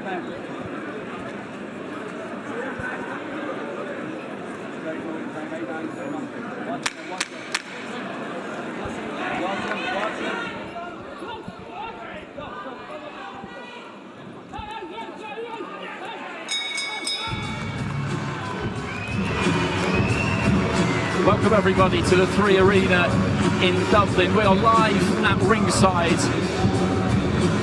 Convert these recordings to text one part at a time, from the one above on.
Welcome everybody to the 3 Arena in Dublin. We are live at ringside.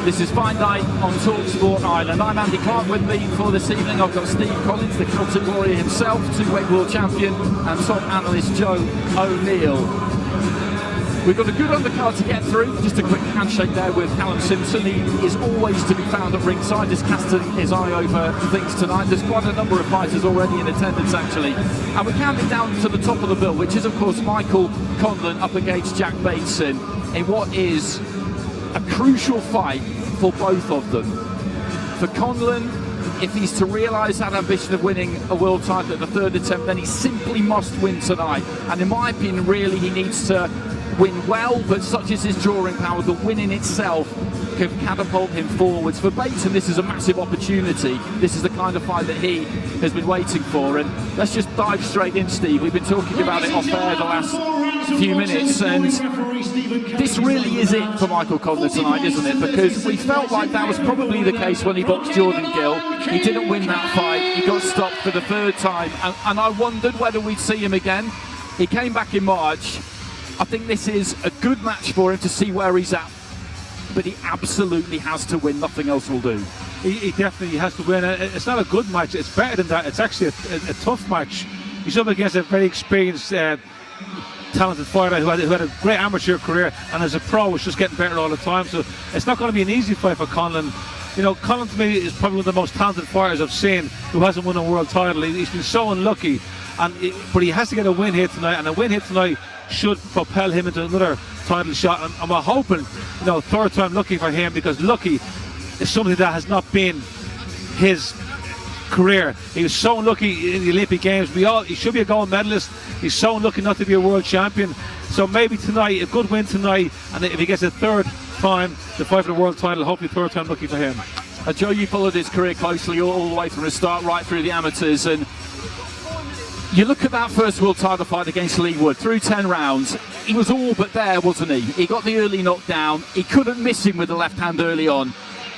This is Fight Night on talkSPORT Ireland. I'm Andy Clarke. With me for this evening I've got Steve Collins, the Celtic Warrior himself, two-weight world champion, and top analyst Joe O'Neill. We've got a good undercard to get through. Just a quick handshake there with Callum Simpson. He is always to be found at ringside, just casting his eye over things tonight. There's quite a number of fighters already in attendance, actually. And we're counting down to the top of the bill, which is, of course, Mick Conlan up against Jack Bateson in what is a crucial fight for both of them. For Conlan, if he's to realise that ambition of winning a world title at the third attempt, then he simply must win tonight. And in my opinion, really, he needs to win well, but such is his drawing power, the win in itself can catapult him forwards. For Bateson, this is a massive opportunity. This is the kind of fight that he has been waiting for. And let's just dive straight in, Steve. We've been talking about it off air the last few minutes, and this really is it for Mick Conlan tonight, isn't it? Because we felt like that was probably the case when he boxed Jordan Gill. He didn't win that fight. He got stopped for the third time, and I wondered whether we'd see him again. He came back in March. I think this is a good match for him to see where he's at, but he absolutely has to win. Nothing else will do. He definitely has to win. It's not a good match. It's better than that. It's actually a tough match. He's up against a very experienced, talented fighter who had a great amateur career, and as a pro was just getting better all the time. So it's not going to be an easy fight for Conlan. You know, Conlan to me is probably one of the most talented fighters I've seen who hasn't won a world title. He's been so unlucky, but he has to get a win here tonight, and a win here tonight should propel him into another title shot. And I'm hoping, you know, third time lucky for him, because lucky is something that has not been his career. He was so unlucky in the Olympic Games. He should be a gold medalist. He's so unlucky not to be a world champion. So maybe tonight, a good win tonight, and if he gets a third time to fight for the world title, hopefully third time lucky for him. Joe, you followed his career closely all the way from the start, right through the amateurs, and you look at that first world title fight against Lee Wood, through 10 rounds, he was all but there, wasn't he? He got the early knockdown, he couldn't miss him with the left hand early on.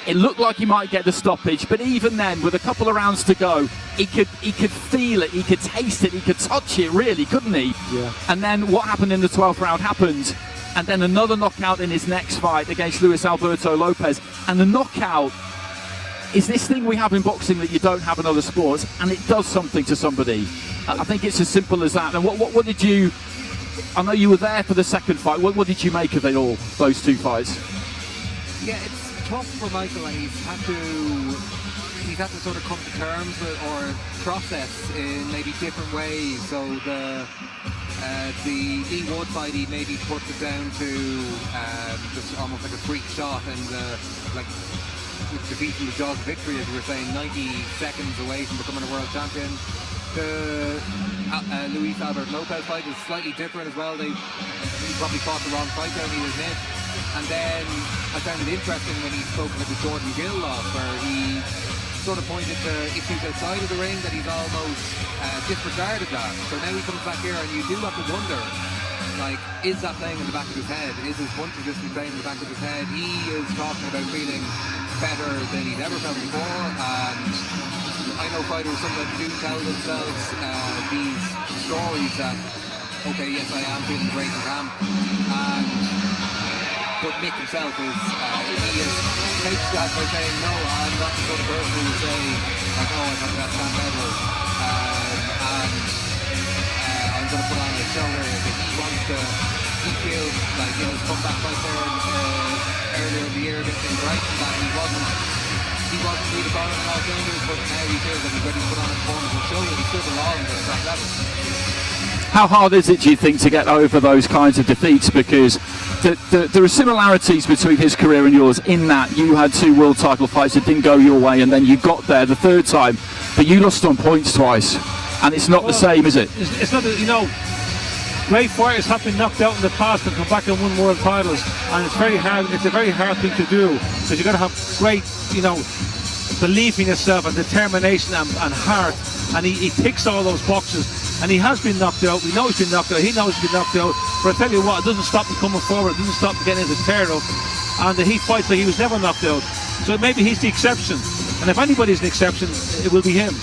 It looked like he might get the stoppage, but even then, with a couple of rounds to go, he could feel it, he could taste it, he could touch it, really, couldn't he? Yeah. And then what happened in the 12th round happened, and then another knockout in his next fight against Luis Alberto Lopez, and the knockout is this thing we have in boxing that you don't have in other sports, and it does something to somebody. I think it's as simple as that. And what did you, I know you were there for the second fight, what did you make of it all, those two fights? Yeah, it's tough for Michael, and he's had to sort of come to terms with, or process in maybe different ways. So the Lee Wood fight, he maybe puts it down to just almost like a freak shot, and like with defeat from the jaws of victory, as we were saying, 90 seconds away from becoming a world champion. The Luis Alberto Lopez fight is slightly different as well. He probably fought the wrong fight down, he admit. And then I found it interesting when he spoke about the Jordan Gill loss, where he sort of pointed to issues outside of the ring that he's almost disregarded that. So now he comes back here, and you do have to wonder, like, is that playing in the back of his head? Is his punches just playing in the back of his head? He is talking about feeling better than he's ever felt before, and I know fighters sometimes do tell themselves these stories that, okay, yes, I am feeling great in camp, but Mick himself is, he is takes that by saying, no, I'm not the sort of person who will say, like, oh, I'm not that camp level, and I'm going to put on a show here. He wants to, he feels like, you know, his comeback fight there earlier in the year against Brighton, that he wasn't really the bottom in all cylinders, but now he feels that he's ready to put on a performance and show that he still belongs at that level. How hard is it, do you think, to get over those kinds of defeats? Because there are similarities between his career and yours, in that you had two world title fights that didn't go your way, and then you got there the third time, but you lost on points twice, and it's not the same, is it? It's not, you know, great fighters have been knocked out in the past and come back and win world titles, and it's very hard. It's a very hard thing to do, because you've got to have great, you know, belief in yourself and determination and heart, and he ticks all those boxes. And he has been knocked out. We know he's been knocked out. He knows he's been knocked out. But I tell you what, it doesn't stop him coming forward. It doesn't stop him getting into tear-up. And he fights like he was never knocked out. So maybe he's the exception. And if anybody's an exception, it will be him.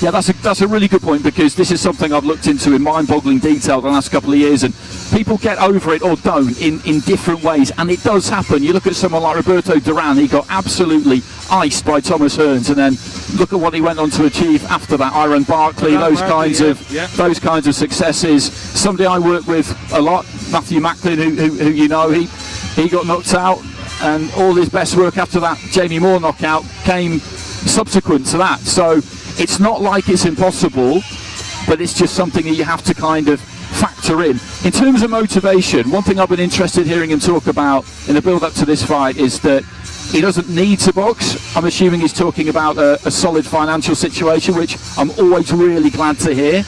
Yeah, that's a really good point, because this is something I've looked into in mind-boggling detail the last couple of years, and people get over it or don't in different ways, and it does happen. You look at someone like Roberto Duran, he got absolutely iced by Thomas Hearns, and then look at what he went on to achieve after that. Iron Barkley, those kinds of successes. Somebody I work with a lot, Matthew Macklin, who you know, he got knocked out, and all his best work after that Jamie Moore knockout came subsequent to that. So it's not like it's impossible, but it's just something that you have to kind of factor in. In terms of motivation, one thing I've been interested in hearing him talk about in the build-up to this fight is that he doesn't need to box. I'm assuming he's talking about a solid financial situation, which I'm always really glad to hear.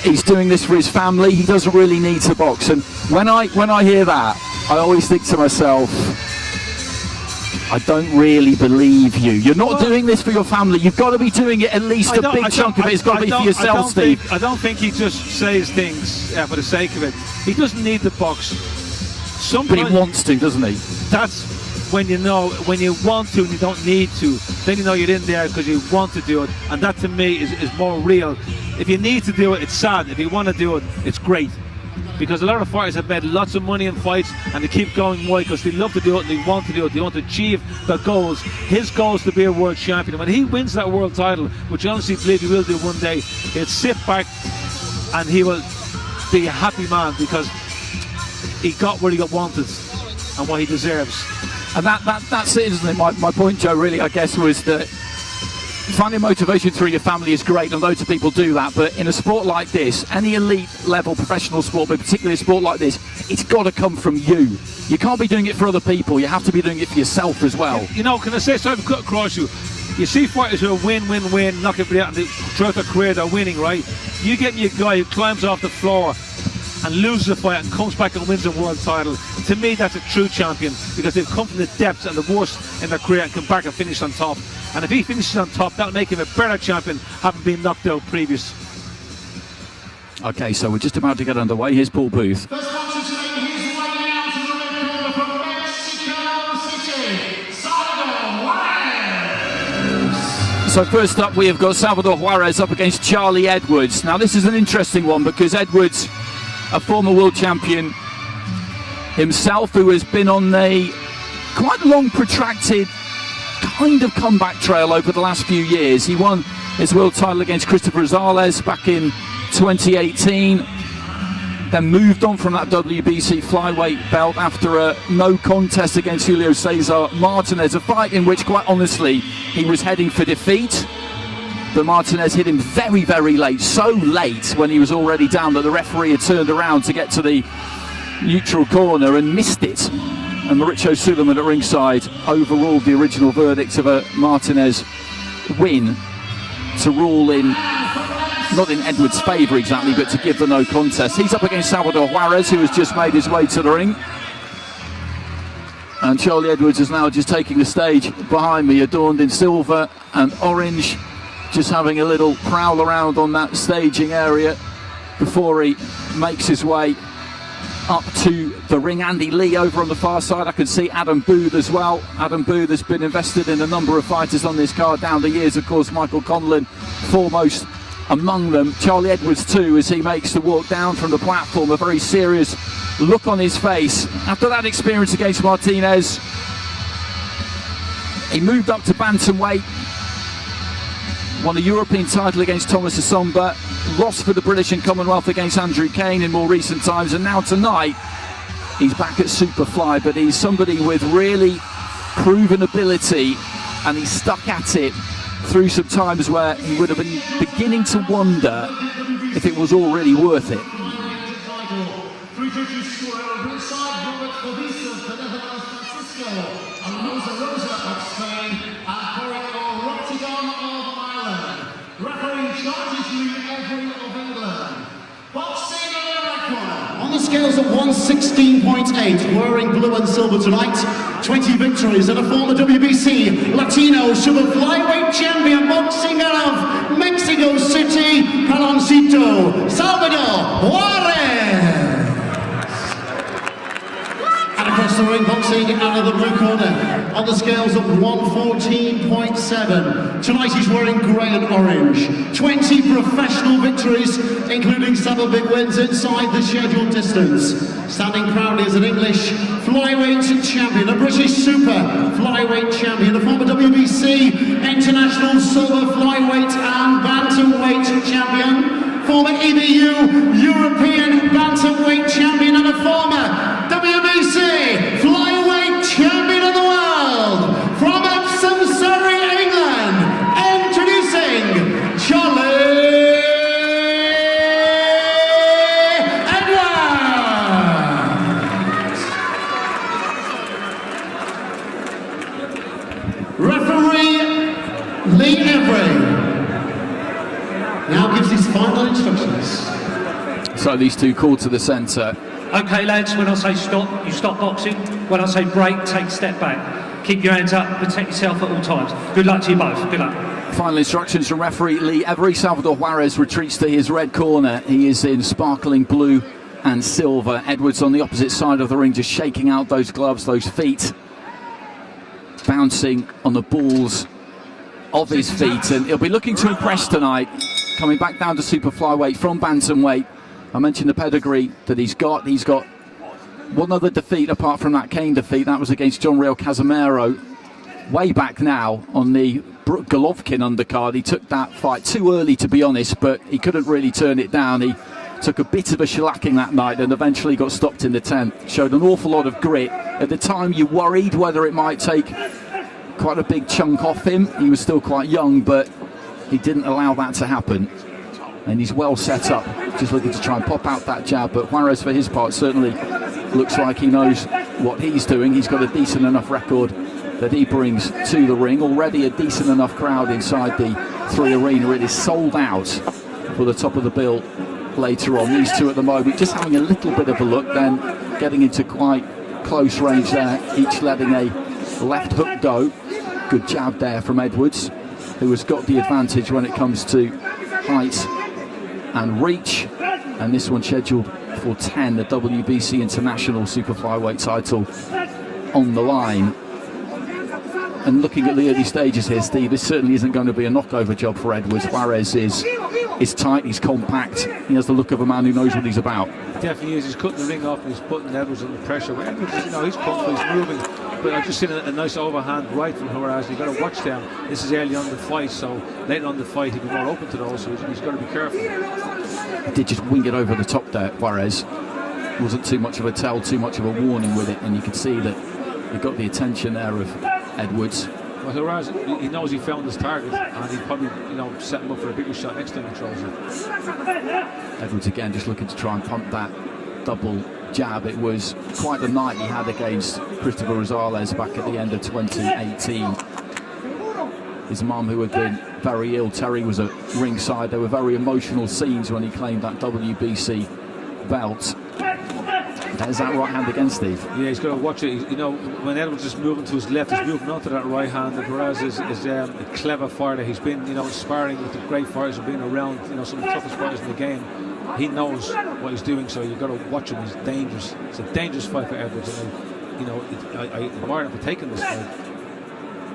He's doing this for his family. He doesn't really need to box. And when I hear that, I always think to myself, I don't really believe you. You're not doing this for your family. You've got to be doing it, at least a big chunk of it. It's got to be for yourself, Steve. I don't think he just says things for the sake of it. He doesn't need the box. But he wants to, doesn't he? That's when you know, when you want to and you don't need to, then you know you're in there because you want to do it. And that to me is more real. If you need to do it, it's sad. If you want to do it, it's great. Because a lot of fighters have made lots of money in fights and they keep going. Why? Because they love to do it and they want to do it. They want to achieve their goals. His goal is to be a world champion. When he wins that world title, which I honestly believe he will do one day, he'll sit back and he will be a happy man because he got what he got wanted and what he deserves. And that's it, isn't it? My point, Joe, really, I guess, was that finding motivation through your family is great, and loads of people do that, but in a sport like this, any elite level professional sport, but particularly a sport like this, it's got to come from you. You can't be doing it for other people. You have to be doing it for yourself as well. You know, can I say something cut across you? You see fighters who are win, knock everybody out, and throughout their career they're winning, right? You get me a guy who climbs off the floor and loses a fight and comes back and wins a world title. To me, that's a true champion, because they've come from the depths and the worst in their career and come back and finish on top. And if he finishes on top, that'll make him a better champion, having been knocked out previous. Okay, so we're just about to get underway. Here's Paul Booth. First boxer today, he's weighing out to the red corner from Mexico City, Salvador Juarez. So first up, we have got Salvador Juarez up against Charlie Edwards. Now this is an interesting one, because Edwards, a former world champion himself, who has been on a quite long, protracted kind of comeback trail over the last few years. He won his world title against Christopher Rosales back in 2018, then moved on from that WBC flyweight belt after a no contest against Julio Cesar Martinez, a fight in which, quite honestly, he was heading for defeat. But Martinez hit him very, very late, so late when he was already down that the referee had turned around to get to the neutral corner and missed it. And Mauricio Suleiman at ringside overruled the original verdict of a Martinez win to rule in, not in Edwards' favour exactly, but to give the no contest. He's up against Salvador Juarez, who has just made his way to the ring. And Charlie Edwards is now just taking the stage behind me, adorned in silver and orange, just having a little prowl around on that staging area before he makes his way up to the ring. Andy Lee over on the far side. I can see Adam Booth as well. Adam Booth has been invested in a number of fighters on this card down the years. Of course, Michael Conlan foremost among them. Charlie Edwards too, as he makes the walk down from the platform, a very serious look on his face. After that experience against Martinez, he moved up to bantamweight, won a European title against Thomas Assomba, lost for the British and Commonwealth against Andrew Kane in more recent times, and now tonight he's back at Superfly. But he's somebody with really proven ability, and he's stuck at it through some times where he would have been beginning to wonder if it was all really worth it. On the scales at 116.8, wearing blue and silver tonight. 20 victories and a former WBC Latino super flyweight champion, boxing out of Mexico City, Paloncito, Salvador Juarez. And across the ring, boxing out of the blue corner, on the scales of 114.7. Tonight he's wearing grey and orange. 20 professional victories, including 7 big wins inside the scheduled distance. Standing proudly as an English flyweight champion, a British super flyweight champion, a former WBC international silver flyweight and bantamweight champion, former EBU European bantamweight champion, and a former WBC flyweight champion of the world. From Epsom, Surrey, England, introducing Charlie Edwards. Referee Lee Every now gives his final instructions. So these two called to the centre. Okay lads, when I say stop, you stop boxing. When I say break, take a step back. Keep your hands up, protect yourself at all times. Good luck to you both, good luck. Final instructions from referee Lee Every. Salvador Juarez retreats to his red corner. He is in sparkling blue and silver. Edwards on the opposite side of the ring, just shaking out those gloves, those feet, bouncing on the balls of his feet, and he'll be looking to impress tonight, coming back down to super flyweight from bantamweight. I mentioned the pedigree that he's got. He's got one other defeat apart from that Kane defeat. That was against John Real Casimiro way back now on the Brooke Golovkin undercard. He took that fight too early, to be honest, but he couldn't really turn it down. He took a bit of a shellacking that night and eventually got stopped in the 10th. Showed an awful lot of grit. At the time you worried whether it might take quite a big chunk off him. He was still quite young, but he didn't allow that to happen. And he's well set up, just looking to try and pop out that jab. But Juarez, for his part, certainly looks like he knows what he's doing. He's got a decent enough record that he brings to the ring. Already a decent enough crowd inside the 3 Arena. It is sold out for the top of the bill later on. These two at the moment just having a little bit of a look, then getting into quite close range there, each letting a left hook go. Good jab there from Edwards, who has got the advantage when it comes to height and reach. And this one scheduled for 10, the WBC International Super Flyweight title on the line. And looking at the early stages here, Steve, this certainly isn't going to be a knockover job for Edwards. Juarez is tight, he's compact, he has the look of a man who knows what he's about. Definitely is. He's cutting the ring off and he's putting Edwards under pressure. Edwards, he's comfortable, he's moving. But I've just seen a nice overhand right from Juarez. You've got to watch them. This is early on in the fight, so later on in the fight he'll be more open to those, so he's got to be careful. He did just wing it over the top there, Juarez. Wasn't too much of a tell, too much of a warning with it, and you could see that he got the attention there of Edwards. Well, Juarez, he knows he found his target, and he'd probably, set him up for a bigger shot next time he throws it. Edwards again just looking to try and pump that double jab. It was quite the night he had against Christopher Rosales back at the end of 2018. His mum, who had been very ill, Terry, was at ringside. There were very emotional scenes when he claimed that WBC belt. There's that right hand again, Steve. Yeah, he's got to watch it. When Edwards is moving to his left, he's moving on to that right hand. And Juarez is a clever fighter. He's been, sparring with the great fighters, have been around, some of the toughest fighters in the game. He knows what he's doing, so you've got to watch him. He's dangerous. It's a dangerous fight for Edwards. And I admire him for taking this fight.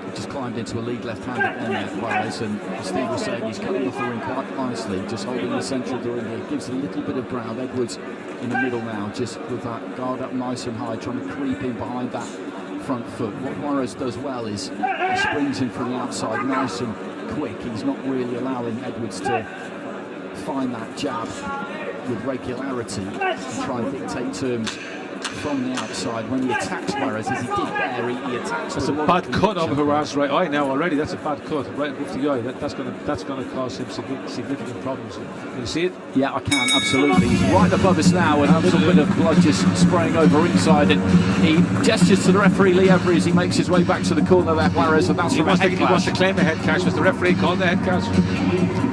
He just climbed into a lead left hand again there, Juarez, and as Steve was saying, he's coming off the ring quite nicely, just holding the centre of the ring here. Gives a little bit of ground. Edwards in the middle now, just with that guard up nice and high, trying to creep in behind that front foot. What Juarez does well is he springs in from the outside nice and quick. He's not really allowing Edwards to find that jab with regularity and try and dictate terms from the outside when he attacks Juarez, as he did there. He attacks. That's a bad cut over Juarez's right eye now already. That's a bad cut right above the eye. That's going to cause him significant problems. Can you see it? Yeah, I can, absolutely. He's right above us now, and a little bit of blood just spraying over inside, and he gestures to the referee Lee Every as he makes his way back to the corner there, Juarez, and that's he from a head clash. He wants to claim a head catch, but the referee called the head catch.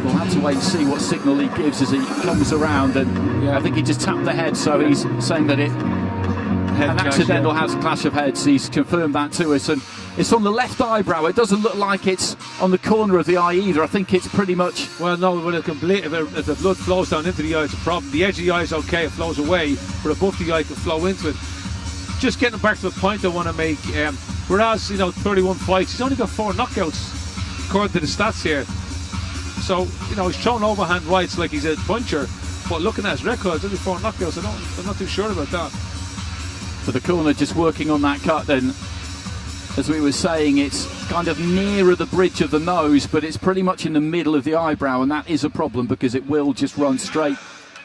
We'll have to wait and see what signal he gives as he comes around, and I think he just tapped the head, so he's saying that an accidental has a clash of heads. He's confirmed that to us, and it's on the left eyebrow. It doesn't look like it's on the corner of the eye either. I think it's pretty much... Well, no, but if the blood flows down into the eye, it's a problem. The edge of the eye is okay, it flows away, but above the eye can flow into it. Just getting back to the point I want to make, whereas, 31 fights, he's only got 4 knockouts, according to the stats here. So, he's throwing overhand rights like he's a puncher, but looking at his records, only 4 knockouts. I'm not too sure about that. For the corner, just working on that cut then. As we were saying, it's kind of nearer the bridge of the nose, but it's pretty much in the middle of the eyebrow, and that is a problem because it will just run straight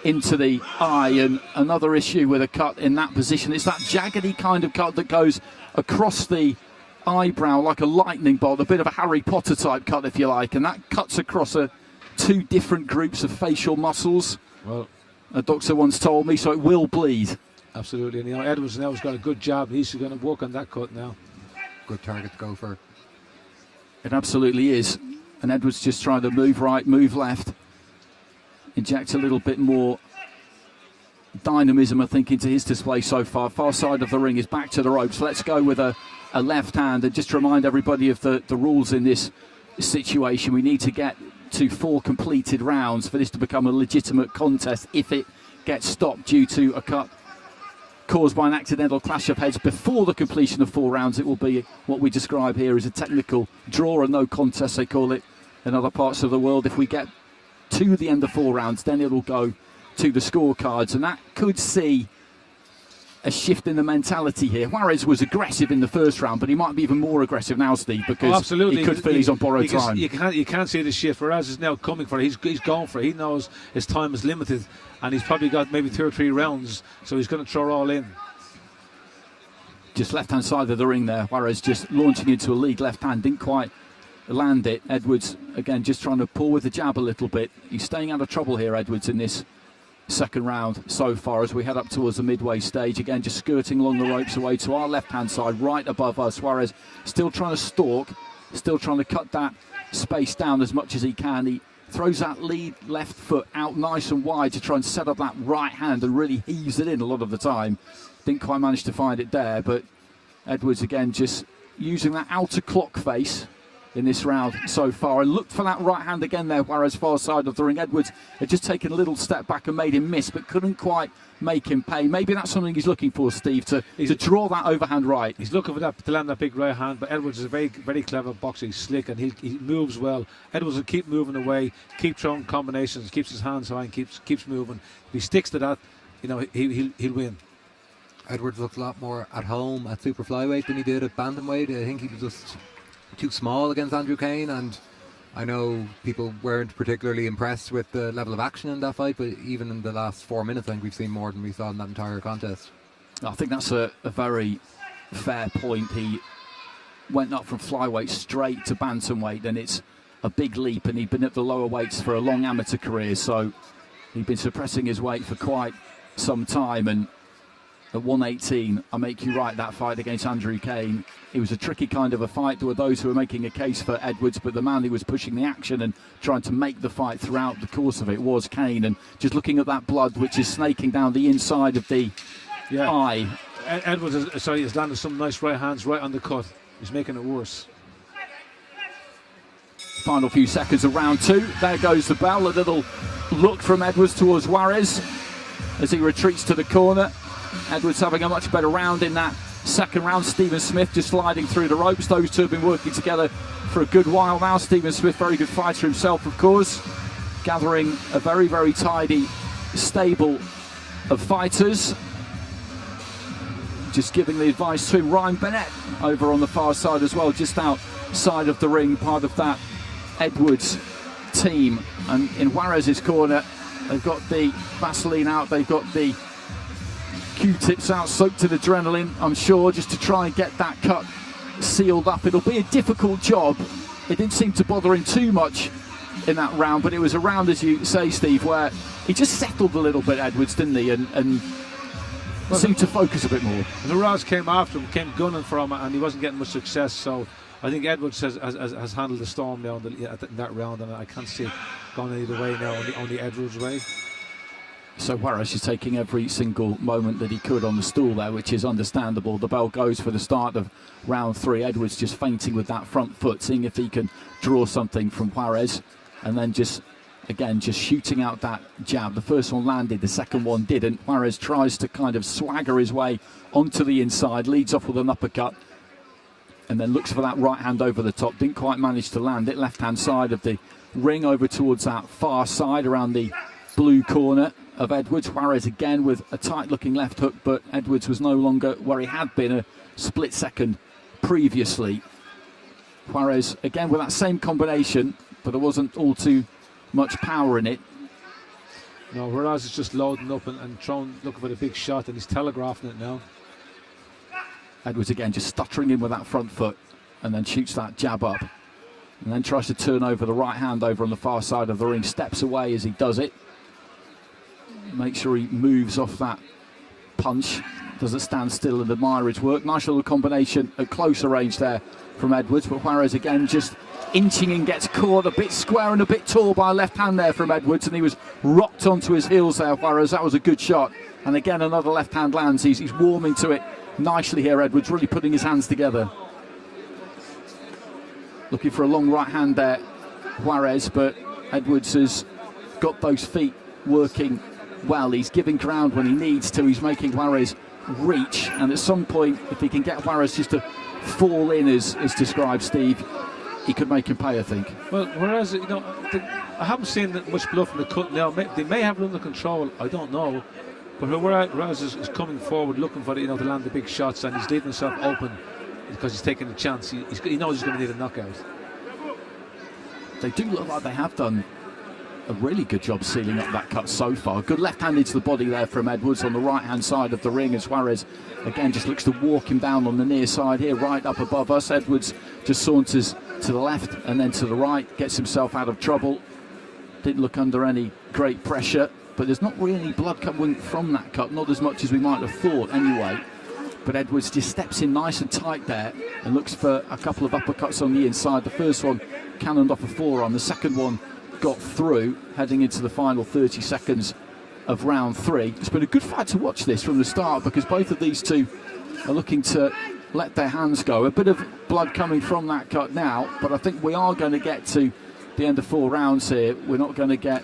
into the eye. And another issue with a cut in that position, it's that jaggedy kind of cut that goes across the eyebrow like a lightning bolt, a bit of a Harry Potter type cut, if you like, and that cuts across 2 different groups of facial muscles. Well, a doctor once told me, so it will bleed. Absolutely, and Edwards now has got a good job. He's going to work on that cut now. Good target to go for. It absolutely is. And Edwards just trying to move right, move left, inject a little bit more dynamism, I think, into his display so far. Far side of the ring is back to the ropes. Let's go with a left hand, and just to remind everybody of the rules in this situation. We need to get to 4 completed rounds for this to become a legitimate contest. If it gets stopped due to a cut caused by an accidental clash of heads before the completion of 4 rounds, it will be what we describe here as a technical draw, a no contest, they call it in other parts of the world. If we get to the end of 4 rounds, then it'll go to the scorecards, and that could see a shift in the mentality here. Juarez was aggressive in the first round, but he might be even more aggressive now, Steve, because he could feel he's on borrowed time. You can't see the shift. Juarez is now coming for it. He's going for it. He knows his time is limited, and he's probably got maybe 2 or 3 rounds, so he's going to throw it all in. Just left-hand side of the ring there. Juarez just launching into a lead left hand, didn't quite land it. Edwards, again, just trying to pull with the jab a little bit. He's staying out of trouble here, Edwards, in this second round so far as we head up towards the midway stage. Again, just skirting along the ropes away to our left-hand side, right above us. Juarez still trying to stalk, still trying to cut that space down as much as he can. He throws that lead left foot out nice and wide to try and set up that right hand and really heaves it in a lot of the time. Didn't quite manage to find it there, but Edwards again just using that outer clock face in this round so far, and looked for that right hand again there, Juarez far side of the ring. Edwards had just taken a little step back and made him miss, but couldn't quite make him pay. Maybe that's something he's looking for, Steve, to draw that overhand right. He's looking for that to land that big right hand, but Edwards is a very, very clever boxer. He's slick and he moves well. Edwards will keep moving away, keep throwing combinations, keeps his hands high and keeps moving. If he sticks to that, he'll win. Edwards looked a lot more at home at super flyweight than he did at bantamweight. I think he was just too small against Andrew Kane, and I know people weren't particularly impressed with the level of action in that fight, but even in the last 4 minutes, I think we've seen more than we saw in that entire contest. I think that's a very fair point. He went up from flyweight straight to bantamweight, and it's a big leap, and he'd been at the lower weights for a long amateur career, so he'd been suppressing his weight for quite some time. And at 118, I make you right, that fight against Andrew Kane, it was a tricky kind of a fight. There were those who were making a case for Edwards, but the man who was pushing the action and trying to make the fight throughout the course of it was Kane. And just looking at that blood which is snaking down the inside of the eye. Edwards has landed some nice right hands right on the cut. He's making it worse. Final few seconds of round 2. There goes the bell. A little look from Edwards towards Juarez as he retreats to the corner. Edwards having a much better round in that second round. Stephen Smith just sliding through the ropes. Those two have been working together for a good while now. Stephen Smith, very good fighter himself, of course, gathering a very, very tidy stable of fighters. Just giving the advice to him. Ryan Bennett over on the far side as well, just outside of the ring, part of that Edwards team. And in Juarez's corner, they've got the Vaseline out, they've got the Q-tips out, soaked in adrenaline, I'm sure, just to try and get that cut sealed up. It'll be a difficult job. It didn't seem to bother him too much in that round, but it was a round, as you say, Steve, where he just settled a little bit, Edwards, didn't he, and seemed to focus a bit more. Juarez came after him, came gunning for him, and he wasn't getting much success, so I think Edwards has handled the storm now in that round, and I can't see it going either way now, only Edwards' way. So Juarez is taking every single moment that he could on the stool there, which is understandable. The bell goes for the start of round 3. Edwards just feinting with that front foot, seeing if he can draw something from Juarez, and then just shooting out that jab. The first one landed, the second one didn't. Juarez tries to kind of swagger his way onto the inside, leads off with an uppercut, and then looks for that right hand over the top. Didn't quite manage to land it. Left hand side of the ring over towards that far side around the blue corner of Edwards. Juarez again with a tight looking left hook, but Edwards was no longer where he had been a split second previously. Juarez again with that same combination, but there wasn't all too much power in it. No, Juarez is just loading up and looking for the big shot, and he's telegraphing it now. Edwards again just stuttering in with that front foot, and then shoots that jab up, and then tries to turn over the right hand over on the far side of the ring, steps away as he does it. Make sure he moves off that punch, doesn't stand still and admire his work. Nice little combination at closer range there from Edwards, but Juarez again just inching and gets caught a bit square and a bit tall by a left hand there from Edwards, and he was rocked onto his heels there, Juarez. That was a good shot, and again another left hand lands. He's warming to it nicely here, Edwards, really putting his hands together. Looking for a long right hand there, Juarez, but Edwards has got those feet working well. He's giving ground when he needs to. He's making Juarez reach, and at some point, if he can get Juarez just to fall in, as described, Steve, he could make him pay, I think. Well, whereas, I haven't seen much blood from the cut now. They may have it under control, I don't know. But Juarez is coming forward, looking for to land the big shots, and he's leaving himself open because he's taking a chance. He knows he's going to need a knockout. They do look like they have done a really good job sealing up that cut so far. Good left hand into the body there from Edwards on the right hand side of the ring, as Juarez again just looks to walk him down on the near side here, right up above us. Edwards just saunters to the left and then to the right, gets himself out of trouble. Didn't look under any great pressure, but there's not really any blood coming from that cut, not as much as we might have thought anyway. But Edwards just steps in nice and tight there and looks for a couple of uppercuts on the inside. The first one cannoned off a forearm, the second one got through, heading into the final 30 seconds of round 3. It's been a good fight to watch this from the start, because both of these two are looking to let their hands go. A bit of blood coming from that cut now, but I think we are going to get to the end of 4 rounds here. We're not going to get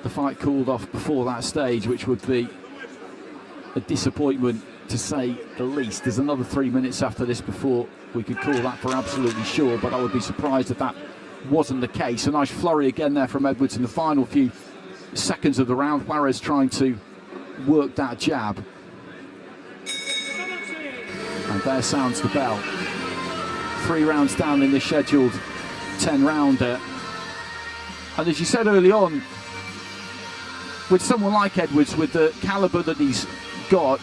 the fight called off before that stage, which would be a disappointment to say the least. There's another 3 minutes after this before we could call that for absolutely sure, but I would be surprised if that wasn't the case. A nice flurry again there from Edwards in the final few seconds of the round. Juarez trying to work that jab, and there sounds the bell. 3 rounds down in this scheduled 10-rounder, and as you said early on, with someone like Edwards, with the caliber that he's got,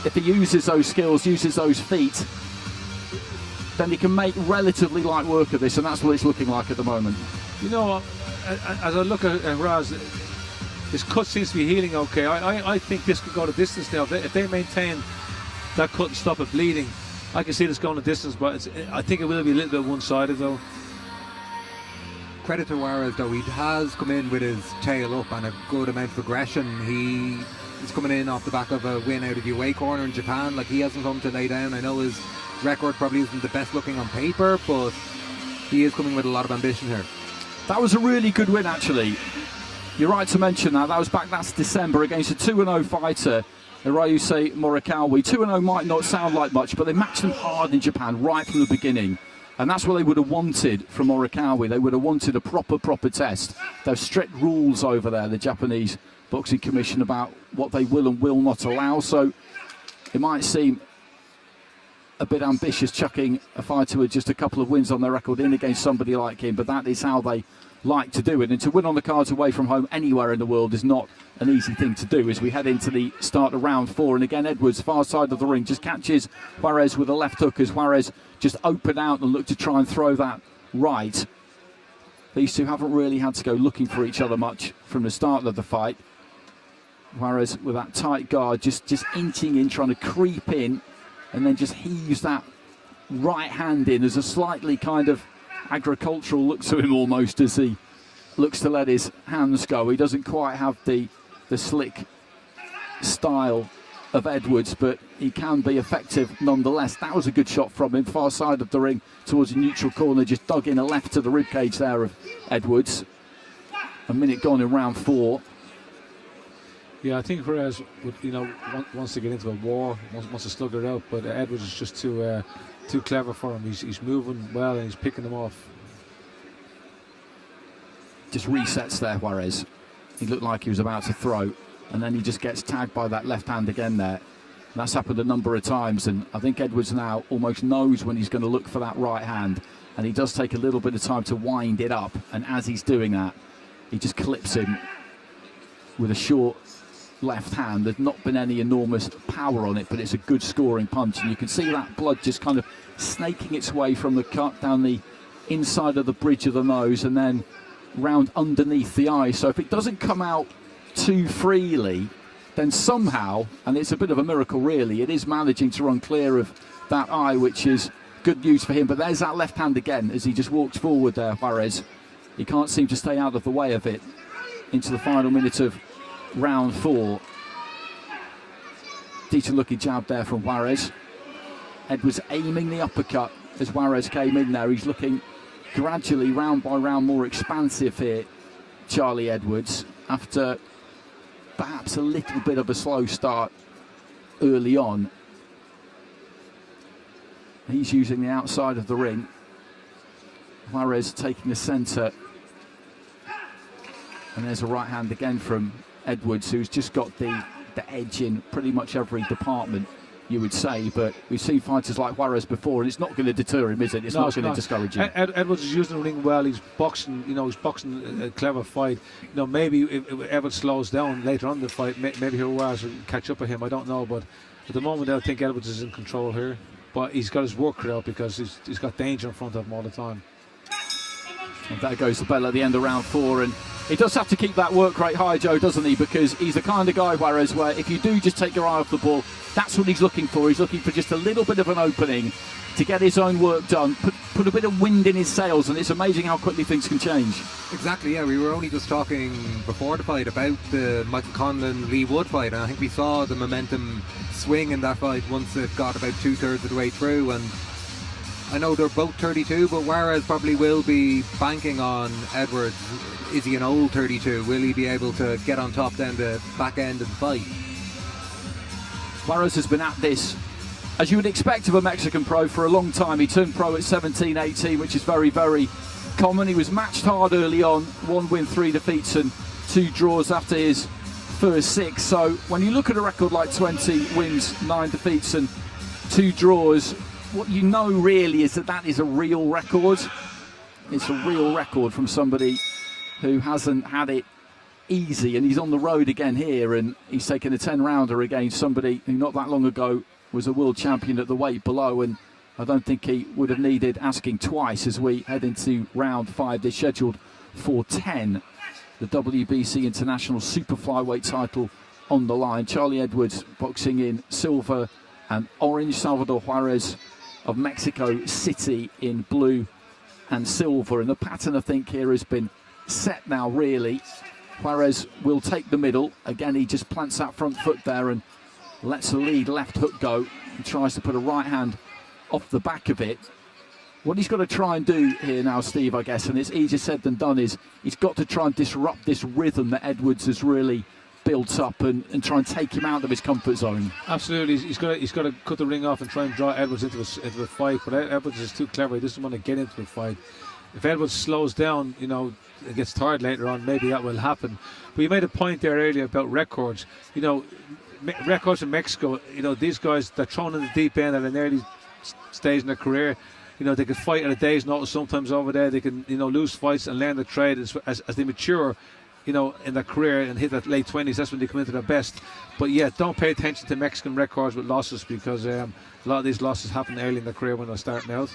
if he uses those skills, uses those feet, then he can make relatively light work of this, and that's what it's looking like at the moment. As I look at Raz, his cut seems to be healing okay. I think this could go the distance now. If they maintain that cut and stop it bleeding, I can see this going the distance, but I think it will be a little bit one-sided though. Credit to Juarez though, he has come in with his tail up and a good amount of aggression. He is coming in off the back of a win out of the away corner in Japan. Like, he hasn't come to lay down. I know his record probably isn't the best looking on paper, but he is coming with a lot of ambition here. That was a really good win, actually. You're right to mention that. That's December against a 2-0 fighter, Ryusei Morikawa. 2-0 might not sound like much, but they matched them hard in Japan right from the beginning. And that's what they would have wanted from Morikawa. They would have wanted a proper test. There's strict rules over there, the Japanese Boxing Commission, about what they will and will not allow. So it might seem a bit ambitious chucking a fighter with just a couple of wins on their record in against somebody like him, but that is how they like to do it. And to win on the cards away from home anywhere in the world is not an easy thing to do as we head into the start of round 4. And again, Edwards, far side of the ring, just catches Juarez with a left hook as Juarez just open out and look to try and throw that right. These two haven't really had to go looking for each other much from the start of the fight. Juarez with that tight guard, just inching in, trying to creep in, and then just heaves that right hand in as a slightly kind of agricultural look to him almost as he looks to let his hands go. He doesn't quite have the slick style of Edwards, but he can be effective nonetheless. That was a good shot from him, far side of the ring towards the neutral corner, just dug in a left to the ribcage there of Edwards. A minute gone in round 4. Yeah, I think Juarez wants to get into a war, wants to slug it out, but Edwards is just too clever for him. He's moving well and he's picking them off. Just resets there, Juarez. He looked like he was about to throw, and then he just gets tagged by that left hand again there. And that's happened a number of times, and I think Edwards now almost knows when he's going to look for that right hand, and he does take a little bit of time to wind it up, and as he's doing that, he just clips him with a short left hand. There's not been any enormous power on it, but it's a good scoring punch, and you can see that blood just kind of snaking its way from the cut down the inside of the bridge of the nose and then round underneath the eye. So if it doesn't come out too freely, then somehow, and it's a bit of a miracle really, it is managing to run clear of that eye, which is good news for him. But there's that left hand again as he just walks forward there, Juarez. He can't seem to stay out of the way of it into the final minute of round 4. Decent looking jab there from Juarez. Edwards aiming the uppercut as Juarez came in there. He's looking gradually, round by round, more expansive here, Charlie Edwards, after perhaps a little bit of a slow start early on. He's using the outside of the ring. Juarez taking the centre. And there's a right hand again from Edwards, who's just got the edge in pretty much every department, you would say. But we've seen fighters like Juarez before, and it's not going to deter him, is it? It's not going to discourage him. Edwards is using the ring well. He's boxing, he's boxing a clever fight. Maybe if Edwards slows down later on in the fight, maybe Juarez will catch up with him. I don't know, but at the moment I think Edwards is in control here. But he's got his work cut out because he's got danger in front of him all the time. And there goes the bell at the end of round 4, and he does have to keep that work rate high, Joe, doesn't he? Because he's the kind of guy, Juarez, where if you do just take your eye off the ball, that's what he's looking for. He's looking for just a little bit of an opening to get his own work done, put a bit of wind in his sails, and it's amazing how quickly things can change. Exactly, yeah. We were only just talking before the fight about the Michael Conlan-Lee Wood fight, and I think we saw the momentum swing in that fight once it got about 2/3 of the way through. And I know they're both 32, but Juarez probably will be banking on Edwards. Is he an old 32? Will he be able to get on top down the back end of the fight? Juarez has been at this, as you would expect of a Mexican pro, for a long time. He turned pro at 17, 18, which is very, very common. He was matched hard early on, 1 win, 3 defeats and 2 draws after his first 6. So when you look at a record like 20 wins, 9 defeats and 2 draws, what you know really is that is a real record. It's a real record from somebody who hasn't had it easy, and he's on the road again here, and he's taken a 10-rounder against somebody who not that long ago was a world champion at the weight below, and I don't think he would have needed asking twice as we head into round 5. They're scheduled for 10. The WBC International Super Flyweight title on the line. Charlie Edwards boxing in silver and orange. Salvador Juarez of Mexico City in blue and silver. And the pattern, I think, here has been set now, really. Juarez will take the middle. Again, he just plants that front foot there and lets the lead left hook go. He tries to put a right hand off the back of it. What he's got to try and do here now, Steve, I guess, and it's easier said than done, is he's got to try and disrupt this rhythm that Edwards has really built up and try and take him out of his comfort zone. Absolutely, he's got to cut the ring off and try and draw Edwards into a fight. But Edwards is too clever. He doesn't want to get into a fight. If Edwards slows down, it gets tired later on, maybe that will happen. But you made a point there earlier about records. Records in Mexico. These guys, they're thrown in the deep end at an early stage in their career. they can fight at a day's notice sometimes over there. They can, lose fights and learn the trade as they mature, in their career and hit that late 20s. That's when they come into their best. But yeah, don't pay attention to Mexican records with losses, because a lot of these losses happen early in their career when they're starting out.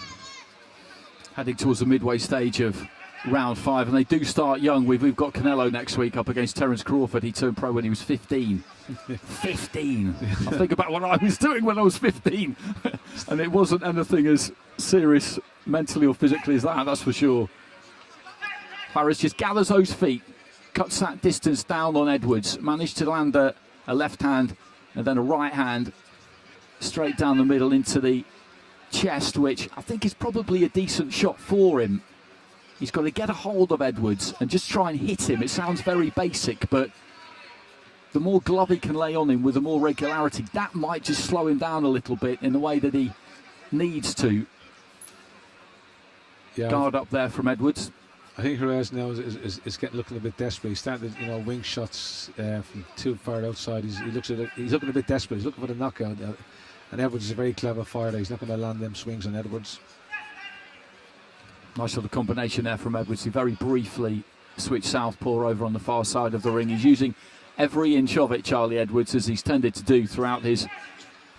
Heading towards the midway stage of round 5, and they do start young. We've got Canelo next week up against Terence Crawford. He turned pro when he was 15. 15. I think about what I was doing when I was 15, and it wasn't anything as serious mentally or physically as that's for sure. Juarez just gathers those feet, cuts that distance down on Edwards, managed to land a left hand and then a right hand straight down the middle into the chest, which I think is probably a decent shot for him. He's got to get a hold of Edwards and just try and hit him. It sounds very basic, but the more glove he can lay on him with the more regularity, that might just slow him down a little bit in the way that he needs to. Guard up there from Edwards. I think Juarez now is looking a bit desperate. He's starting to, wing shots from too far outside. He's looking a bit desperate. He's looking for the knockout. And Edwards is a very clever fighter. He's not going to land them swings on Edwards. Nice little combination there from Edwards. He very briefly switched southpaw over on the far side of the ring. He's using every inch of it, Charlie Edwards, as he's tended to do throughout his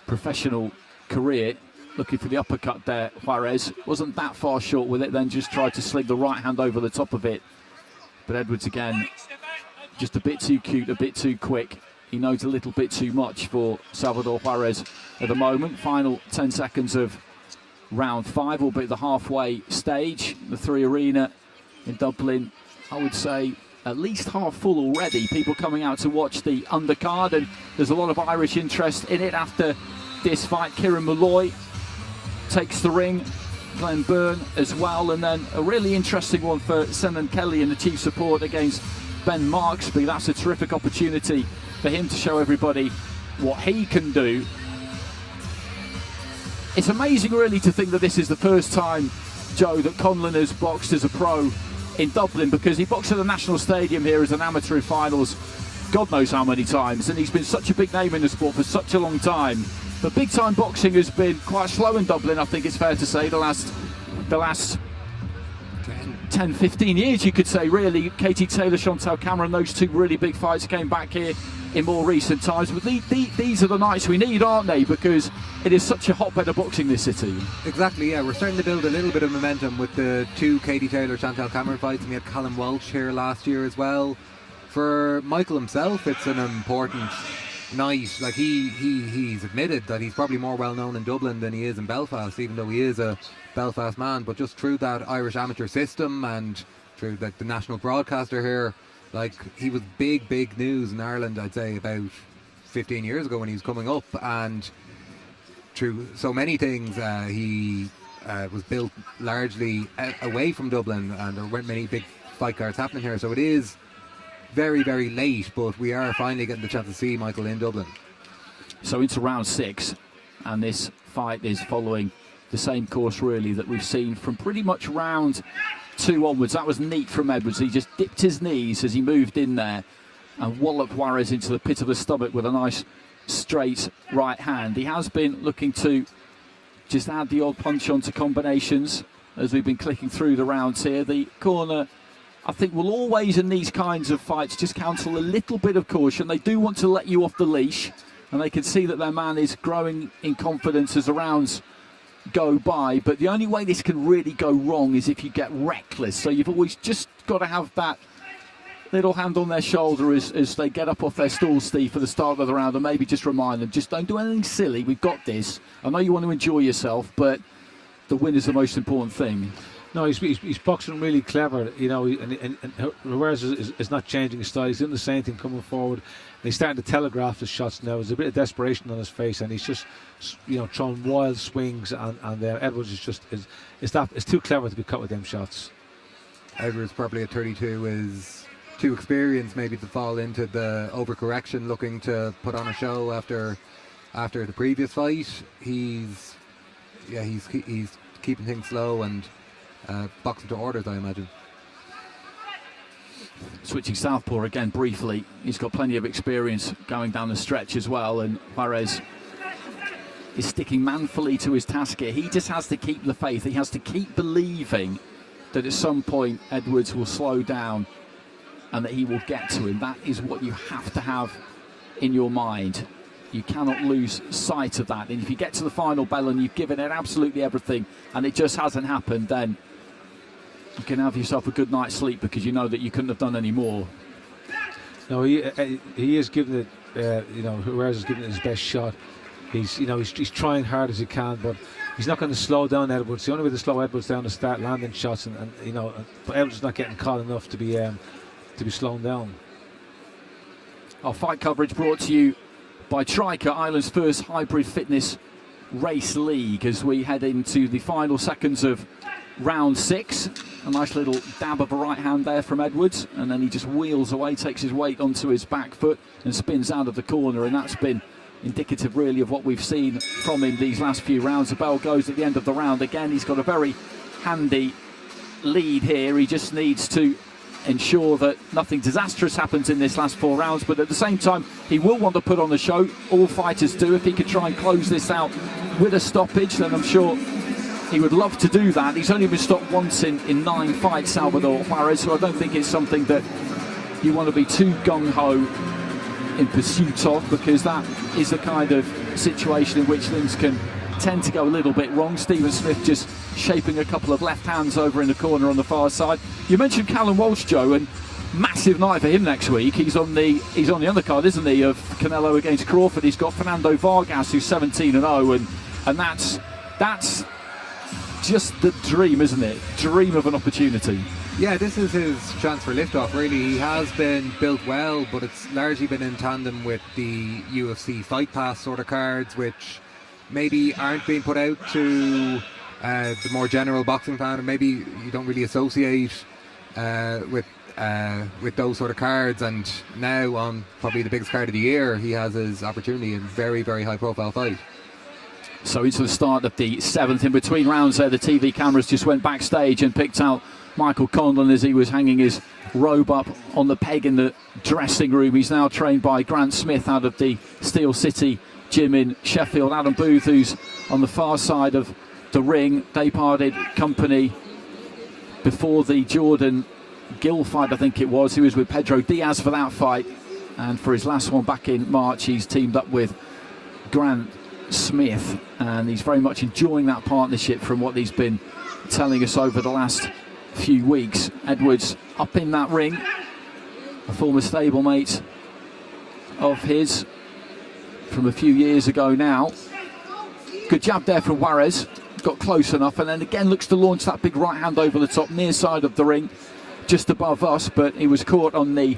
professional career. Looking for the uppercut there. Juarez wasn't that far short with it, then just tried to sling the right hand over the top of it. But Edwards again, just a bit too cute, a bit too quick. He knows a little bit too much for Salvador Juarez at the moment. Final 10 seconds of round 5, albeit the halfway stage. The 3 Arena in Dublin, I would say at least half full already. People coming out to watch the undercard, and there's a lot of Irish interest in it after this fight. Kieran Molloy takes the ring, Glenn Byrne as well, and then a really interesting one for Senan Kelly in the chief support against Ben Marksby. That's a terrific opportunity for him to show everybody what he can do. It's amazing really to think that this is the first time, Joe, that Conlan has boxed as a pro in Dublin, because he boxed at the National Stadium here as an amateur in finals God knows how many times, and he's been such a big name in the sport for such a long time. But big time boxing has been quite slow in Dublin, I think it's fair to say, the last 10, 15 years, you could say, really. Katie Taylor, Chantal Cameron, those 2 really big fights came back here in more recent times. But these are the nights we need, aren't they? Because it is such a hotbed of boxing, this city. Exactly, yeah. We're starting to build a little bit of momentum with the 2 Katie Taylor, Chantal Cameron fights. And we had Callum Walsh here last year as well. For Michael himself, it's an important night. Like he's admitted that he's probably more well known in Dublin than he is in Belfast, even though he is a Belfast man. But just through that Irish amateur system and through the national broadcaster here, like, he was big news in Ireland, I'd say, about 15 years ago when he was coming up. And through so many things, he was built largely away from Dublin, and there weren't many big fight cards happening here. So it is very late, but we are finally getting the chance to see Michael in Dublin. So into round 6, and this fight is following the same course really that we've seen from pretty much round 2 onwards. That was neat from Edwards. He just dipped his knees as he moved in there and walloped Juarez into the pit of the stomach with a nice straight right hand. He has been looking to just add the odd punch onto combinations as we've been clicking through the rounds here. The corner, I think, will always in these kinds of fights just counsel a little bit of caution. They do want to let you off the leash, and they can see that their man is growing in confidence as the rounds go by. But the only way this can really go wrong is if you get reckless. So you've always just got to have that little hand on their shoulder as they get up off their stool, Steve, for the start of the round, and maybe just remind them, just don't do anything silly. We've got this. I know you want to enjoy yourself, but the win is the most important thing. No, he's boxing really clever, you know, and Juarez is not changing his style. He's doing the same thing coming forward. And he's starting to telegraph his shots now. There's a bit of desperation on his face, and he's just, you know, throwing wild swings. And Edwards is just it's too clever to be cut with them shots. Edwards, probably at 32, is too experienced maybe to fall into the overcorrection, looking to put on a show after the previous fight. He's keeping things slow and boxing to orders, I imagine. Switching southpaw again briefly. He's got plenty of experience going down the stretch as well, and Juarez is sticking manfully to his task here. He just has to keep the faith. He has to keep believing that at some point Edwards will slow down and that he will get to him. That is what you have to have in your mind. You cannot lose sight of that. And if you get to the final bell and you've given it absolutely everything and it just hasn't happened, then you can have yourself a good night's sleep, because you know that you couldn't have done any more. No, he is giving it. Juarez is giving it his best shot. He's trying hard as he can, but he's not going to slow down Edwards. The only way to slow Edwards down is start landing shots, but Edwards is not getting caught enough to be slowing down. Our fight coverage brought to you by Triker, Ireland's first hybrid fitness race league, as we head into the final seconds of round 6. A nice little dab of a right hand there from Edwards, and then he just wheels away, takes his weight onto his back foot and spins out of the corner, and that's been indicative really of what we've seen from him these last few rounds. The bell goes at the end of the round. Again, he's got a very handy lead here. He just needs to ensure that nothing disastrous happens in this last 4 rounds, but at the same time he will want to put on the show. All fighters do. If he could try and close this out with a stoppage, then I'm sure he would love to do that. He's only been stopped once in 9 fights, Salvador Juarez, so I don't think it's something that you want to be too gung-ho in pursuit of, because that is the kind of situation in which things can tend to go a little bit wrong. Stephen Smith just shaping a couple of left hands over in the corner on the far side. You mentioned Callum Walsh, Joe, and massive night for him next week. He's on the undercard, isn't he, of Canelo against Crawford. He's got Fernando Vargas, who's 17-0, and that's just the dream, isn't it? Dream of an opportunity. Yeah, this is his chance for liftoff, really. He has been built well, but it's largely been in tandem with the UFC Fight Pass sort of cards, which maybe aren't being put out to the more general boxing fan, and maybe you don't really associate with those sort of cards. And now, on probably the biggest card of the year, he has his opportunity in very, very high profile fight. So into the start of the 7th. In between rounds there, the TV cameras just went backstage and picked out Michael Conlan as he was hanging his robe up on the peg in the dressing room. He's now trained by Grant Smith out of the Steel City gym in Sheffield. Adam Booth, who's on the far side of the ring. They parted company before the Jordan Gill fight, I think it was. He was with Pedro Diaz for that fight, and for his last one back in March, he's teamed up with Grant Smith, and he's very much enjoying that partnership from what he's been telling us over the last few weeks. Edwards up in that ring, a former stablemate of his from a few years ago now. Good jab there from Juarez, got close enough, and then again looks to launch that big right hand over the top, near side of the ring, just above us, but he was caught on the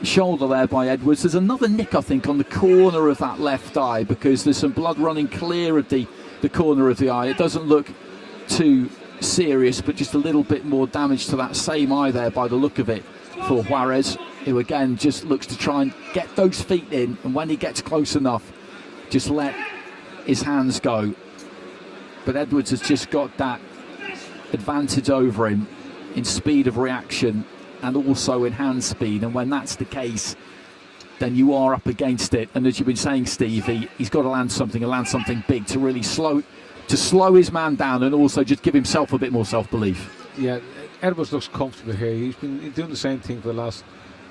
shoulder there by Edwards. There's another nick, I think, on the corner of that left eye, because there's some blood running clear of the corner of the eye. It doesn't look too serious, but just a little bit more damage to that same eye there by the look of it for Juarez, who again just looks to try and get those feet in, and when he gets close enough, just let his hands go. But Edwards has just got that advantage over him in speed of reaction and also in hand speed, and when that's the case, then you are up against it. And as you've been saying, Steve, he's got to land something big to really slow his man down, and also just give himself a bit more self-belief. Yeah, Edwards looks comfortable here. He's been doing the same thing for the last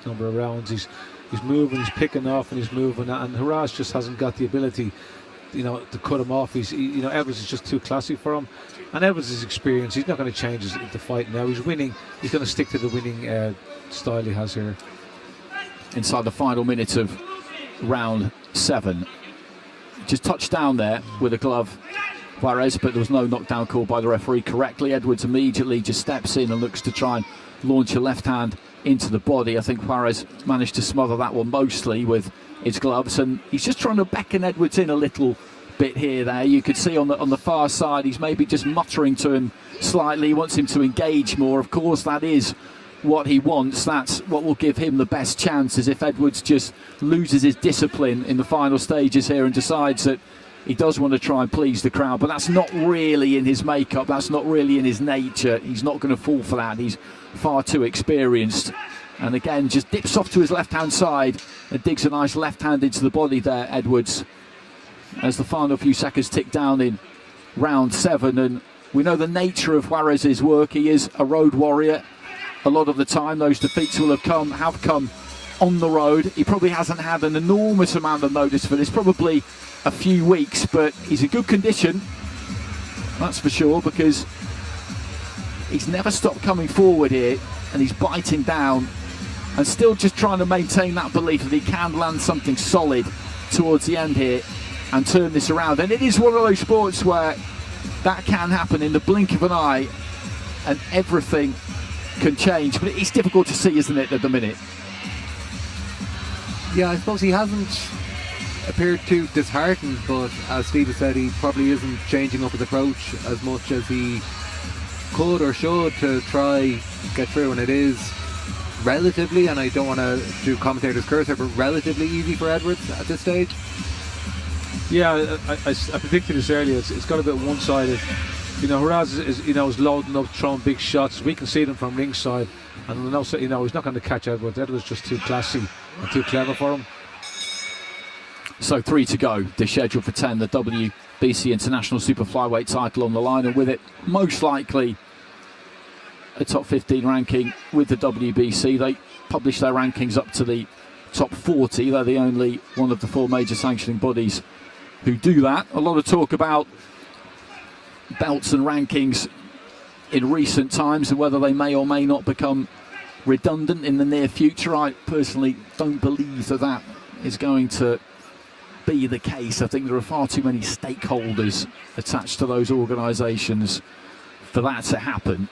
number of rounds. He's moving, he's picking off, and he's moving, and Juarez just hasn't got the ability, to cut him off. Edwards is just too classy for him, and Edwards is experienced. He's not going to change the fight now. He's winning. He's going to stick to the winning style he has here. Inside the final minute of round 7, just touched down there with a glove, Juarez, but there was no knockdown called by the referee correctly. Edwards immediately just steps in and looks to try and launch a left hand into the body. I think Juarez managed to smother that one mostly with his gloves, and he's just trying to beckon Edwards in a little bit here. There you could see on the far side, he's maybe just muttering to him slightly. He wants him to engage more. Of course, that is what he wants. That's what will give him the best chances. If Edwards just loses his discipline in the final stages here and decides that he does want to try and please the crowd, but that's not really in his makeup, that's not really in his nature. He's not going to fall for that. He's far too experienced. And again, just dips off to his left-hand side and digs a nice left hand into the body there, Edwards. as the final few seconds tick down in round 7. And we know the nature of Juarez's work. He is a road warrior. A lot of the time those defeats will have come on the road. He probably hasn't had an enormous amount of notice for this, probably a few weeks, but he's in good condition, that's for sure, because he's never stopped coming forward here, and he's biting down and still just trying to maintain that belief that he can land something solid towards the end here and turn this around. And it is one of those sports where that can happen in the blink of an eye and everything can change, but it's difficult to see, isn't it, at the minute? Yeah, I suppose he hasn't appeared too disheartened, but as Steve has said, he probably isn't changing up his approach as much as he could or should to try get through. And it is relatively, and I don't want to do commentator's curse here, but relatively easy for Edwards at this stage. Yeah, I predicted this earlier. It's got a bit one-sided. You know, Juarez is loading up, throwing big shots. We can see them from ringside, and also, he's not going to catch Edwards. Edwards is just too classy and too clever for him. So 3 to go. They're scheduled for 10. The WBC International Super Flyweight title on the line, and with it, most likely a top 15 ranking with the WBC. They publish their rankings up to the top 40. They're the only one of the 4 major sanctioning bodies who do that. A lot of talk about belts and rankings in recent times and whether they may or may not become redundant in the near future. I personally don't believe that is going to be the case. I think there are far too many stakeholders attached to those organisations for that to happen.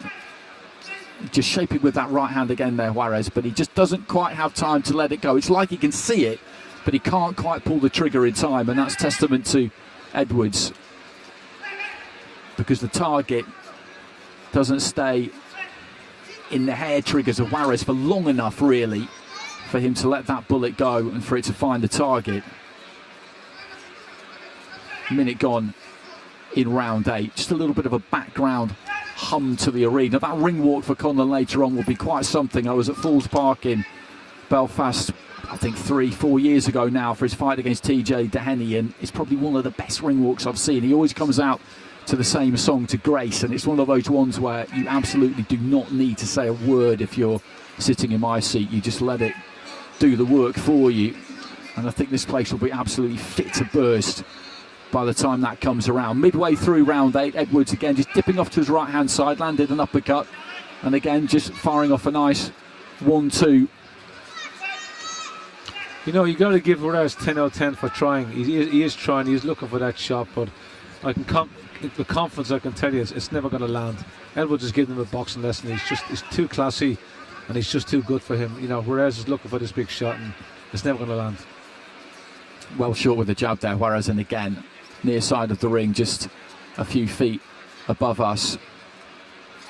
Just shaping with that right hand again there, Juarez, but he just doesn't quite have time to let it go. It's like he can see it, but he can't quite pull the trigger in time, and that's testament to Edwards, because the target doesn't stay in the hair triggers of Juarez for long enough, really, for him to let that bullet go and for it to find the target. Minute gone in round 8. Just a little bit of a background hum to the arena. That ring walk for Conlan later on will be quite something. I was at Falls Park in Belfast, I think 3-4 years ago now, for his fight against TJ Dehenny, and it's probably one of the best ring walks I've seen. He always comes out to the same song, to Grace, and it's one of those ones where you absolutely do not need to say a word if you're sitting in my seat. You just let it do the work for you, and I think this place will be absolutely fit to burst by the time that comes around. Midway through round 8, Edwards again just dipping off to his right hand side, landed an uppercut, and again just firing off a nice 1-2. You know, you got to give Juarez 10 out of 10 for trying. He is trying, he's looking for that shot, but with confidence I can tell you it's never going to land. Edwards is giving him a boxing lesson. He's too classy, and he's just too good for him. You know, Juarez is looking for this big shot, and it's never going to land. Well short with the jab there, Juarez, and again near side of the ring, just a few feet above us.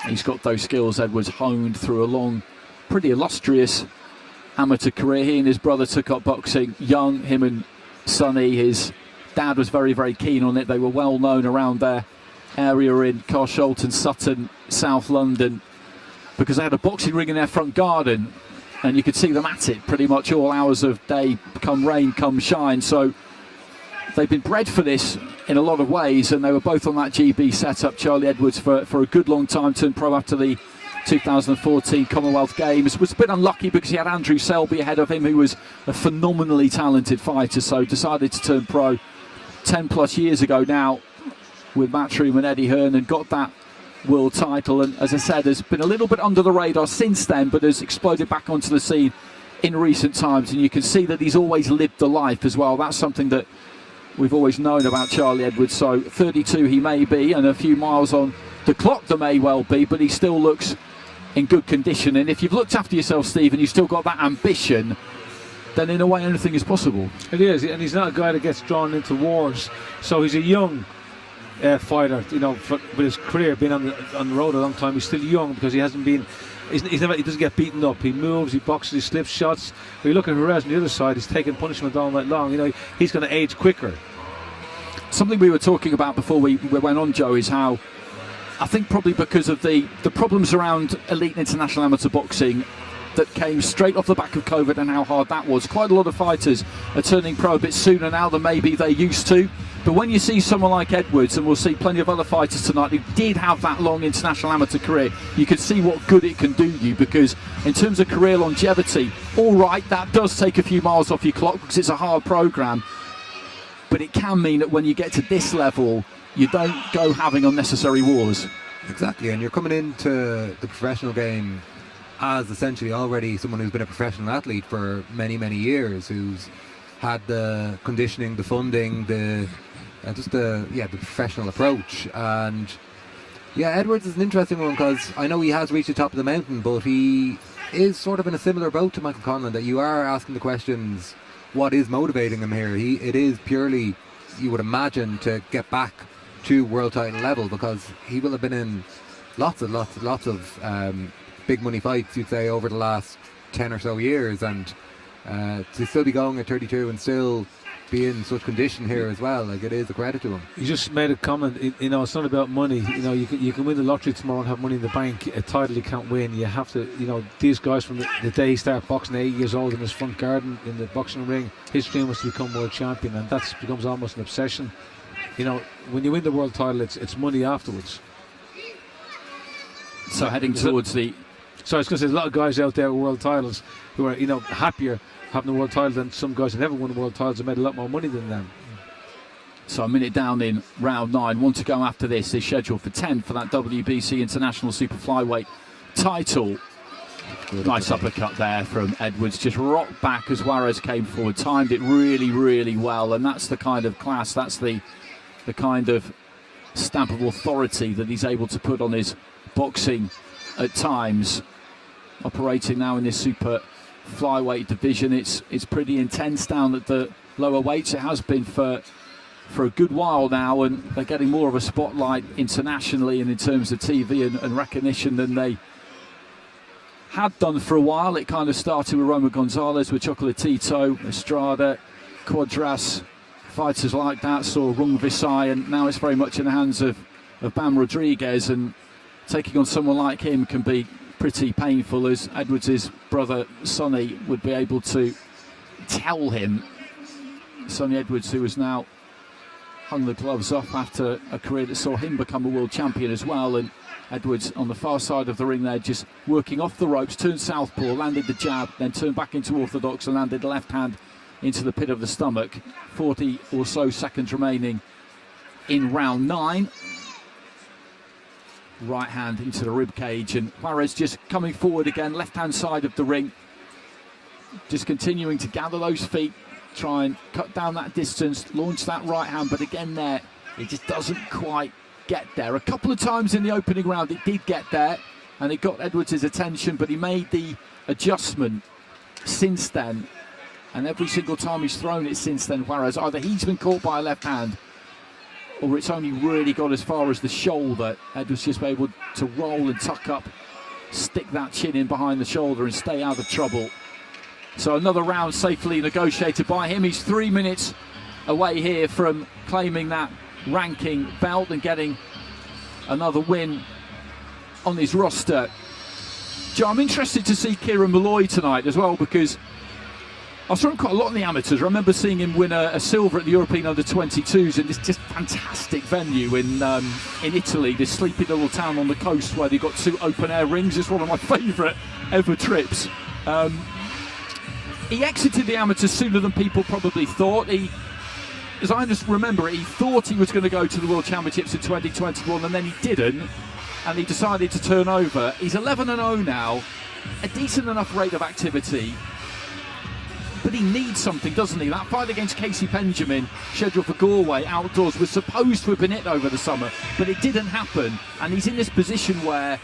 He's got those skills, Edwards, honed through a long, pretty illustrious amateur career. He and his brother took up boxing young, him and Sonny. His dad was very, very keen on it. They were well known around their area in Carshalton, Sutton, South London, because they had a boxing ring in their front garden, and you could see them at it pretty much all hours of day, come rain, come shine. So they've been bred for this in a lot of ways, and they were both on that GB setup. Charlie Edwards for a good long time, turned pro after the 2014 Commonwealth Games. Was a bit unlucky because he had Andrew Selby ahead of him, who was a phenomenally talented fighter, so decided to turn pro 10 plus years ago now with Matchroom and Eddie Hearn, and got that world title. And as I said, has been a little bit under the radar since then, but has exploded back onto the scene in recent times, and you can see that he's always lived the life as well. That's something that we've always known about Charlie Edwards. So 32 he may be, and a few miles on the clock there may well be, but he still looks in good condition. And if you've looked after yourself, Steve, and you've still got that ambition, then in a way anything is possible. It is, and he's not a guy that gets drawn into wars. So he's a young fighter, you know, with his career being on the road a long time. He's still young because he hasn't been. He doesn't get beaten up. He moves, he boxes, he slips shots. When you look at Juarez on the other side, he's taking punishment all night long. You know, he's going to age quicker. Something we were talking about before we went on, Joe, is how I think probably because of the problems around elite international amateur boxing that came straight off the back of COVID and how hard that was. Quite a lot of fighters are turning pro a bit sooner now than maybe they used to. But when you see someone like Edwards, and we'll see plenty of other fighters tonight who did have that long international amateur career, you can see what good it can do you, because in terms of career longevity, all right, that does take a few miles off your clock because it's a hard programme, but it can mean that when you get to this level, you don't go having unnecessary wars. Exactly, and you're coming into the professional game as essentially already someone who's been a professional athlete for many, many years, who's had the conditioning, the funding, the professional approach. And yeah, Edwards is an interesting one because I know he has reached the top of the mountain, but he is sort of in a similar boat to Michael Conlan, that you are asking the questions, what is motivating him here? It is purely, you would imagine, to get back to world title level, because he will have been in lots of big money fights, you'd say, over the last 10 or so years, and to still be going at 32 and still be in such condition here as well, like, it is a credit to him. You just made a comment, it's not about money. You can win the lottery tomorrow and have money in the bank. A title you can't win. You have to, these guys from the day he started boxing, 8 years old, in his front garden in the boxing ring, his dream was to become world champion, and that becomes almost an obsession. When you win the world title, it's money afterwards. So heading towards the... So I was going to say, there's a lot of guys out there with world titles who are, happier having the world title than some guys who never won the world titles and made a lot more money than them. So a minute down in round 9. One to go after this is scheduled for 10 for that WBC International Super Flyweight title. Nice uppercut there from Edwards. Just rocked back as Juarez came forward. Timed it really, really well. And that's the kind of class, that's the kind of stamp of authority that he's able to put on his boxing at times. Operating now in this super flyweight division, it's pretty intense down at the lower weights. It has been for a good while now, and they're getting more of a spotlight internationally and in terms of TV and recognition than they had done for a while. It kind of started with Roma Gonzalez, with Chocolatito, Estrada, Quadras, fighters like that, saw Rung Visai, and now it's very much in the hands of Bam Rodriguez, and taking on someone like him can be pretty painful, as Edwards' brother Sonny would be able to tell him. Sonny Edwards, who has now hung the gloves off after a career that saw him become a world champion as well, and Edwards on the far side of the ring there, just working off the ropes, turned southpaw, landed the jab, then turned back into orthodox and landed the left hand into the pit of the stomach. 40 or so seconds remaining in round 9. Right hand into the rib cage, and Juarez just coming forward again, left hand side of the ring, just continuing to gather those feet, try and cut down that distance, launch that right hand, but again there, it just doesn't quite get there. A couple of times in the opening round it did get there, and it got Edwards' attention, but he made the adjustment since then, and every single time he's thrown it since then, Juarez, either he's been caught by a left hand, or it's only really got as far as the shoulder. Edwards just been able to roll and tuck up, stick that chin in behind the shoulder and stay out of trouble. So another round safely negotiated by him. He's 3 minutes away here from claiming that ranking belt and getting another win on his roster. Joe, I'm interested to see Kieran Molloy tonight as well, because I saw him quite a lot in the amateurs. I remember seeing him win a silver at the European Under-22s in this just fantastic venue in Italy, this sleepy little town on the coast where they've got 2 open-air rings. It's one of my favourite ever trips. He exited the amateurs sooner than people probably thought. As I just remember it, he thought he was going to go to the World Championships in 2021, and then he didn't, and he decided to turn over. He's 11-0 now, a decent enough rate of activity. But he needs something, doesn't he? That fight against Casey Benjamin, scheduled for Galway outdoors, was supposed to have been it over the summer, but it didn't happen. And he's in this position where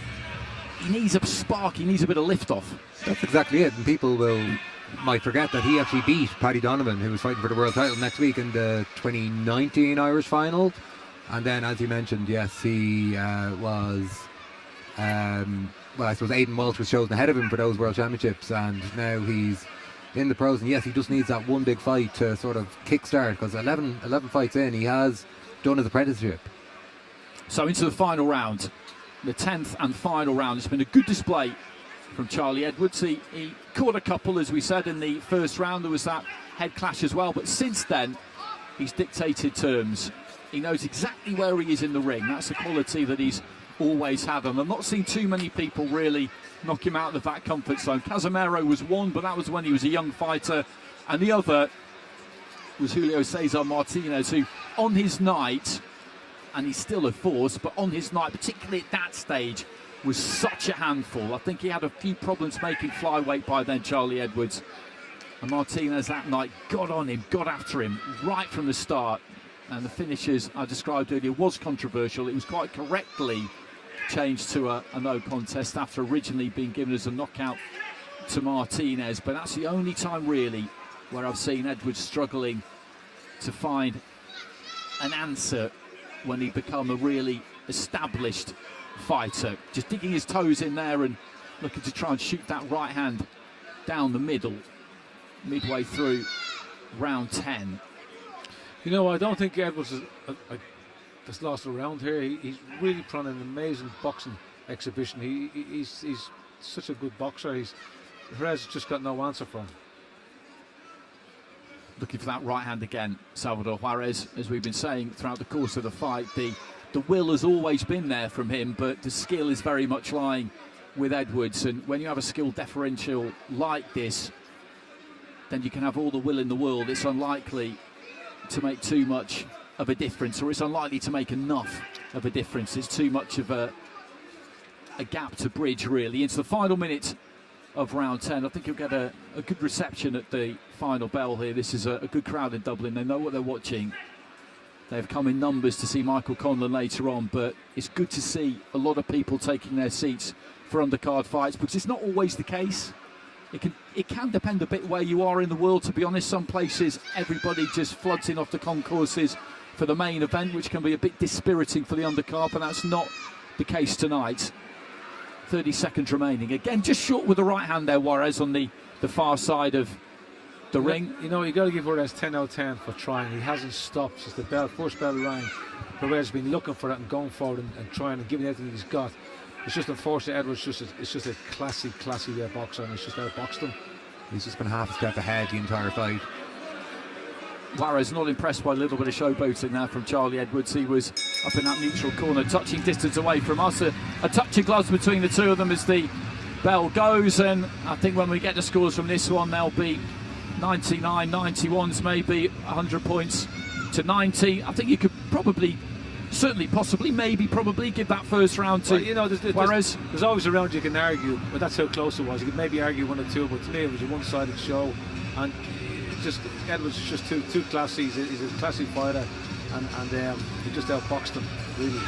he needs a spark, he needs a bit of lift-off. That's exactly it, and people might forget that he actually beat Paddy Donovan, who was fighting for the world title next week in the 2019 Irish final. And then, as you mentioned, yes, he was... I suppose Aidan Walsh was chosen ahead of him for those world championships, and now he's in the pros, and yes, he just needs that one big fight to sort of kickstart, because 11 fights in, he has done his apprenticeship. So into the final round, the 10th and final round. It's been a good display from Charlie Edwards. He caught a couple, as we said, in the first round. There was that head clash as well, but since then he's dictated terms. He knows exactly where he is in the ring. That's a quality that he's always had, and I've not seen too many people really knock him out of that comfort zone. Casimiro was one, but that was when he was a young fighter, and the other was Julio Cesar Martinez, who on his night, and he's still a force, but on his night, particularly at that stage, was such a handful. I think he had a few problems making flyweight by then, Charlie Edwards. And Martinez that night got on him, got after him right from the start. And the finishes I described earlier was controversial. It was quite correctly changed to a no contest after originally being given as a knockout to Martinez. But that's the only time really where I've seen Edwards struggling to find an answer when he become a really established fighter. Just digging his toes in there and looking to try and shoot that right hand down the middle midway through round 10. You know, I don't think Edwards has lost a round here. He's really put on an amazing boxing exhibition. He's such a good boxer. Juarez just got no answer for him. Looking for that right hand again, Salvador Juarez. As we've been saying throughout the course of the fight, the will has always been there from him, but the skill is very much lying with Edwards. And when you have a skill differential like this, then you can have all the will in the world. It's unlikely to make too much of a difference, or it's unlikely to make enough of a difference. It's too much of a gap to bridge really into the final minute of round 10. I think you'll get a good reception at the final bell here. This is a good crowd in Dublin. They know what they're watching. They've come in numbers to see Michael Conlan later on, but it's good to see a lot of people taking their seats for undercard fights, because it's not always the case. It can depend a bit where you are in the world, to be honest. Some places everybody just floods in off the concourses for the main event, which can be a bit dispiriting for the undercard, but that's not the case tonight. 30 seconds remaining. Again, just short with the right hand there, Juarez, on the far side of the ring. You know, you got to give Juarez 10 out of 10 for trying. He hasn't stopped since the first bell rang. Juarez has been looking for that and going forward and trying and giving everything he's got. It's just unfortunate Edwards it's just a classy boxer, and it's just outboxed him. He's just been half a step ahead the entire fight. Juarez not impressed by a little bit of showboating now from Charlie Edwards. He was up in that neutral corner, touching distance away from us. A touch of gloves between the two of them as the bell goes, and I think when we get the scores from this one, they'll be 99, 91s, maybe 100 points to 90. I think you could probably, certainly, possibly, maybe, probably give that first round to Juarez. There's always a round you can argue, but that's how close it was. You could maybe argue one or two, but to me it was a one-sided show, and Edwards is just too classy. He's a classy fighter, and he just outboxed him, really.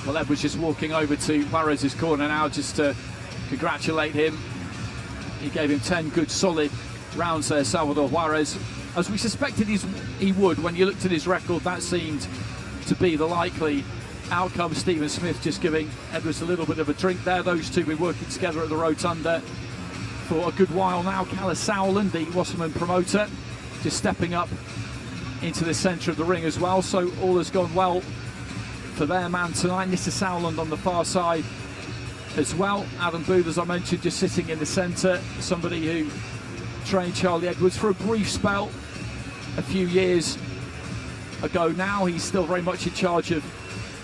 Well, Edwards just walking over to Juarez's corner now just to congratulate him. He gave him 10 good solid rounds there, Salvador Juarez. As we suspected he would when you looked at his record, that seemed to be the likely outcome. Stephen Smith just giving Edwards a little bit of a drink there. Those two been working together at the Rotunda for a good while now. Callis Sowland, the Wasserman promoter, just stepping up into the centre of the ring as well. So all has gone well for their man tonight. Nissa Sowland on the far side as well. Adam Booth, as I mentioned, just sitting in the centre. Somebody who trained Charlie Edwards for a brief spell a few years ago now. He's still very much in charge of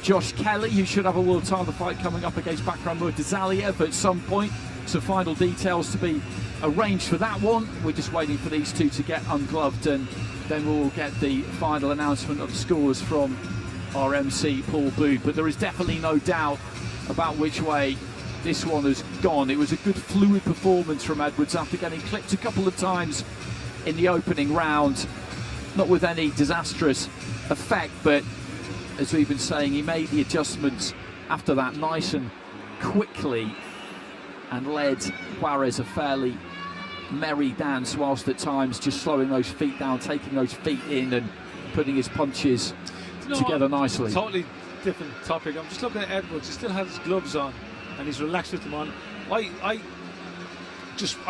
Josh Kelly, who should have a world title fight coming up against Bakram Murtazaliev at some point. Some final details to be arranged for that one. We're just waiting for these two to get ungloved, and then we'll get the final announcement of the scores from our MC Paul Booth. But there is definitely no doubt about which way this one has gone. It was a good fluid performance from Edwards after getting clipped a couple of times in the opening round, not with any disastrous effect, but as we've been saying, he made the adjustments after that nice and quickly and led Juarez a fairly merry dance, whilst at times just slowing those feet down, taking those feet in and putting his punches together nicely. Totally different topic. I'm just looking at Edwards. He still has his gloves on and he's relaxed with them on. I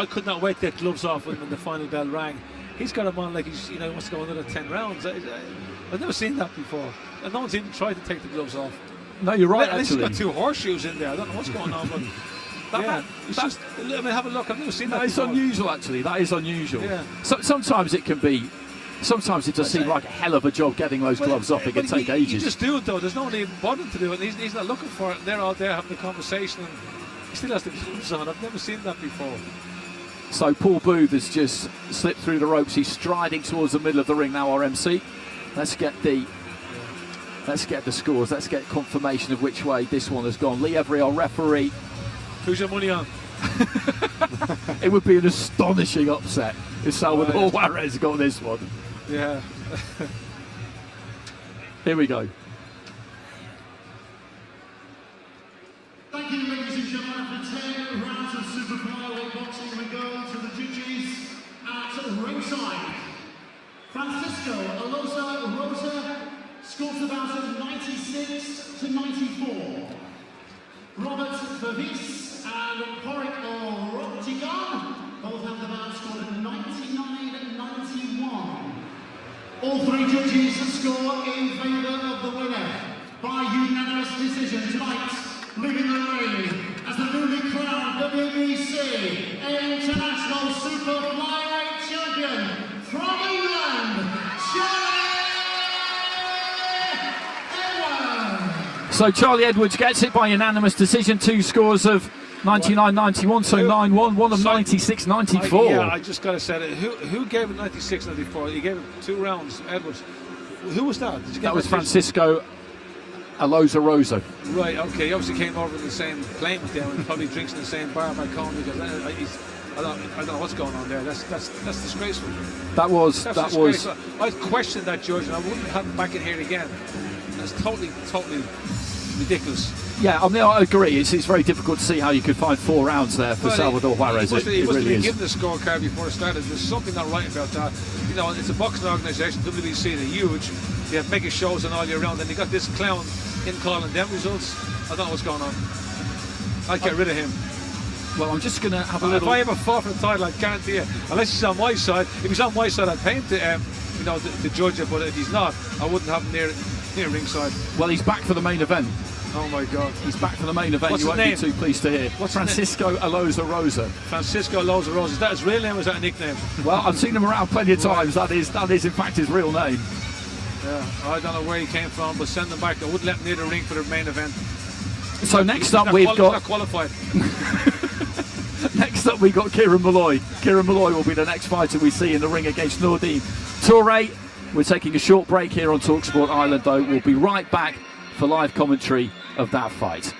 could not wait to get gloves off when the final bell rang. He's got them on like he's, he wants to go another 10 rounds. I've never seen that before, and no one's even tried to take the gloves off. No, you're right. Unless actually, he's got two horseshoes in there. I don't know what's going on, but have a look. I've never seen that. It's before. unusual, actually. That is unusual. Yeah. So, sometimes it can be. Sometimes it does seem like a hell of a job getting those gloves off. It can take ages. You just do it though. There's no one even bothering to do it. He's not looking for it. They're out there having a conversation, and he still has the gloves on. I've never seen that before. So Paul Booth has just slipped through the ropes. He's striding towards the middle of the ring now. Our MC. Let's get the scores. Let's get confirmation of which way this one has gone. Lee Every, our referee. Who's your money on? It would be an astonishing upset if Salvador Juarez got this one. Yeah. Here we go. Thank you, ladies and gentlemen, for 10 rounds of super flyweight boxing. We go to the judges at ringside. Francisco Alosa Rosa scores about 96 to 94. Robert Vervis and Porrick Ortigan both have the bout scored at 99-91. All three judges score in favour of the winner by unanimous decision tonight, leaving the ring as the newly crowned WBC International Super Flyweight Champion from England, So Charlie Edwards gets it by unanimous decision. Two scores of 99-91, so 9-1, one of 96-94. Yeah, I just got to say that. Who gave it 96-94? He gave it 2 rounds, Edwards. Who was that? Did you get That was Francisco Alosa Rosa. Right, okay. He obviously came over in the same plane with them and probably drinks in the same bar back home because I don't know what's going on there. That's disgraceful. That was. I questioned that judge and I wouldn't have him back in here again. That's totally ridiculous. Yeah, I mean, I agree. It's very difficult to see how you could find 4 rounds there for Salvador Juarez. He must have really been is. given the scorecard before it started. There's something not right about that. You know, it's a boxing organisation, WBC, they're huge. They have mega shows and all year round, and they got this clown in calling them results. I don't know what's going on. I'd get rid of him. Well, I'm just going to have a little. If I ever fought for the title, I guarantee you, unless he's on my side, if he's on my side, I'd pay him to, to judge it. But if he's not, I wouldn't have him near ringside. Well, he's back for the main event. Oh my God. He's back for the main event. What's You his won't name? be too pleased to hear. What's Francisco Alosa Rosa. Francisco Alosa Rosa. Is that his real name or is that a nickname? Well, I've seen him around plenty of times. That is in fact his real name. Yeah, I don't know where he came from, but send him back. I wouldn't let him near the ring for the main event. So next up we've got. Not qualified. Next up we got Kieran Molloy. Kieran Molloy will be the next fighter we see in the ring against Nordine Toure. We're taking a short break here on talkSPORT Ireland, though. We'll be right back for live commentary of that fight.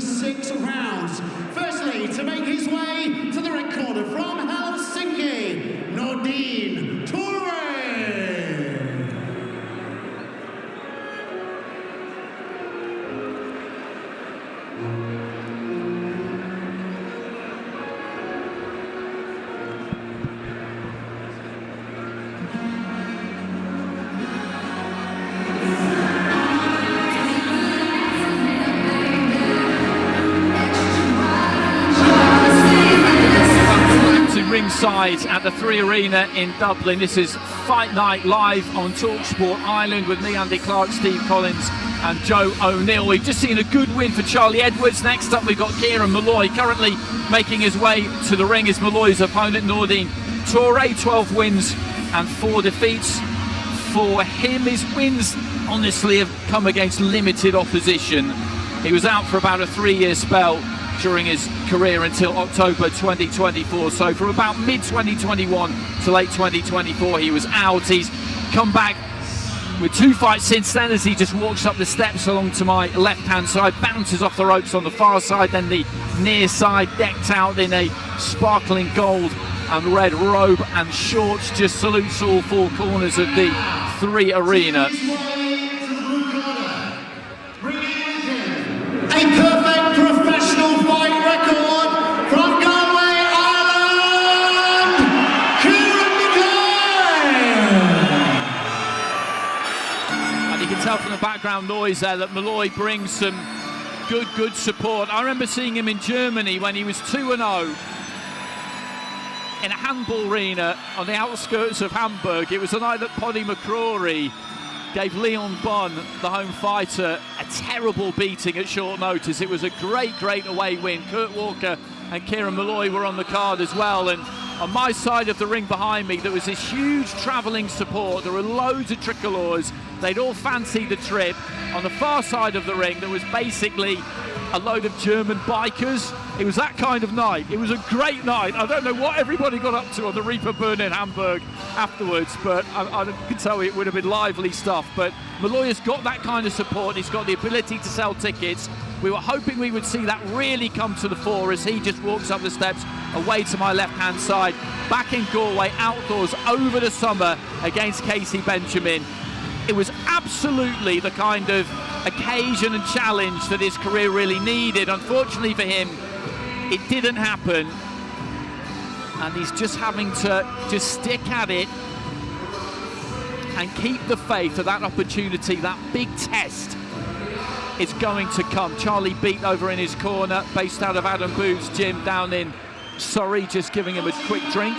6 rounds. Firstly, to make his way to the red corner from Helsinki, Nordin Torre. Ringside at the 3 Arena in Dublin. This is Fight Night live on talkSPORT Ireland with me, Andy Clarke, Steve Collins and Joe O'Neill. We've just seen a good win for Charlie Edwards. Next up we've got Kieran Molloy. Currently making his way to the ring is Molloy's opponent, Nordin Torre. 12 wins and 4 defeats for him. His wins honestly have come against limited opposition. He was out for about a 3-year spell during his career until October 2024. So from about mid-2021 to late 2024 he was out. He's come back with 2 fights since then as he just walks up the steps along to my left-hand side, bounces off the ropes on the far side, then the near side, decked out in a sparkling gold and red robe and shorts, just salutes all 4 corners of the 3 Arena. A perfect professional fight record from Galway, Ireland, Kieran Molloy. And you can tell from the background noise there that Molloy brings some good support. I remember seeing him in Germany when he was 2-0 in a handball arena on the outskirts of Hamburg. It was the night that Poddy McCrory gave Leon Bunn, the home fighter, a terrible beating at short notice. It was a great away win. Kurt Walker and Kieran Molloy were on the card as well, and on my side of the ring behind me there was this huge travelling support. There were loads of tricolours. They'd all fancied the trip. On the far side of the ring there was basically a load of German bikers. It was that kind of night. It was a great night. I don't know what everybody got up to on the Reaper Byrne in Hamburg afterwards, but I can tell you it would have been lively stuff. But Molloy has got that kind of support. He's got the ability to sell tickets. We were hoping we would see that really come to the fore as he just walks up the steps away to my left-hand side, back in Galway, outdoors over the summer against Casey Benjamin. It was absolutely the kind of occasion and challenge that his career really needed. Unfortunately for him, it didn't happen, and he's just having to just stick at it and keep the faith that that opportunity, that big test, is going to come. Charlie Beat over in his corner, based out of Adam Booth's gym down in Surrey, just giving him a quick drink.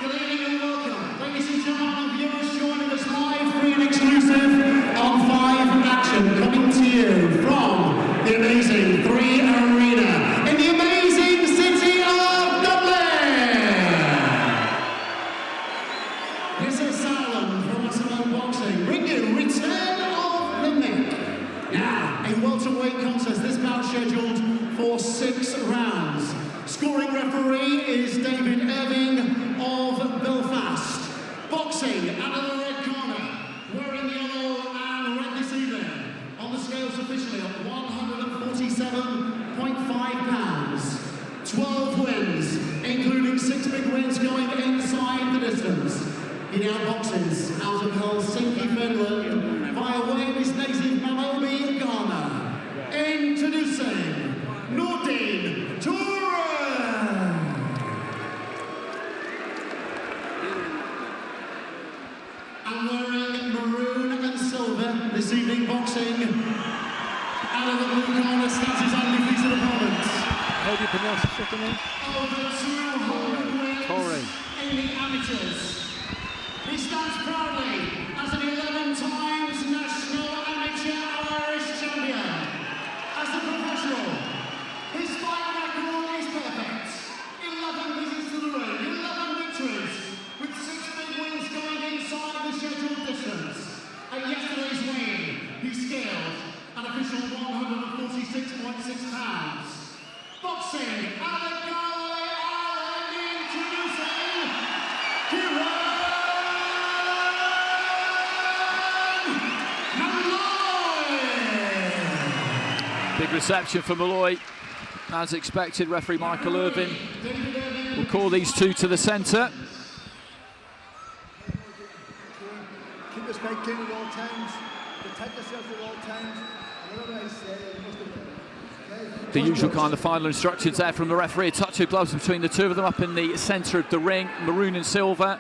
Good evening and welcome. Ladies and gentlemen, viewers joining us live, free and exclusive on 5 Action, coming to you from the amazing 3 Arena in the amazing city of Dublin. This is Salem from Asylum Boxing, bringing return of the Mick. Now, a welterweight contest. This bout scheduled for 6 rounds. Scoring referee is David Irving of Belfast. Boxing out of the red corner, wearing yellow and red this evening. On the scales officially at 147.5 pounds. 12 wins, including 6 big wins going inside the distance. He now boxes out of Helsinki, Finland, via way of his native Mamobi, Ghana. Introducing Nordin Torre. And wearing maroon and silver this evening, boxing out of the blue corner, stands his undefeated opponent. How do you pronounce the second name? Over 200 wins in the amateurs. He stands proudly as an 11 times national amateur Irish champion. As a professional, his fight record is perfect. 11 visits to the ring, 11 victories, with 6 big wins going inside the scheduled distance. At yesterday's weigh-in, he scaled an official 146.6 pounds. Boxing out of Galway, Ireland, introducing Kieran Molloy. reception for Molloy. As expected, referee Michael Irvin will call these two to the centre. Keep us back in at all times. Protect yourself at all times. Whatever I say, it must have been. The usual kind of final instructions there from the referee. A touch of gloves between the two of them up in the centre of the ring. Maroon and silver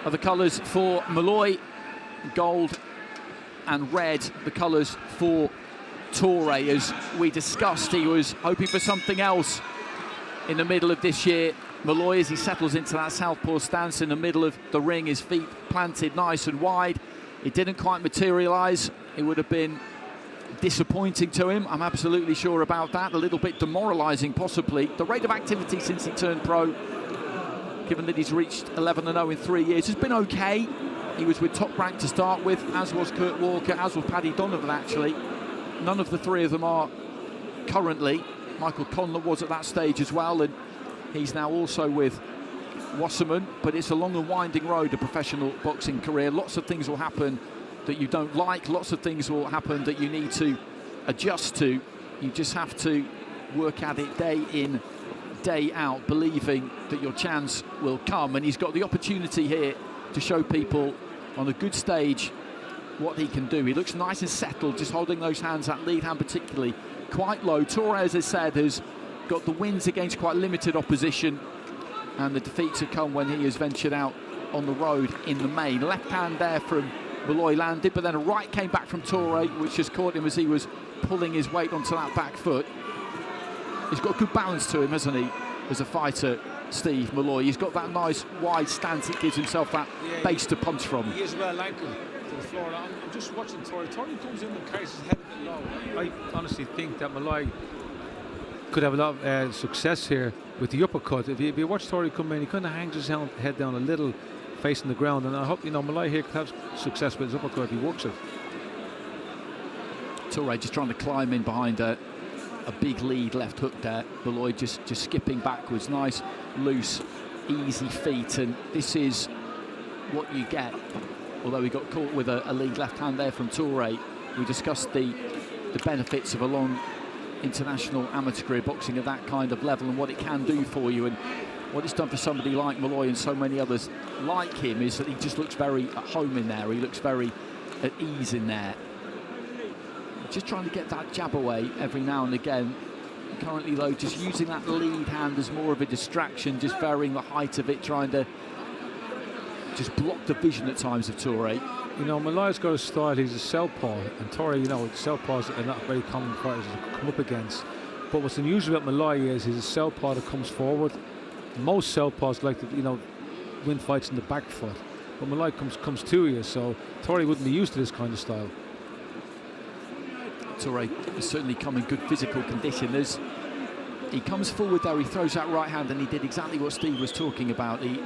are the colours for Molloy. Gold and red, the colours for Toure. As we discussed, he was hoping for something else in the middle of this year. Molloy, as he settles into that southpaw stance in the middle of the ring, his feet planted nice and wide. It didn't quite materialise. It would have been disappointing to him, I'm absolutely sure about that. A little bit demoralising, possibly. The rate of activity since he turned pro, given that he's reached 11-0 in 3 years, has been okay. He was with Top Rank to start with, as was Kurt Walker, as was Paddy Donovan, actually. None of the three of them are currently. Michael Conlan was at that stage as well, and he's now also with Wasserman. But it's a long and winding road, a professional boxing career. Lots of things will happen that you don't like. Lots of things will happen that you need to adjust to. You just have to work at it day in, day out, believing that your chance will come. And he's got the opportunity here to show people on a good stage what he can do. He looks nice and settled, just holding those hands, that lead hand particularly, quite low. Toure, as I said, has got the wins against quite limited opposition, and the defeats have come when he has ventured out on the road in the main. Left hand there from Molloy landed, but then a right came back from Toure, which just caught him as he was pulling his weight onto that back foot. He's got good balance to him, hasn't he, as a fighter, Steve Molloy. He's got that nice wide stance that gives himself that base to punch from. He is well anchored to the floor. I'm just watching Toure. Toure comes in and carries his head a bit low. I honestly think that Molloy could have a lot of success here with the uppercut. If you watch Toure come in, he kind of hangs his head down a little, facing the ground, and I hope, you know, Molloy here could have success with his uppercut if he works it. Toure just trying to climb in behind a big lead left hook there. Molloy just skipping backwards. Nice, loose, easy feet, and this is what you get. Although he got caught with a lead left hand there from Toure. We discussed the benefits of a long international amateur career boxing at that kind of level and what it can do for you, and what it's done for somebody like Molloy and so many others like him is that he just looks very at home in there. He looks very at ease in there. Just trying to get that jab away every now and again. Currently, though, just using that lead hand as more of a distraction, just varying the height of it, trying to just block the vision at times of Toure. You know, Molloy's got a style, he's a southpaw, and Toure, you know, southpaws are not very common fighters to come up against. But what's unusual about Molloy is he's a southpaw that comes forward. Most southpaws like to, you know, win fights in the back foot, but Molloy comes to you, so Toure wouldn't be used to this kind of style. Toure has certainly come in good physical condition. As he comes forward there, he throws that right hand, and he did exactly what Steve was talking about. He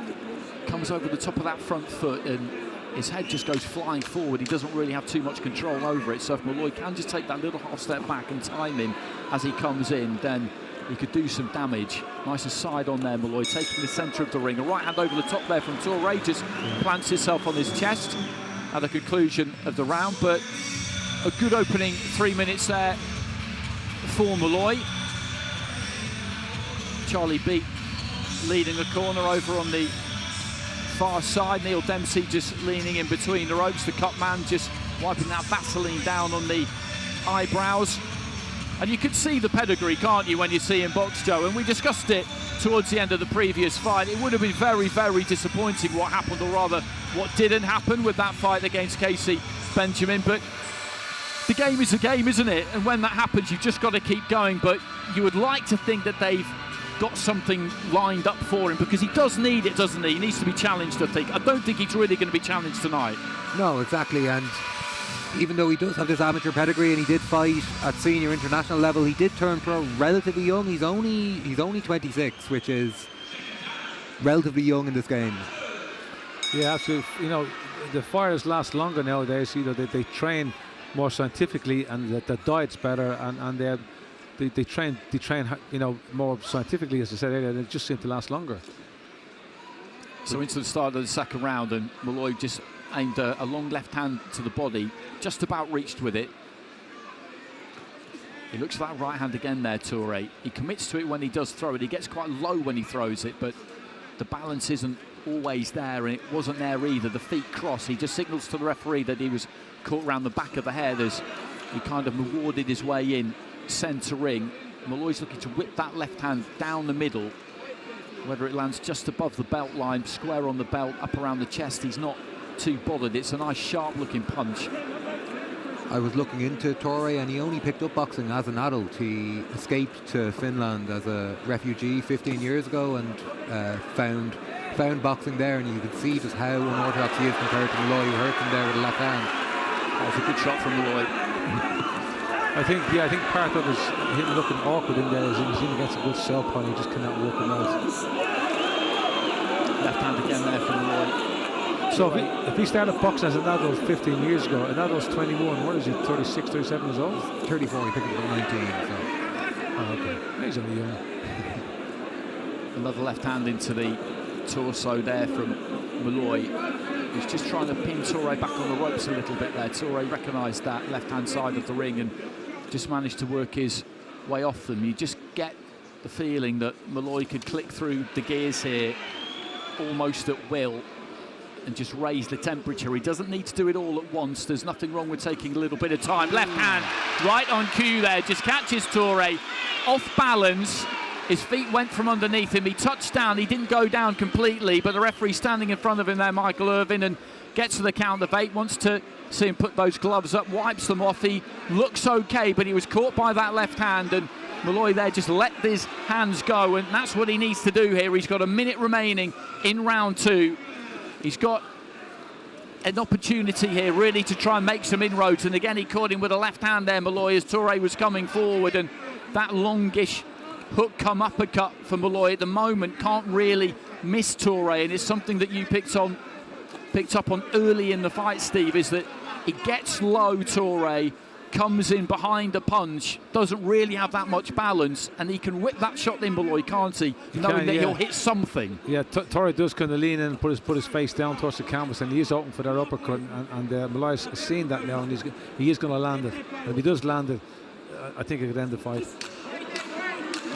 comes over the top of that front foot, and his head just goes flying forward. He doesn't really have too much control over it, so if Molloy can just take that little half step back and time him as he comes in, then he could do some damage. Nice and side on there, Molloy, taking the centre of the ring. A right hand over the top there from Toure, just plants himself on his chest at the conclusion of the round. But a good opening 3 minutes there for Molloy. Charlie Beat leading the corner over on the far side. Neil Dempsey just leaning in between the ropes. The cut man just wiping that Vaseline down on the eyebrows. And you can see the pedigree, can't you, when you see him box, Joe? And we discussed it towards the end of the previous fight. It would have been very, very disappointing what happened, or rather what didn't happen with that fight against Casey Benjamin. But the game is a game, isn't it? And when that happens, you've just got to keep going. But you would like to think that they've got something lined up for him, because he does need it, doesn't he? He needs to be challenged, I think. I don't think he's really going to be challenged tonight. No, exactly. And even though he does have this amateur pedigree and he did fight at senior international level, he did turn pro relatively young. He's only 26, which is relatively young in this game. Yeah, absolutely. You know, the fighters last longer nowadays. You know, they train more scientifically, and the diet's better, and they train, you know, more scientifically, as I said earlier, and it just seemed to last longer. So into the start of the second round, and Molloy just aimed a long left hand to the body, just about reached with it. He looks for that right hand again there, Toure. He commits to it when he does throw it. He gets quite low when he throws it, but the balance isn't always there, and it wasn't there either. The feet cross. He just signals to the referee that he was caught round the back of the head as he kind of marauded his way in centre ring. Molloy's looking to whip that left hand down the middle. Whether it lands just above the belt line, square on the belt, up around the chest, he's not too bothered. It's a nice sharp looking punch. I was looking into Toure, and he only picked up boxing as an adult. He escaped to Finland as a refugee 15 years ago and found boxing there, and you could see just how unorthodox he is compared to Molloy, who hurt him there with the left hand. That was a good shot from Molloy. I think part of him looking awkward in there is he's in against a good southpaw and he just cannot work him out. Left hand again there from Molloy. So if he started boxing as an adult 15 years ago, an adult's 21, what is he, 36, 37 years old? 34, he picked it up at 19. So. Oh, okay. He's only young. Another left hand into the torso there from Molloy. He's just trying to pin Toure back on the ropes a little bit there. Toure recognised that left-hand side of the ring and just managed to work his way off them. You just get the feeling that Molloy could click through the gears here almost at will and just raise the temperature. He doesn't need to do it all at once. There's nothing wrong with taking a little bit of time. Left hand right on cue there, just catches Toure off balance. His feet went from underneath him. He touched down. He didn't go down completely, but the referee standing in front of him there, Michael Irvin, and gets to the count of 8, wants to see him put those gloves up, wipes them off. He looks okay, but he was caught by that left hand, and Molloy there just let his hands go, and that's what he needs to do here. He's got a minute remaining in round 2. He's got an opportunity here really to try and make some inroads, and again he caught him with a left hand there, Molloy, as Toure was coming forward, and that longish hook come uppercut for Molloy at the moment can't really miss Toure, and it's something that you picked up on early in the fight, Steve, is that he gets low, Toure, comes in behind the punch, doesn't really have that much balance, and he can whip that shot in, Molloy, can't he? Knowing that he'll hit something. Yeah, Toure does kind of lean in and put his face down towards the canvas, and he is open for that uppercut, and Molloy's seen that now, and he is going to land it. And if he does land it, I think it could end the fight.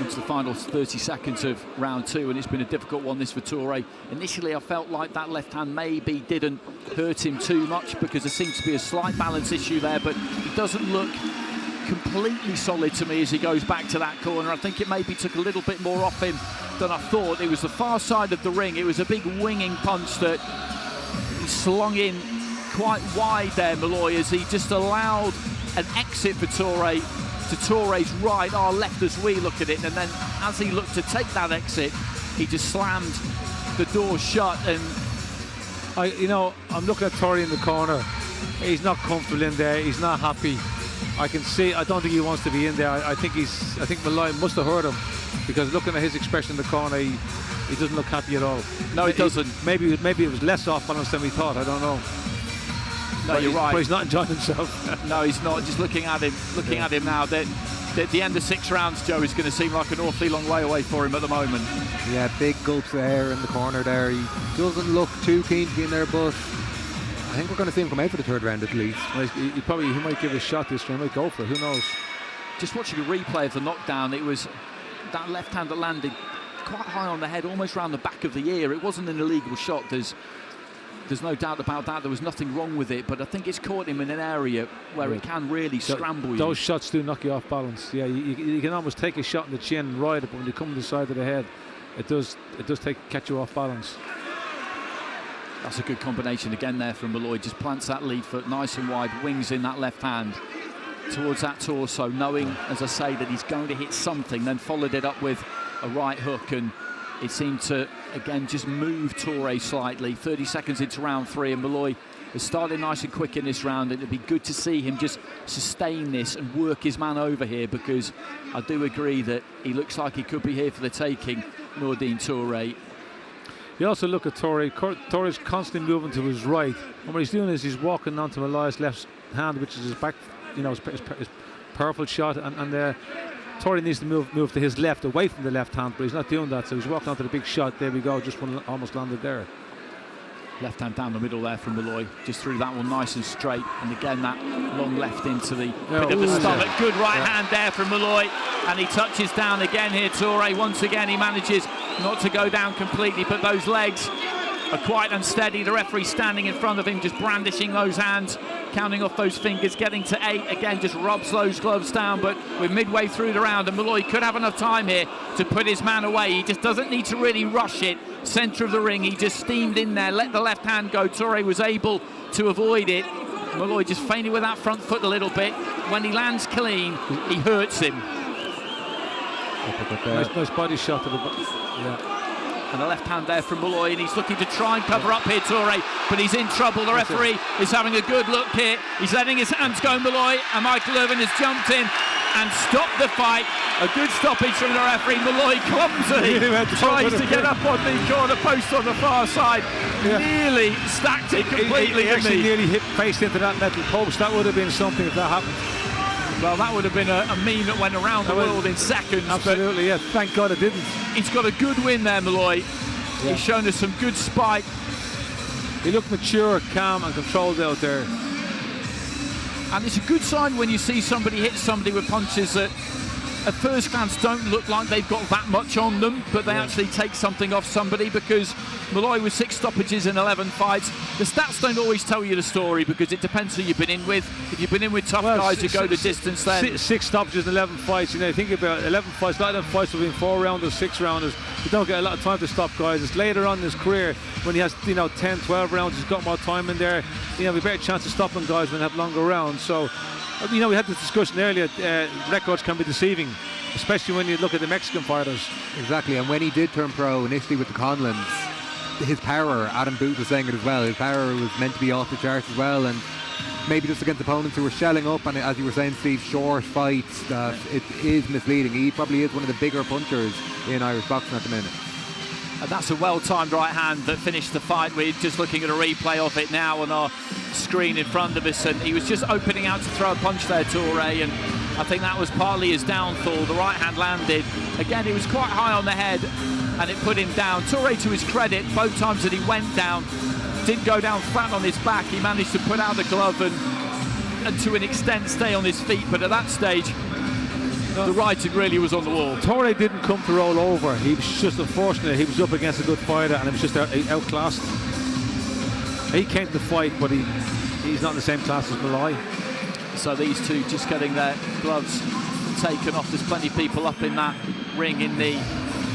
Into the final 30 seconds of round 2, and it's been a difficult one this for Toure. Initially I felt like that left hand maybe didn't hurt him too much because there seems to be a slight balance issue there, but he doesn't look completely solid to me as he goes back to that corner. I think it maybe took a little bit more off him than I thought. It was the far side of the ring. It was a big winging punch that he slung in quite wide there, Molloy, as he just allowed an exit for Toure to Toure's right, our left as we look at it, and then as he looked to take that exit, he just slammed the door shut. And I'm looking at Toure in the corner. He's not comfortable in there. He's not happy. I can see. I don't think he wants to be in there. I think Molloy must have hurt him, because looking at his expression in the corner, he doesn't look happy at all. No, he doesn't. Maybe it was less off balance than we thought. I don't know. No, you're right. But he's not enjoying himself. No, he's not. Just looking at him now. The end of 6 rounds, Joe, is going to seem like an awfully long way away for him at the moment. Yeah, big gulps of air in the corner there. He doesn't look too keen to be in there, but I think we're going to see him come out for the 3rd round at least. Well, he might give a shot this round. He might go for it. Who knows? Just watching a replay of the knockdown, it was that left hand that landed quite high on the head, almost round the back of the ear. It wasn't an illegal shot. There's no doubt about that. There was nothing wrong with it, but I think it's caught him in an area where it can really scramble you. Those shots do knock you off balance. Yeah, you can almost take a shot in the chin and ride it, but when you come to the side of the head, it does catch you off balance. That's a good combination again there from Molloy. Just plants that lead foot nice and wide, wings in that left hand towards that torso, knowing, as I say, that he's going to hit something, then followed it up with a right hook, and it seemed to, again, just move Toure slightly. 30 seconds into round 3, and Molloy has started nice and quick in this round. It'd be good to see him just sustain this and work his man over here, because I do agree that he looks like he could be here for the taking, Nourdine Toure. You also look at Toure. Toure's constantly moving to his right, and what he's doing is he's walking onto Molloy's left hand, which is his back, his powerful shot, and Toure needs to move to his left, away from the left hand, but he's not doing that, so he's walking onto the big shot. There we go, just one almost landed there. Left hand down the middle there from Molloy. Just threw that one nice and straight. And again, that long left into the pit of the stomach. Good right hand there from Molloy. And he touches down again here, Toure. Once again, he manages not to go down completely, but those legs are quite unsteady. The referee standing in front of him, just brandishing those hands, counting off those fingers, getting to 8. Again, just rubs those gloves down, but we're midway through the round, and Molloy could have enough time here to put his man away. He just doesn't need to really rush it. Centre of the ring, he just steamed in there, let the left hand go. Toure was able to avoid it. Molloy just feigning with that front foot a little bit. When he lands clean, he hurts him. Nice body shot to the yeah. And a left hand there from Molloy, and he's looking to try and cover up here, Toure, but he's in trouble. The referee is having a good look here. He's letting his hands go, Molloy, and Michael Irvin has jumped in and stopped the fight. A good stoppage from the referee. Molloy clumsily tries to get up on the corner post on the far side. Nearly stacked it completely. He actually nearly hit face into that metal post. That would have been something if that happened. Well, that would have been a meme that went around the world in seconds. Absolutely, yeah. Thank God it didn't. He's got a good win there, Molloy. Yeah. He's shown us some good spite. He looked mature, calm and controlled out there. And it's a good sign when you see somebody hit somebody with punches that at first glance don't look like they've got that much on them, but they actually take something off somebody, because Molloy with 6 stoppages in 11 fights. The stats don't always tell you the story, because it depends who you've been in with. If you've been in with tough guys who go the distance, then 6 stoppages in 11 fights. You know, think about 11 fights. A lot of them fights have been 4-rounders, 6-rounders. You don't get a lot of time to stop guys. It's later on in his career when he has, 10, 12 rounds. He's got more time in there. We have a better chance of stopping guys when they have longer rounds. So, we had this discussion earlier. Records can be deceiving, especially when you look at the Mexican fighters. Exactly, and when he did turn pro initially with the Conlans, his power, Adam Booth was saying it as well, his power was meant to be off the charts as well, and maybe just against opponents who were shelling up, and as you were saying, Steve, short fights, that it is misleading. He probably is one of the bigger punchers in Irish boxing at the minute. And that's a well-timed right hand that finished the fight. We're just looking at a replay of it now on our screen in front of us, and he was just opening out to throw a punch there, Toure, and I think that was partly his downfall. The right hand landed. Again, it was quite high on the head, and it put him down. Toure, to his credit, both times that he went down, didn't go down flat on his back. He managed to put out the glove and to an extent stay on his feet, but at that stage, the writing really was on the wall. Toure didn't come to roll over. He was just unfortunate. He was up against a good fighter, and he was just outclassed. He came to the fight, but he's not in the same class as Molloy. So these two just getting their gloves taken off. There's plenty of people up in that ring in the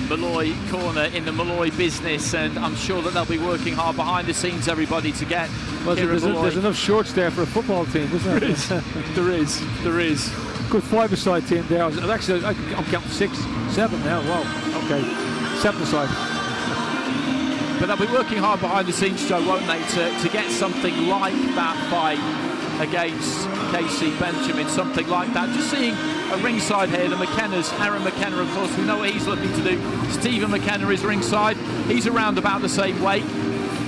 Molloy corner, in the Molloy business, and I'm sure that they'll be working hard behind the scenes, everybody, to get there's enough shorts there for a football team, isn't there? There is. Good 5-a-side team there. Actually, I'm counting 6, 7 now. Wow. Okay, 7-a-side. But they'll be working hard behind the scenes, Joe, won't they, to get something like that fight against Casey Benjamin, something like that. Just seeing a ringside here, the McKennas, Aaron McKenna, of course, we know what he's looking to do. Stephen McKenna is ringside. He's around about the same weight.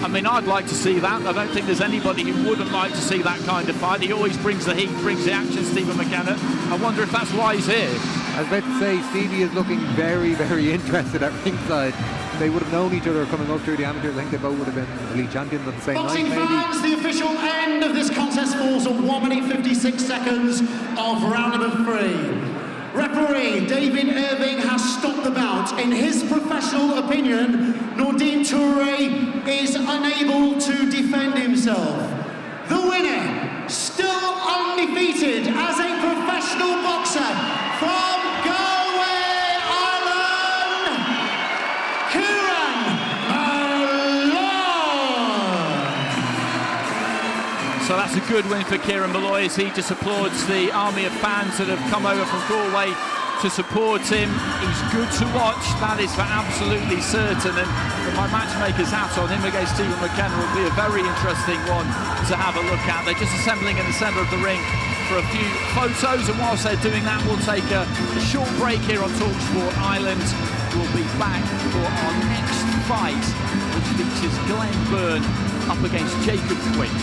I mean, I'd like to see that. I don't think there's anybody who wouldn't like to see that kind of fight. He always brings the heat, brings the action, Stephen McKenna. I wonder if that's why he's here. I was about to say, Stevie is looking very, very interested at ringside. They would have known each other coming up through the amateurs. I think they both would have been elite champions at the same Boxing night, maybe. fans, the official end of this contest falls on 1 minute 56 seconds of round number 3. Referee David Irving has stopped the bout. In his professional opinion, Nordine Toure is unable to defend himself. The winner, still undefeated as a professional boxer from Galway, Ireland, Kieran Molloy. So that's a good win for Kieran Molloy, as he just applauds the army of fans that have come over from Galway to support him. He's good to watch, that is for absolutely certain, and with my matchmaker's hat on, him against Stephen McKenna will be a very interesting one to have a look at. They're just assembling in the centre of the ring for a few photos, and whilst they're doing that, we'll take a short break here on talkSPORT Ireland. We'll be back for our next fight, which features Glenn Byrne up against Jacob Quinn.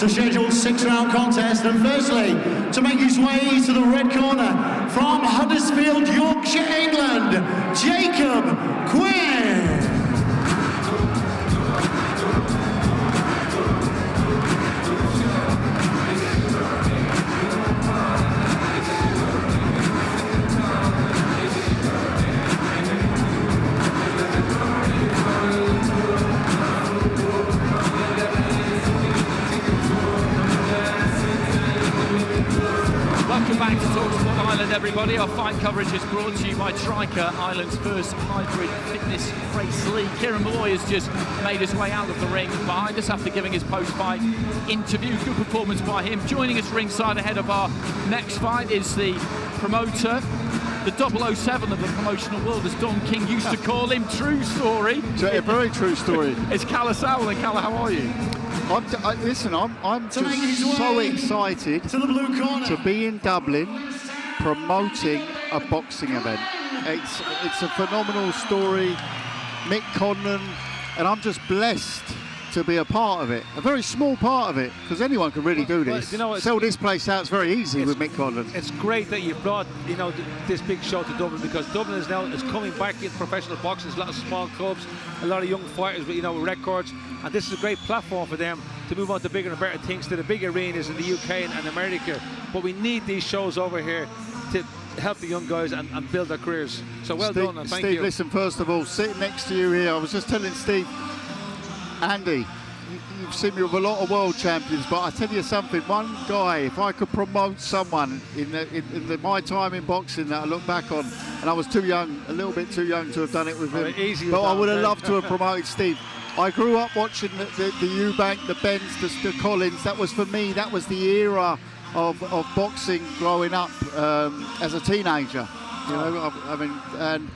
It's a scheduled 6-round contest, and firstly, to make his way to the red corner, from Huddersfield, Yorkshire, England, Jacob Quinn. Welcome back to talkSPORT Ireland, everybody. Our fight coverage is brought to you by Triker, Ireland's first hybrid fitness race league. Kieran Molloy has just made his way out of the ring behind us after giving his post-fight interview. Good performance by him. Joining us ringside ahead of our next fight is the promoter, the 007 of the promotional world, as Don King used to call him. True story. A very true story. It's Calla Sowell. And Calla, how are you? Listen, I'm just so excited To the blue corner. to be in Dublin promoting a boxing event. It's a phenomenal story. Mick Conlan, and I'm just blessed to be a part of it, a very small part of it, because anyone can really do this. You know, sell this place out, it's very easy with Mick Conlan. It's great that you've brought, you know, this big show to Dublin, because Dublin is coming back in professional boxing. There's a lot of small clubs, a lot of young fighters with, you know, records, and this is a great platform for them to move on to bigger and better things, to the big arenas in the UK and America. But we need these shows over here to help the young guys and build their careers. So well Steve, done, and thank Steve, you. listen, first of all, sitting next to you here, I was just telling Steve, Andy, you've seen me with a lot of world champions, but I tell you something, one guy, if I could promote someone in my time in boxing that I look back on, and I was too young, a little bit too young to have done it with him, but I would have loved to have promoted Steve. I grew up watching the Eubank, the Benz, the Collins. That was, for me, that was the era of boxing growing up as a teenager. You know, I mean, and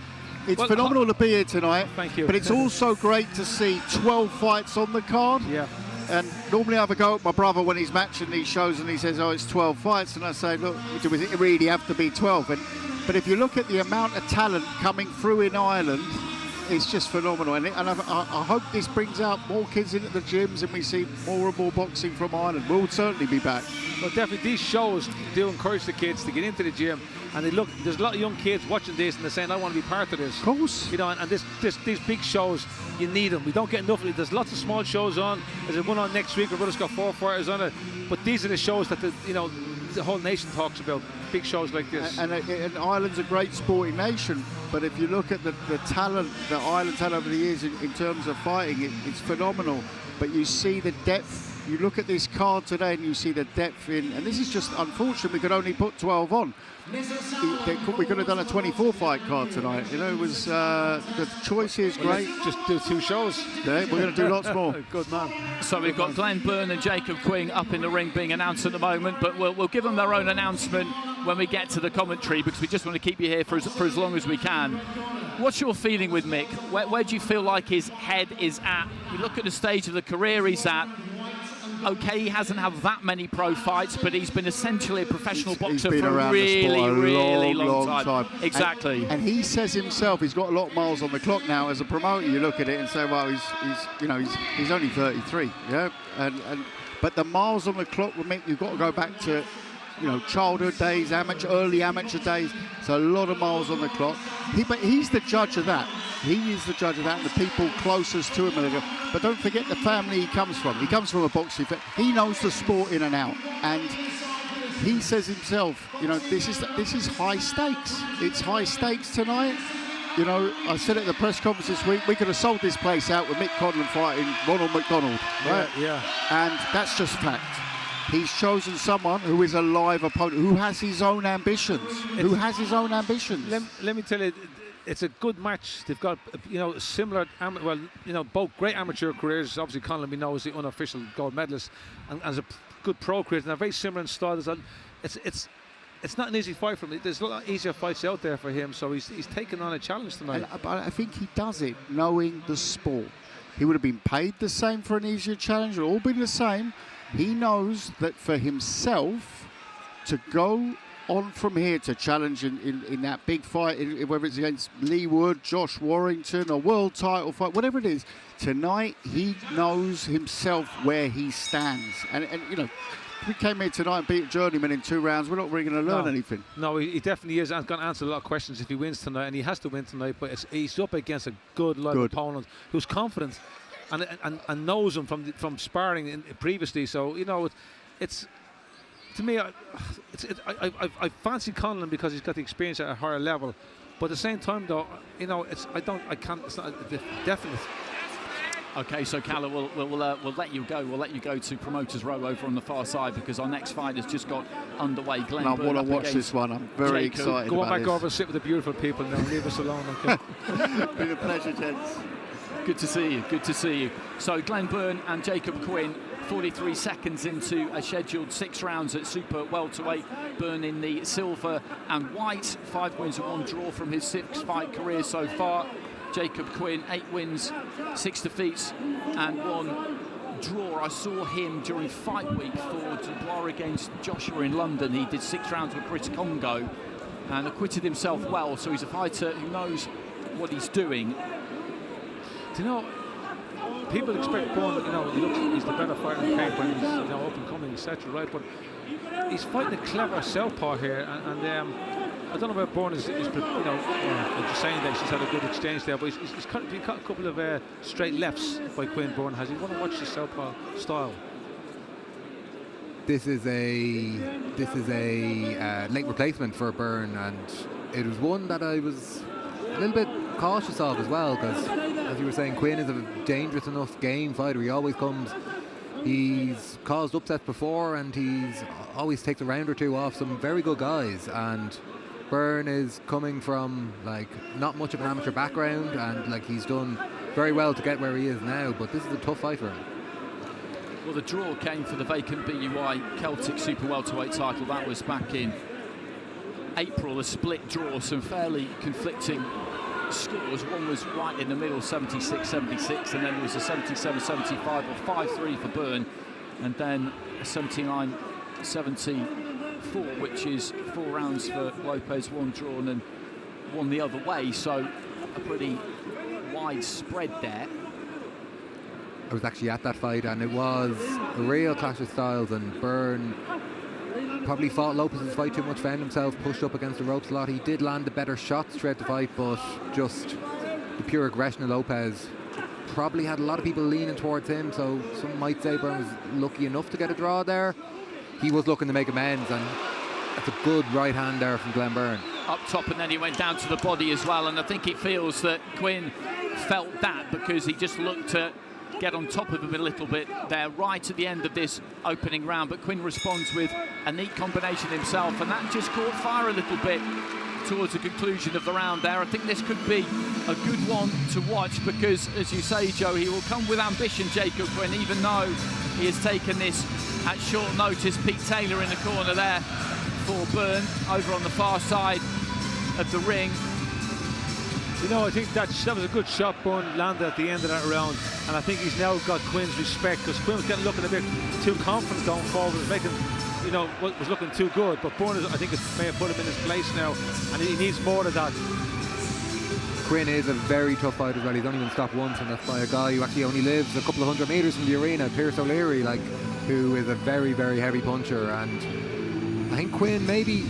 it's phenomenal to be here tonight. Thank you. But it's also great to see 12 fights on the card. Yeah. And normally I have a go at my brother when he's matching these shows and he says, oh, it's 12 fights. And I say, look, does it really have to be 12? But if you look at the amount of talent coming through in Ireland, it's just phenomenal. And I hope this brings out more kids into the gyms and we see more and more boxing from Ireland. We'll certainly be back. Well, definitely, these shows do encourage the kids to get into the gym, and they look. There's a lot of young kids watching this, and they're saying, "I want to be part of this." Of course. You know, and these big shows, you need them. We don't get enough of it. There's lots of small shows on. There's one on next week. We're going to got 4 fighters on it, but these are the shows that the whole nation talks about. Big shows like this. And Ireland's a great sporting nation, but if you look at the talent that Ireland's had over the years in terms of fighting, it's phenomenal. But you see the depth. You look at this card today and you see the depth in, and this is just unfortunate, we could only put 12 on. We could have done a 24 fight card tonight. You know, it was the choice is great. Just do 2 shows. Yeah, we're going to do lots more. Good man. So we've got Glenn Byrne and Jacob Quinn up in the ring being announced at the moment, but we'll give them their own announcement when we get to the commentary, because we just want to keep you here for as long as we can. What's your feeling with Mick? Where do you feel like his head is at? You look at the stage of the career he's at. Okay, he hasn't had that many pro fights, but he's been essentially a professional boxer for a really long time. Exactly. And he says himself, he's got a lot of miles on the clock now. As a promoter, you look at it and say, well, he's only 33, yeah. But the miles on the clock will make you've got to go back to, childhood days, early amateur days. So a lot of miles on the clock. But he's the judge of that. He is the judge of that, and the people closest to him. But don't forget the family he comes from. He comes from a boxing family. He knows the sport in and out. And he says himself, this is high stakes. It's high stakes tonight. I said at the press conference this week, we could have sold this place out with Mick Conlan fighting Ronald McDonald. Right? Yeah. And that's just fact. He's chosen someone who is a live opponent, who has his own ambitions. Let me tell you, it's a good match. They've got, similar, both great amateur careers. Obviously, Conlan, we know, is the unofficial gold medalist, and as a good pro career, and they're very similar in style. It's not an easy fight for him. There's a lot easier fights out there for him, so he's taking on a challenge tonight. But I think he does it knowing the sport. He would have been paid the same for an easier challenge. It would all been the same. He knows that for himself to go on from here to challenge in that big fight, whether it's against Lee Wood, Josh Warrington, a world title fight, whatever it is, tonight he knows himself where he stands. And you know, if we came here tonight and beat Journeyman in 2 rounds, we're not really going to learn anything. No, he definitely is. And going to answer a lot of questions if he wins tonight, and he has to win tonight. But he's up against a good opponent who's confident and knows him from sparring previously. So you know, it's to me, I fancy Conlan because he's got the experience at a higher level. But at the same time, though, you know, it's not a definite. Okay, so Calla, we'll let you go. We'll let you go to Promoters Row over on the far side because our next fight has just got underway. Glenn I Byrne want to watch this one. I'm very excited. Go on about back over and sit with the beautiful people now. Leave us alone. Okay? Been a pleasure, gents. Good to see you. Good to see you. So Glenn Byrne and Jacob Quinn, 43 seconds into a scheduled 6 rounds at super welterweight. Byrne in the silver and white, 5 wins and 1 draw from his 6-fight career so far. Jacob Quinn, 8 wins, 6 defeats and 1 draw. I saw him during fight week for Dubois against Joshua in London. He did 6 rounds with Chris Congo and acquitted himself well. So he's a fighter who knows what he's doing. Do you know, people expect Byrne, you know, he's the better fighter in paper and he's, you know, up and coming, etc. Right, but he's fighting a clever southpaw here, and I don't know about Byrne is you know, I'm just saying that he's had a good exchange there, but he's got a couple of straight lefts by Quinn. Byrne has. You want to watch the southpaw style. This is a late replacement for Byrne, and it was one that I was a little bit cautious of as well, because as you were saying, Quinn is a dangerous enough game fighter. He always comes. He's caused upsets before, and he's always takes a round or 2 off some very good guys. And Byrne is coming from like not much of an amateur background, and like he's done very well to get where he is now. But this is a tough fight for him. Well, the draw came for the vacant BUI Celtic Super Welterweight title. That was back in April, a split draw, some fairly conflicting scores. One was right in the middle, 76-76, and then there was a 77-75 or 5-3 for Byrne, and then a 79-74, which is 4 rounds for Lopez, 1 drawn and 1 the other way. So a pretty wide spread there. I was actually at that fight, and it was a real clash of styles, and Byrne probably fought Lopez's fight too much, found himself pushed up against the ropes a lot. He did land the better shots throughout the fight, but just the pure aggression of Lopez probably had a lot of people leaning towards him. So some might say Byrne was lucky enough to get a draw there. He was looking to make amends, and that's a good right hand there from Glenn Byrne. Up top, and then he went down to the body as well, and I think he feels that Quinn felt that because he just looked to get on top of him a little bit there right at the end of this opening round, but Quinn responds with a neat combination himself, and that just caught fire a little bit towards the conclusion of the round there. I think this could be a good one to watch because, as you say, Joe, he will come with ambition, Jacob Quinn, even though he has taken this at short notice. Pete Taylor in the corner there for Byrne over on the far side of the ring. You know, I think that was a good shot Byrne landed at the end of that round, and I think he's now got Quinn's respect, because Quinn was getting looking a bit too confident going forward, was making, you know, was looking too good. But Byrne, I think, may have put him in his place now, and he needs more of that. Quinn is a very tough fighter as well. He's only been stopped once, and that's by a guy who actually only lives a couple of 100 metres from the arena, Pierce O'Leary, like, who is a very, very heavy puncher. And I think Quinn maybe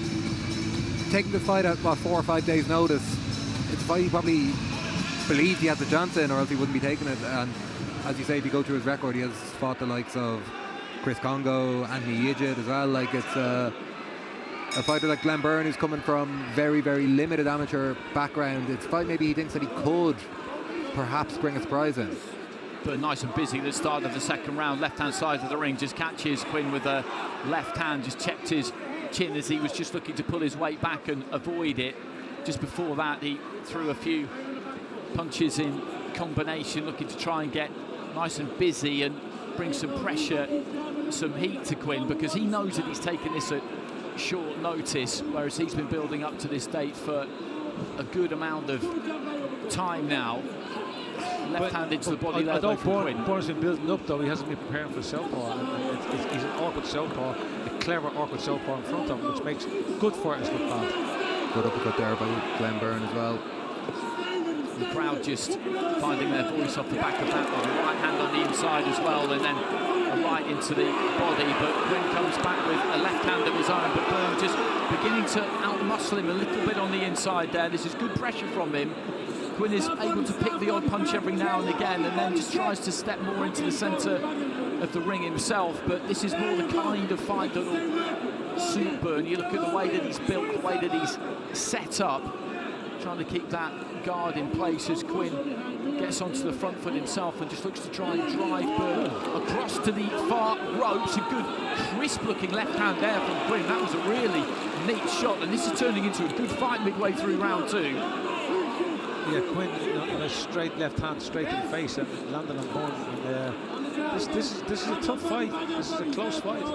taking the fight at 4 or 5 days' notice. It's a fight he probably believed he had the chance in, or else he wouldn't be taking it. And as you say, if you go through his record, he has fought the likes of Chris Congo, Anthony Yigit as well. Like, it's a fighter like Glenn Byrne, who's coming from very, very limited amateur background. It's a fight maybe he thinks that he could perhaps bring a surprise in. But nice and busy at the start of the second round, left-hand side of the ring, just catches Quinn with a left hand, just checked his chin as he was just looking to pull his weight back and avoid it. Just before that, he threw a few punches in combination, looking to try and get nice and busy and bring some pressure, some heat to Quinn, because he knows that he's taken this at short notice, whereas he's been building up to this date for a good amount of time now. Left-handed to the body level from Quinn. Byrne's been building up, though. He hasn't been preparing for southpaw. He's an awkward southpaw. It clever awkward southpaw in front of him, which makes good fighters look bad. Good uppercut there by Glenn Byrne as well. The crowd just finding their voice off the back of that one. Right hand on the inside as well, and then a right into the body. But Quinn comes back with a left hand of his own. But Byrne just beginning to outmuscle him a little bit on the inside there. This is good pressure from him. Quinn is able to pick the odd punch every now and again, and then just tries to step more into the centre of the ring himself. But this is more the kind of fight that will suit Byrne. You look at the way that he's built, the way that he's set up, trying to keep that guard in place as Quinn gets onto the front foot himself and just looks to try and drive Byrne across to the far ropes. A good crisp looking left hand there from Quinn. That was a really neat shot, and this is turning into a good fight midway through round 2. Yeah, Quinn, a straight left hand straight to the face and landed on Byrne. And this is a tough fight. This is a close fight.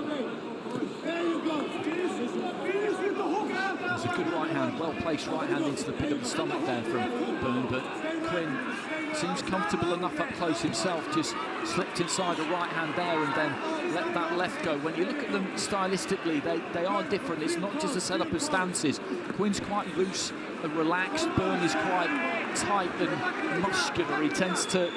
It's a good right hand, well placed right hand into the pit of the stomach there from Byrne, but Quinn seems comfortable enough up close himself, just slipped inside a right hand there and then let that left go. When you look at them stylistically, they are different. It's not just a setup of stances. Quinn's quite loose and relaxed. Byrne is quite tight and muscular. He tends to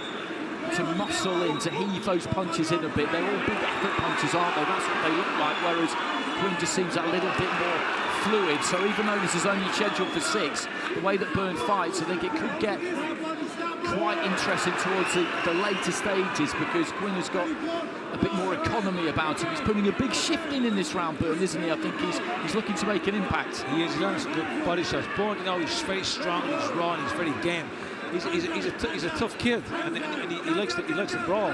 muscle in, to heave those punches in a bit. They're all big effort punches, aren't they? That's what they look like, whereas Quinn just seems a little bit more fluid. So even though this is only scheduled for 6, the way that Byrne fights, I think it could get quite interesting towards the later stages, because Quinn has got a bit more economy about him. He's putting a big shift in this round, Byrne, isn't he? I think he's looking to make an impact. He is. He's learning some good body shots. Byrne, he's very strong, he's raw, and he's very game. He's a tough kid, and he likes to brawl.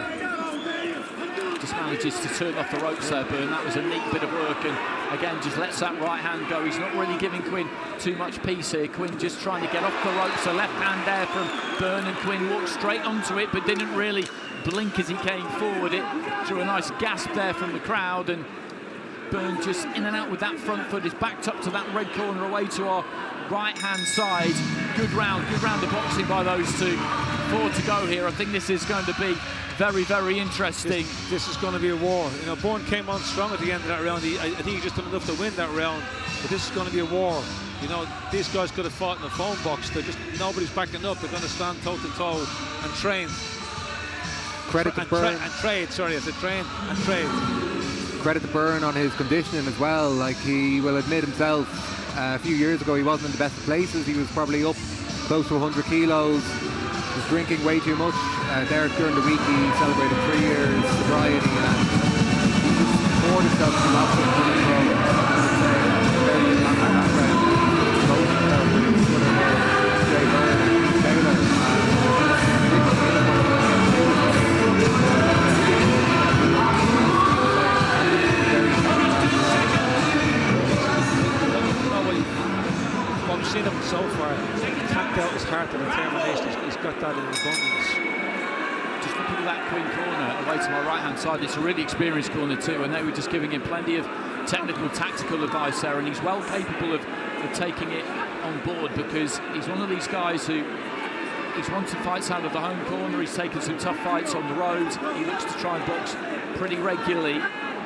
Just manages to turn off the ropes there, Byrne. That was a neat bit of work, and again just lets that right hand go. He's not really giving Quinn too much peace here. Quinn just trying to get off the ropes. A left hand there from Byrne, and Quinn walked straight onto it but didn't really blink as he came forward. It drew a nice gasp there from the crowd, and Byrne just in and out with that front foot. Is backed up to that red corner away to our right hand side. Good round of boxing by those two. 4 to go here. I think this is going to be very, very interesting. This is going to be a war. You know, Byrne came on strong at the end of that round. I think he just done enough to win that round. But this is going to be a war. You know, these guys could have fought in a phone box. They're just, nobody's backing up. They're going to stand toe to toe and train. Credit to Byrne. And trade. Sorry, I said train and trade. Credit to Byrne on his conditioning as well. Like, he will admit himself, a few years ago he wasn't in the best of places. He was probably up close to 100 kilos. Was drinking way too much. There during the week he celebrated 3 years sobriety, and he just poured himself to lots of very very long background. He wrote himself with his Jay Byrne and Taylor. What we've seen him so far, he tapped out his heart and determination. He's got that in abundance. Just looking at that Quinn corner away to my right hand side, it's a really experienced corner too, and they were just giving him plenty of technical, tactical advice there, and he's well capable of taking it on board, because he's one of these guys who he's won some fights out of the home corner. He's taken some tough fights on the road. He looks to try and box pretty regularly,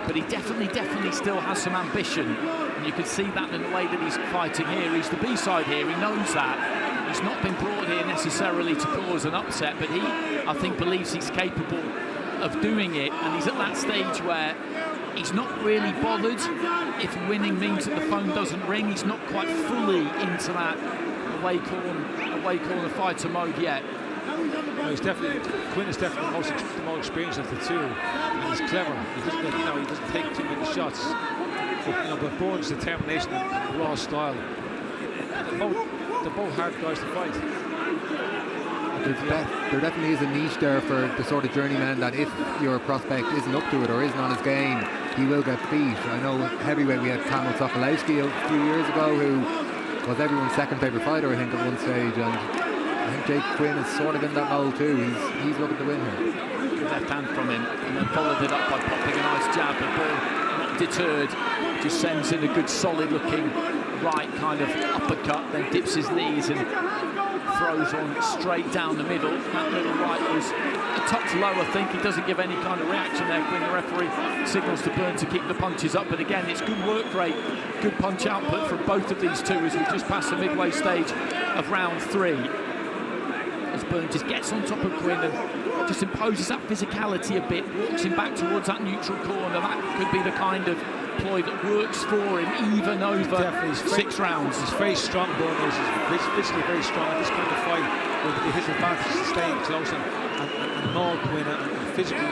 but he definitely still has some ambition, and you can see that in the way that he's fighting here. He's the B-side here, he knows that. He's not been brought here necessarily to cause an upset, but he, I think, believes he's capable of doing it, and he's at that stage where he's not really bothered if winning means that the phone doesn't ring. He's not quite fully into that away corner fighter mode yet. No, Quinn is definitely the most experienced of the two, and he's clever. He doesn't take too many shots. But Byrne's determination and raw style, they're both hard guys to fight. There definitely is a niche there for the sort of journeyman that if your prospect isn't up to it or isn't on his game, he will get beat. I know heavyweight we had Kamil Sokolowski a few years ago, who was everyone's second favourite fighter, I think, at one stage, and I think Jake Quinn is sort of in that mold too. He's looking to win here. Good left hand from him, and then followed it up by popping a nice jab, but Byrne not deterred, just sends in a good solid looking right kind of uppercut, then dips his knees and throws on straight down the middle. That little right was a touch low, I think. He doesn't give any kind of reaction there when the referee signals to Byrne to keep the punches up. But again, it's good work rate, good punch output from both of these two as we just passed the midway stage of round 3. As Byrne just gets on top of Quinn and just imposes that physicality a bit, walks him back towards that neutral corner. That could be the kind of ploy that works for him, even over 6 rounds. He's very strong, Byrne is. He's physically very strong at this kind of fight. With his advantage is staying close and maul Quinn and physically,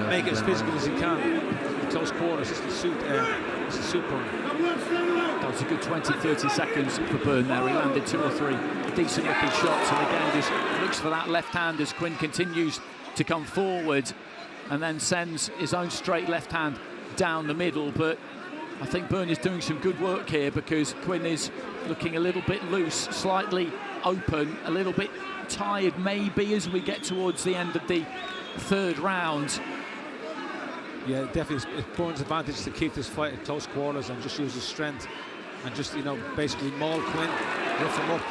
make it as physical as he can in close quarters. This is suit Byrne. That was a good 20-30 seconds for Byrne there. He landed 2 or 3 decent looking shots, and again just looks for that left hand as Quinn continues to come forward and then sends his own straight left hand down the middle. But I think Byrne is doing some good work here because Quinn is looking a little bit loose, slightly open, a little bit tired maybe as we get towards the end of the 3rd round. Yeah, definitely it's Byrne's advantage to keep this fight at close quarters and just use his strength and just, basically maul Quinn, rough him up.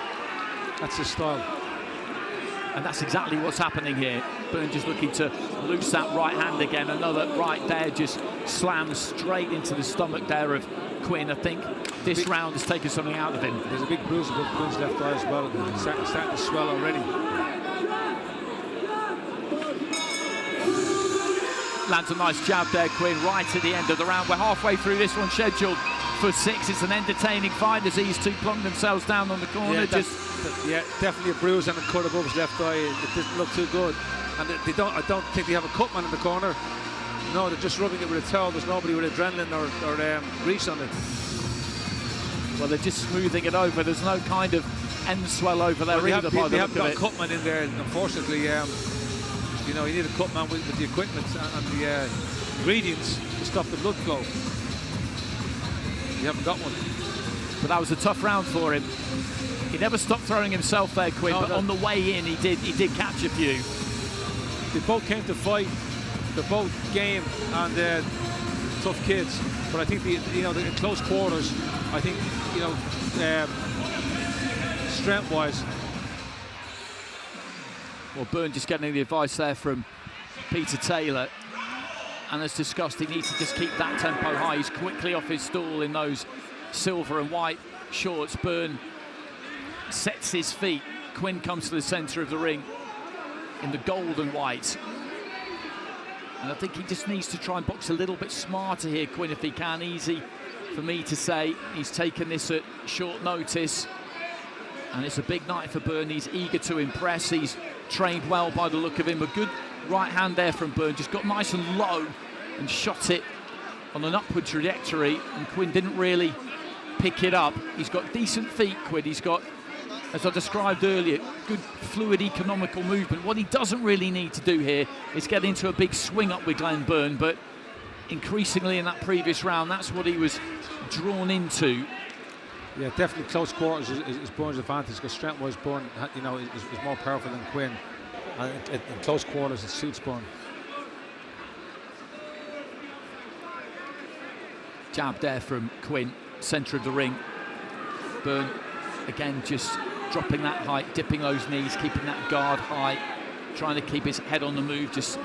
That's his style. And that's exactly what's happening here. Byrne just looking to loose that right hand again. Another right there just slams straight into the stomach there of Quinn. I think this round has taken something out of him. There's a big bruise above Quinn's left eye as well. It's starting to swell already. Lands a nice jab there, Quinn, right at the end of the round. We're halfway through this one, scheduled for 6. It's an entertaining fight as these two plunk themselves down on the corner. Yeah, definitely a bruise and a cut above his left eye. It doesn't look too good. And I don't think they have a cutman in the corner. No, they're just rubbing it with a towel. There's nobody with adrenaline or grease on it. Well, they're just smoothing it over. There's no kind of end swell over there either. They haven't got a cutman in there, unfortunately. You need a cutman with the equipment and the ingredients to stop the blood flow. You haven't got one. But that was a tough round for him. He never stopped throwing himself there, Quinn, but on the way in he did catch a few. They both came to fight. They're both game and tough kids. But I think in close quarters, I think strength-wise. Well, Byrne just getting the advice there from Peter Taylor. And as discussed, he needs to just keep that tempo high. He's quickly off his stool in those silver and white shorts. Byrne sets his feet. Quinn comes to the centre of the ring in the gold and white. And I think he just needs to try and box a little bit smarter here, Quinn, if he can. Easy for me to say. He's taken this at short notice. And it's a big night for Byrne. He's eager to impress. He's trained well by the look of him. A good right hand there from Byrne. Just got nice and low and shot it on an upward trajectory. And Quinn didn't really pick it up. He's got decent feet, Quinn. He's got, as I described earlier, good fluid economical movement. What he doesn't really need to do here is get into a big swing up with Glenn Byrne, but increasingly in that previous round, that's what he was drawn into. Yeah, definitely close quarters is Byrne's advantage because strength-wise Byrne, is more powerful than Quinn. And in close quarters, it suits Byrne. Jab there from Quinn, centre of the ring. Byrne, again, just dropping that height, dipping those knees, keeping that guard high, trying to keep his head on the move, just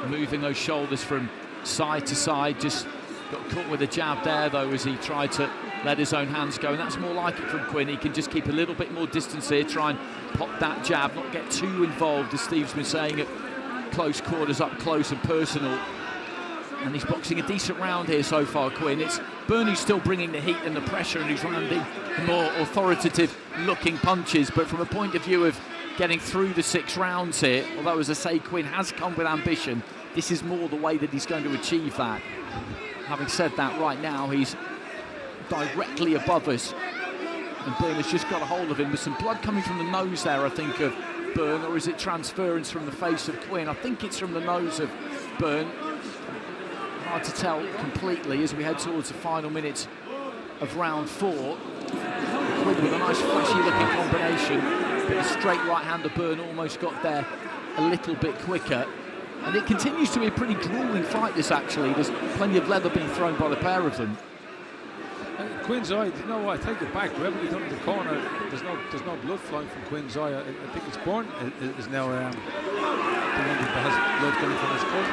moving those shoulders from side to side. Just got caught with a jab there, though, as he tried to let his own hands go, and that's more like it from Quinn. He can just keep a little bit more distance here, try and pop that jab, not get too involved, as Steve's been saying, at close quarters, up close and personal. And he's boxing a decent round here so far, Quinn. It's Byrne who's still bringing the heat and the pressure, and he's landing the more authoritative looking punches. But from a point of view of getting through the 6 rounds here, although, as I say, Quinn has come with ambition, this is more the way that he's going to achieve that. Having said that, right now he's directly above us, and Byrne has just got a hold of him. There's some blood coming from the nose there, I think, of Byrne, or is it transference from the face of Quinn? I think it's from the nose of Byrne. Hard to tell completely as we head towards the final minutes of round 4. Quinn with a nice flashy looking combination, but the straight right-hander Byrne almost got there a little bit quicker. And it continues to be a pretty grueling fight, this, actually. There's plenty of leather being thrown by the pair of them. Quinn's eye, you know what, I take it back. Whoever he's under the corner, there's no blood flowing from Quinn's eye. I think it's Byrne is now the one that has blood coming from his foot.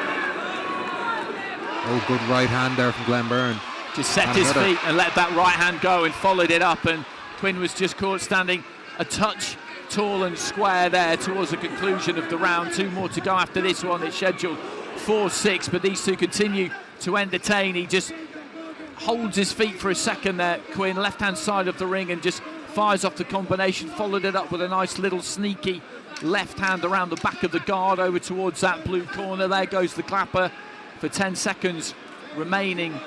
Oh, good right hand there from Glenn Byrne. Just set his feet and let that right hand go and followed it up, and Quinn was just caught standing a touch tall and square there towards the conclusion of the round. 2 more to go after this one. It's scheduled 4-6, but these two continue to entertain. He just holds his feet for a second there, Quinn, left hand side of the ring, and just fires off the combination, followed it up with a nice little sneaky left hand around the back of the guard over towards that blue corner. There goes the clapper for 10 seconds remaining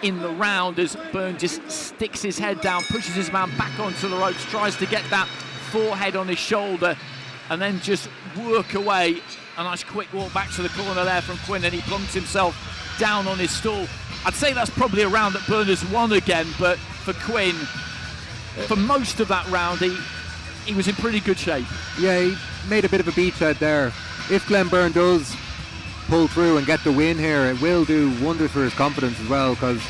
in the round as Byrne just sticks his head down, pushes his man back onto the ropes, tries to get that forehead on his shoulder and then just work away. A nice quick walk back to the corner there from Quinn, and he plunks himself down on his stool. I'd say that's probably a round that Byrne has won again, but for Quinn, for most of that round, he was in pretty good shape. Yeah, he made a bit of a beachhead there. If Glenn Byrne does pull through and get the win here, it will do wonders for his confidence as well, because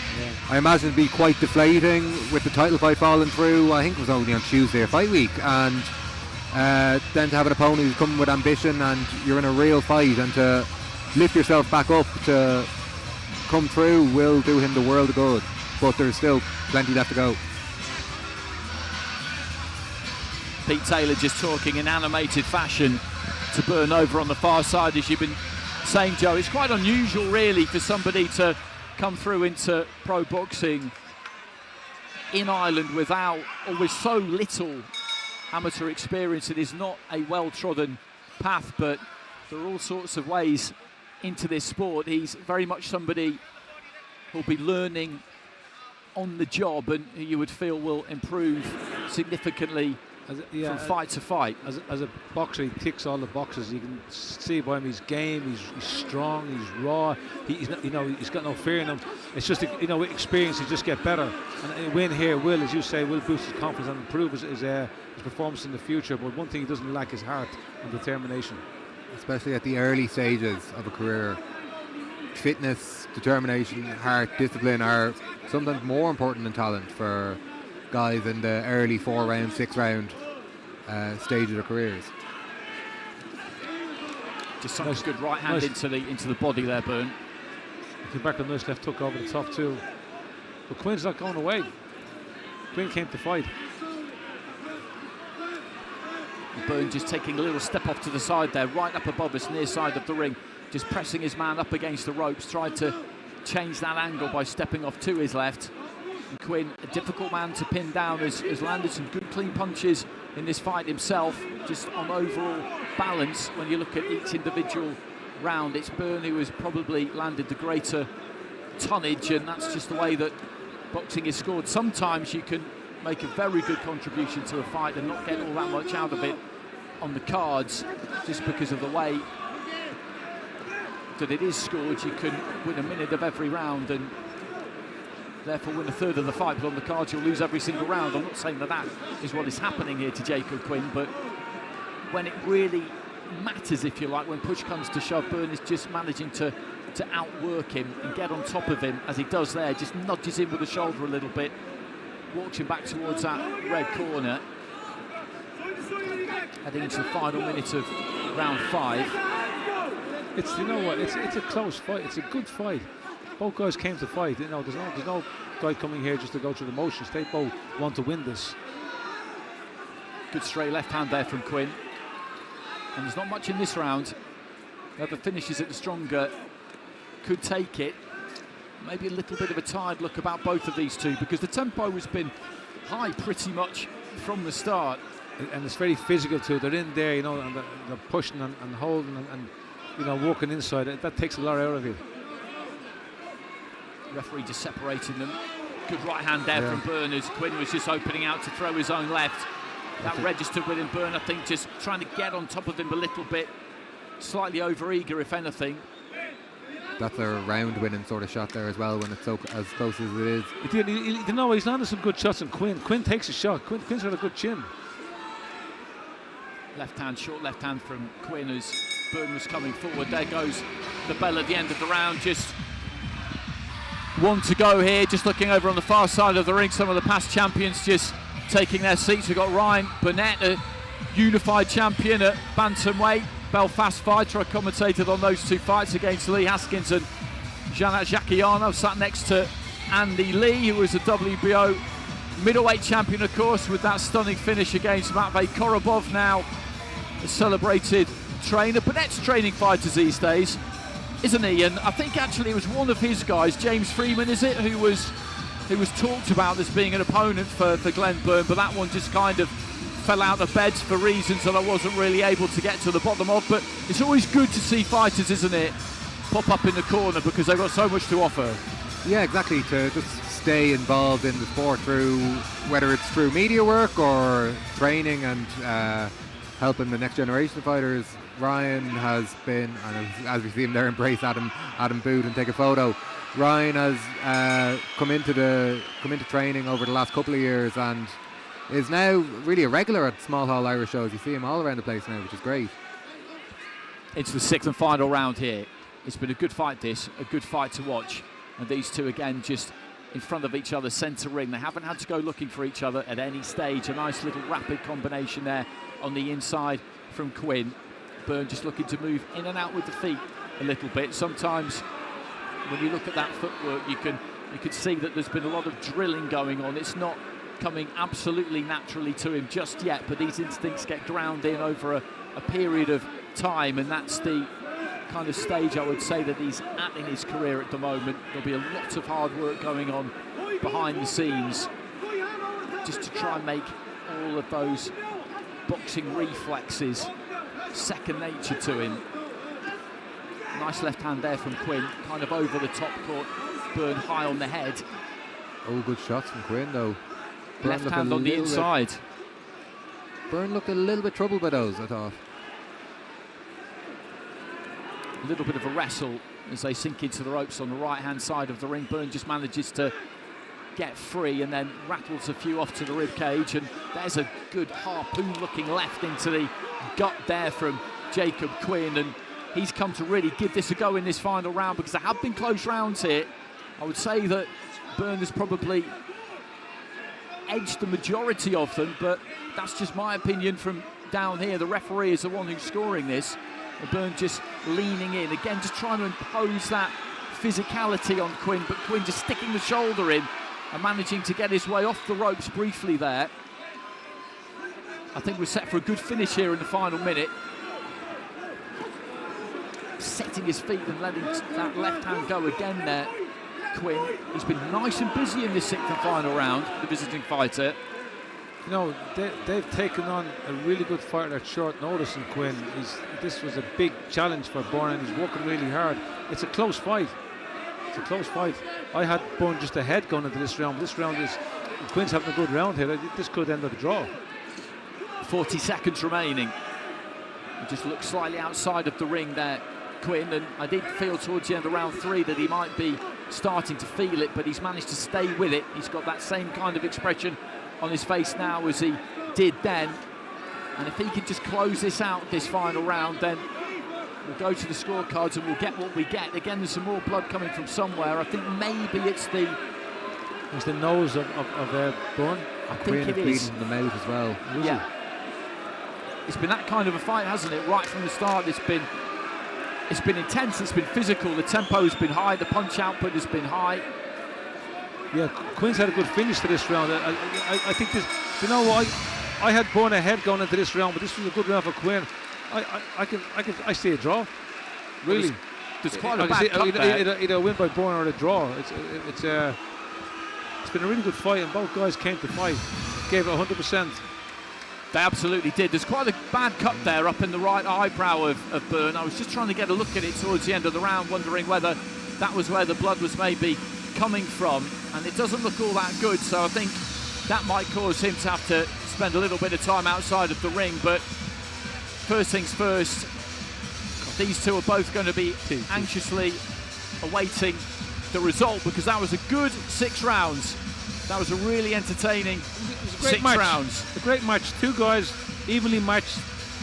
I imagine it'd be quite deflating with the title fight falling through. I think it was only on Tuesday of fight week, and then to have an opponent who's coming with ambition and you're in a real fight, and to lift yourself back up to come through will do him the world of good, but there's still plenty left to go. Pete Taylor just talking in animated fashion to Byrne over on the far side, as you've been saying, Joe. It's quite unusual really for somebody to come through into pro boxing in Ireland without, or with so little amateur experience. It is not a well-trodden path, but there are all sorts of ways into this sport. He's very much somebody who'll be learning on the job, and who you would feel will improve significantly from fight to fight. As a boxer, he ticks all the boxes. You can see by him, he's game, he's strong, he's raw. He's not, he's got no fear in him. It's just with experience, he just get better. And a win here will, as you say, will boost his confidence and improve his performance in the future. But one thing he doesn't lack is heart and determination. Especially at the early stages of a career, fitness, determination, heart, discipline are sometimes more important than talent for guys in the early 4-round, 6-round stage of their careers. Just some good right hand into the body there, Byrne. Came back a nice left hook over the top too. But Quinn's not going away. Quinn came to fight. Byrne just taking a little step off to the side there, right up above us, near side of the ring, just pressing his man up against the ropes, tried to change that angle by stepping off to his left. And Quinn, a difficult man to pin down, has landed some good clean punches in this fight himself. Just on overall balance, when you look at each individual round, it's Byrne who has probably landed the greater tonnage, and that's just the way that boxing is scored. Sometimes you can make a very good contribution to a fight and not get all that much out of it on the cards, just because of the way that it is scored. You can win a minute of every round and therefore win a third of the fight, but on the cards you'll lose every single round. I'm not saying that is what is happening here to Jacob Quinn, but when it really matters, if you like, when push comes to shove, Byrne is just managing to outwork him and get on top of him, as he does there, just nudges him with the shoulder a little bit, walks him back towards that red corner. Heading into the final minute of round 5. It's it's a close fight. It's a good fight. Both guys came to fight. There's no guy coming here just to go through the motions. They both want to win this. Good straight left hand there from Quinn. And there's not much in this round. Whoever finishes it the stronger could take it. Maybe a little bit of a tired look about both of these two, because the tempo has been high pretty much from the start. And it's very physical too. They're in there, and they're pushing and holding and working inside. That takes a lot out of you. Referee just separating them. Good right hand there from Byrne, as Quinn was just opening out to throw his own left. That registered with him. Byrne, I think, just trying to get on top of him a little bit. Slightly over-eager, if anything. That's a round-winning sort of shot there as well, when it's so as close as it is. He's landed some good shots on Quinn. Quinn takes a shot. Quinn's got a good chin. Left hand, short left hand from Quinn as Byrne was coming forward. There goes the bell at the end of the round. Just one to go here. Just looking over on the far side of the ring, some of the past champions just taking their seats. We've got Ryan Burnett, a unified champion at bantamweight, Belfast fighter. I commentated on those two fights against Lee Haskins and Janat Jakianov. Sat next to Andy Lee, who was a WBO middleweight champion, of course, with that stunning finish against Matvey Korobov, now a celebrated trainer. Burnett's training fighters these days, isn't he? And I think actually it was one of his guys, James Freeman, is it, who was talked about as being an opponent for Glenn Byrne, but that one just kind of fell out of bed for reasons that I wasn't really able to get to the bottom of. But it's always good to see fighters, isn't it, pop up in the corner, because they've got so much to offer. Yeah, exactly, to just stay involved in the sport through, whether it's through media work or training and helping the next generation of fighters. Ryan has been, and as we see him there, embrace Adam Booth and take a photo. Ryan has come into training over the last couple of years and is now really a regular at small hall Irish shows. You see him all around the place now, which is great. It's the 6th and final round here. It's been a good fight, a good fight to watch. And these two again just in front of each other, centre ring. They haven't had to go looking for each other at any stage. A nice little rapid combination there on the inside from Quinn. Byrne just looking to move in and out with the feet a little bit. Sometimes when you look at that footwork, you can see that there's been a lot of drilling going on. It's not coming absolutely naturally to him just yet, but these instincts get ground in over a period of time, and that's the kind of stage I would say that he's at in his career at the moment. There'll be a lot of hard work going on behind the scenes just to try and make all of those boxing reflexes second nature to him. Nice left hand there from Quinn, kind of over the top court. Byrne high on the head. Oh, good shots from Quinn though. Byrne left hand on the inside. Byrne looked a little bit troubled by those, I thought. A little bit of a wrestle as they sink into the ropes on the right hand side of the ring. Byrne just manages to get free and then rattles a few off to the rib cage, and there's a good harpoon looking left into the gut there from Jacob Quinn, and he's come to really give this a go in this final round, because there have been close rounds here. I would say that Byrne has probably edged the majority of them, but that's just my opinion from down here. The referee is the one who's scoring this. Byrne just leaning in again, just trying to impose that physicality on Quinn, but Quinn just sticking the shoulder in and managing to get his way off the ropes briefly there. I think we're set for a good finish here in the final minute. Setting his feet and letting that left hand go again there, Quinn. He's been nice and busy in this 6th and final round, the visiting fighter. You know, they've taken on a really good fighter at short notice in Quinn. This was a big challenge for Byrne, and he's working really hard. It's a close fight. It's a close fight. I had Byrne just ahead going into this round. This round is, Quinn's having a good round here. This could end up a draw. 40 seconds remaining. He just looks slightly outside of the ring there, Quinn, and I did feel towards the end of round 3 that he might be starting to feel it, but he's managed to stay with it. He's got that same kind of expression on his face now as he did then, and if he can just close this out, this final round, then we'll go to the scorecards and we'll get what we get. Again, there's some more blood coming from somewhere. I think maybe it's the nose of Byrne. I think it is bleeding the mouth as well. Yeah, it's been that kind of a fight, hasn't it? Right from the start, it's been intense, it's been physical, the tempo's been high, the punch output has been high. Yeah, Quinn's had a good finish to this round. I think this, you know what, I had Byrne ahead going into this round, but this was a good round for Quinn. I see a draw. Really, there's quite a bad cut there. Either a win by Byrne or a draw. It's been a really good fight, and both guys came to fight, gave it 100%. They absolutely did. There's quite a bad cut there up in the right eyebrow of Byrne. I was just trying to get a look at it towards the end of the round, wondering whether that was where the blood was maybe coming from, and it doesn't look all that good, so I think that might cause him to have to spend a little bit of time outside of the ring. But first things first, these two are both going to be anxiously awaiting the result, because that was a good 6 rounds. That was a really entertaining 6 rounds. A great match. Two guys evenly matched.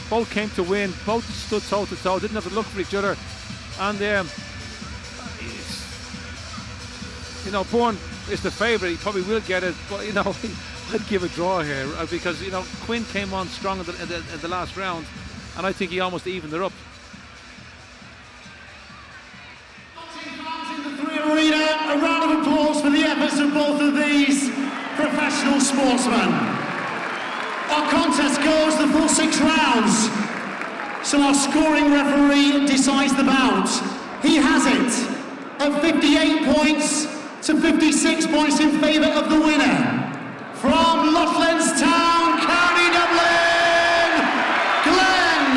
Both came to win. Both stood toe to toe. Didn't have to look for each other. And Byrne is the favourite. He probably will get it, but I'd give a draw here because Quinn came on strong in the last round, and I think he almost evened her up. In the Three Arena, a round of applause for the efforts of both of these professional sportsmen. Our contest goes the full 6 rounds, so our scoring referee decides the bout. He has it at 58 points to 56 points in favour of the winner. From Loughlinstown, County Dublin, Glenn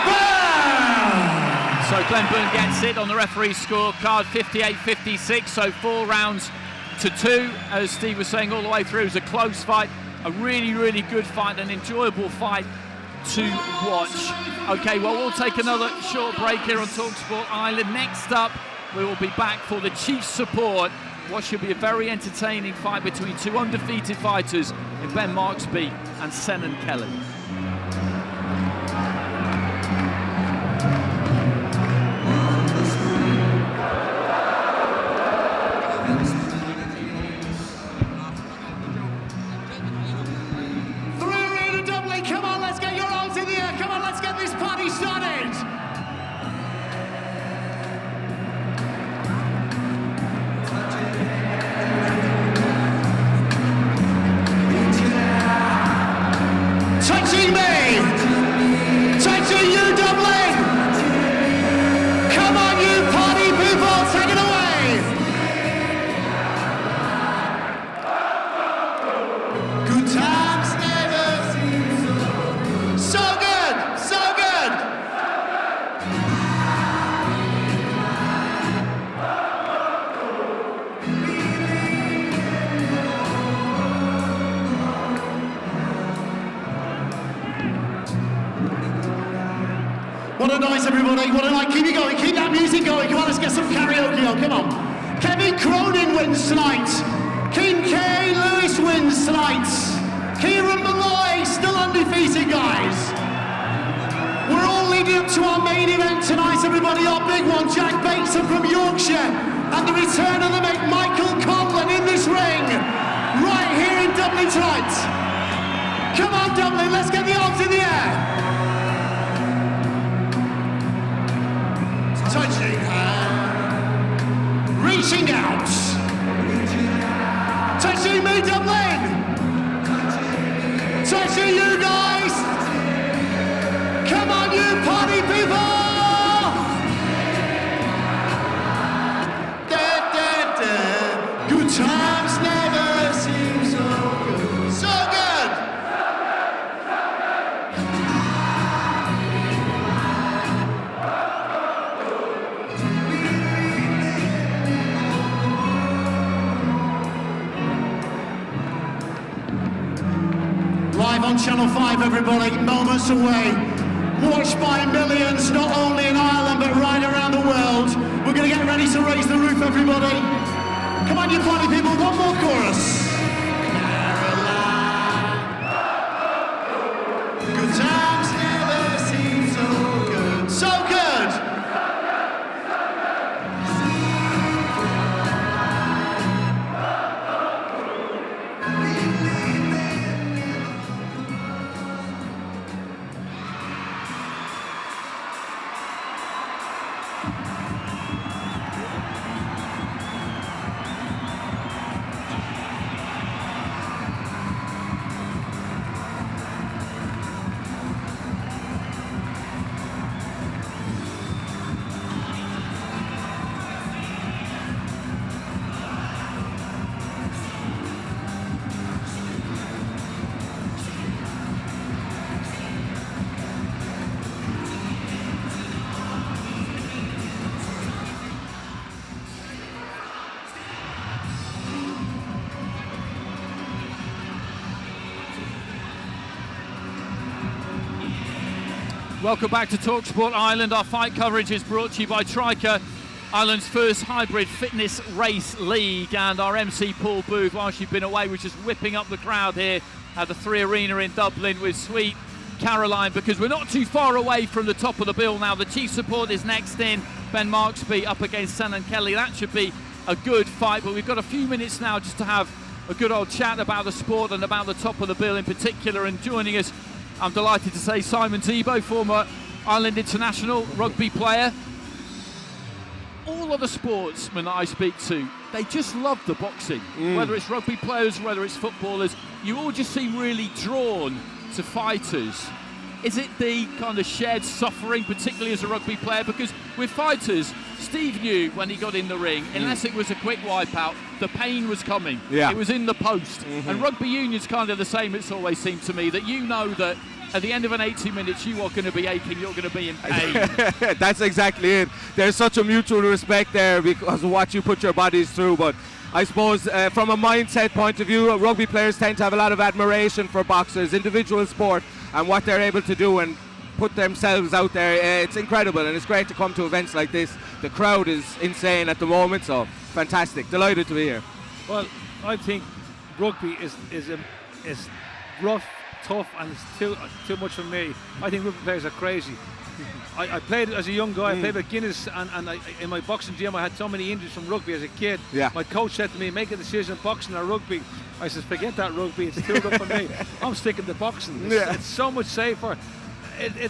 Byrne! So Glenn Byrne gets it on the referee's scorecard, 58-56, so 4 rounds to 2. As Steve was saying, all the way through, it was a close fight, a really, really good fight, an enjoyable fight to watch. Okay, well, we'll take another short break here on talkSPORT Ireland. Next up, we will be back for the Chiefs support. What should be a very entertaining fight between 2 undefeated fighters in Ben Marksby and Senan Kelly. What a night, everybody. What a night. Keep it going. Keep that music going. Come on, let's get some karaoke on. Come on. Kevin Cronin wins tonight. King K. Lewis wins tonight. Kieran Molloy still undefeated, guys. We're all leading up to our main event tonight, everybody. Our big one, Jack Bateson from Yorkshire. And the return of the mate, Mick Conlan in this ring. Right here in Dublin tonight. Come on, Dublin. Let's get the arms in the air. Touching hand, reaching out, touching me, Dublin, touching you guys, come on you party people, da, da, da. Good times never seem so good, so good. Live on Channel 5, everybody, moments away. Watched by millions, not only in Ireland, but right around the world. We're going to get ready to raise the roof, everybody. Come on, you party people, one more chorus. Caroline. Good times never seem so good. So good. Welcome back to talkSPORT Ireland. Our fight coverage is brought to you by Triker, Ireland's first hybrid fitness race league, and our MC Paul Booth, while she's been away, was just whipping up the crowd here at the Three Arena in Dublin with sweet Caroline, because we're not too far away from the top of the bill now. The Chief support is next in, Ben Marksby up against Senan Kelly. That should be a good fight, but we've got a few minutes now just to have a good old chat about the sport and about the top of the bill in particular. And joining us, I'm delighted to say, Simon Thibault, former Ireland international, rugby player. All of the sportsmen that I speak to, they just love the boxing. Whether it's rugby players, whether it's footballers, you all just seem really drawn to fighters. Is it the kind of shared suffering, particularly as a rugby player? Because with fighters, Steve knew when he got in the ring, unless it was a quick wipeout, the pain was coming. Yeah. It was in the post. And rugby union's kind of the same, it's always seemed to me, that you know that at the end of an 80 minutes, you are going to be aching, you're going to be in pain. That's exactly it. There's such a mutual respect there because of what you put your bodies through. But I suppose from a mindset point of view, rugby players tend to have a lot of admiration for boxers, individual sport, and what they're able to do and put themselves out there. It's incredible, and it's great to come to events like this. The crowd is insane at the moment, so fantastic. Delighted to be here. Well, I think rugby is rough, tough, and it's too much for me. I think rugby players are crazy. I played as a young guy. I played with Guinness, and in my boxing gym I had so many injuries from rugby as a kid. Yeah. My coach said to me, make a decision, boxing or rugby. I said, forget that rugby, it's too rough for me. I'm sticking to boxing. It's so much safer.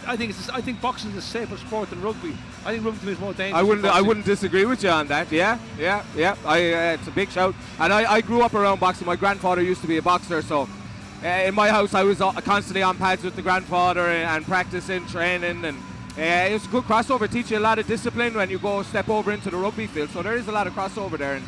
I think boxing is a safer sport than rugby. I think rugby is more dangerous. I wouldn't disagree with you on that. Yeah. It's a big shout. And I grew up around boxing. My grandfather used to be a boxer, so in my house I was constantly on pads with the grandfather and practicing, training, and it was a good crossover. Teach you a lot of discipline when you go step over into the rugby field. So there is a lot of crossover there.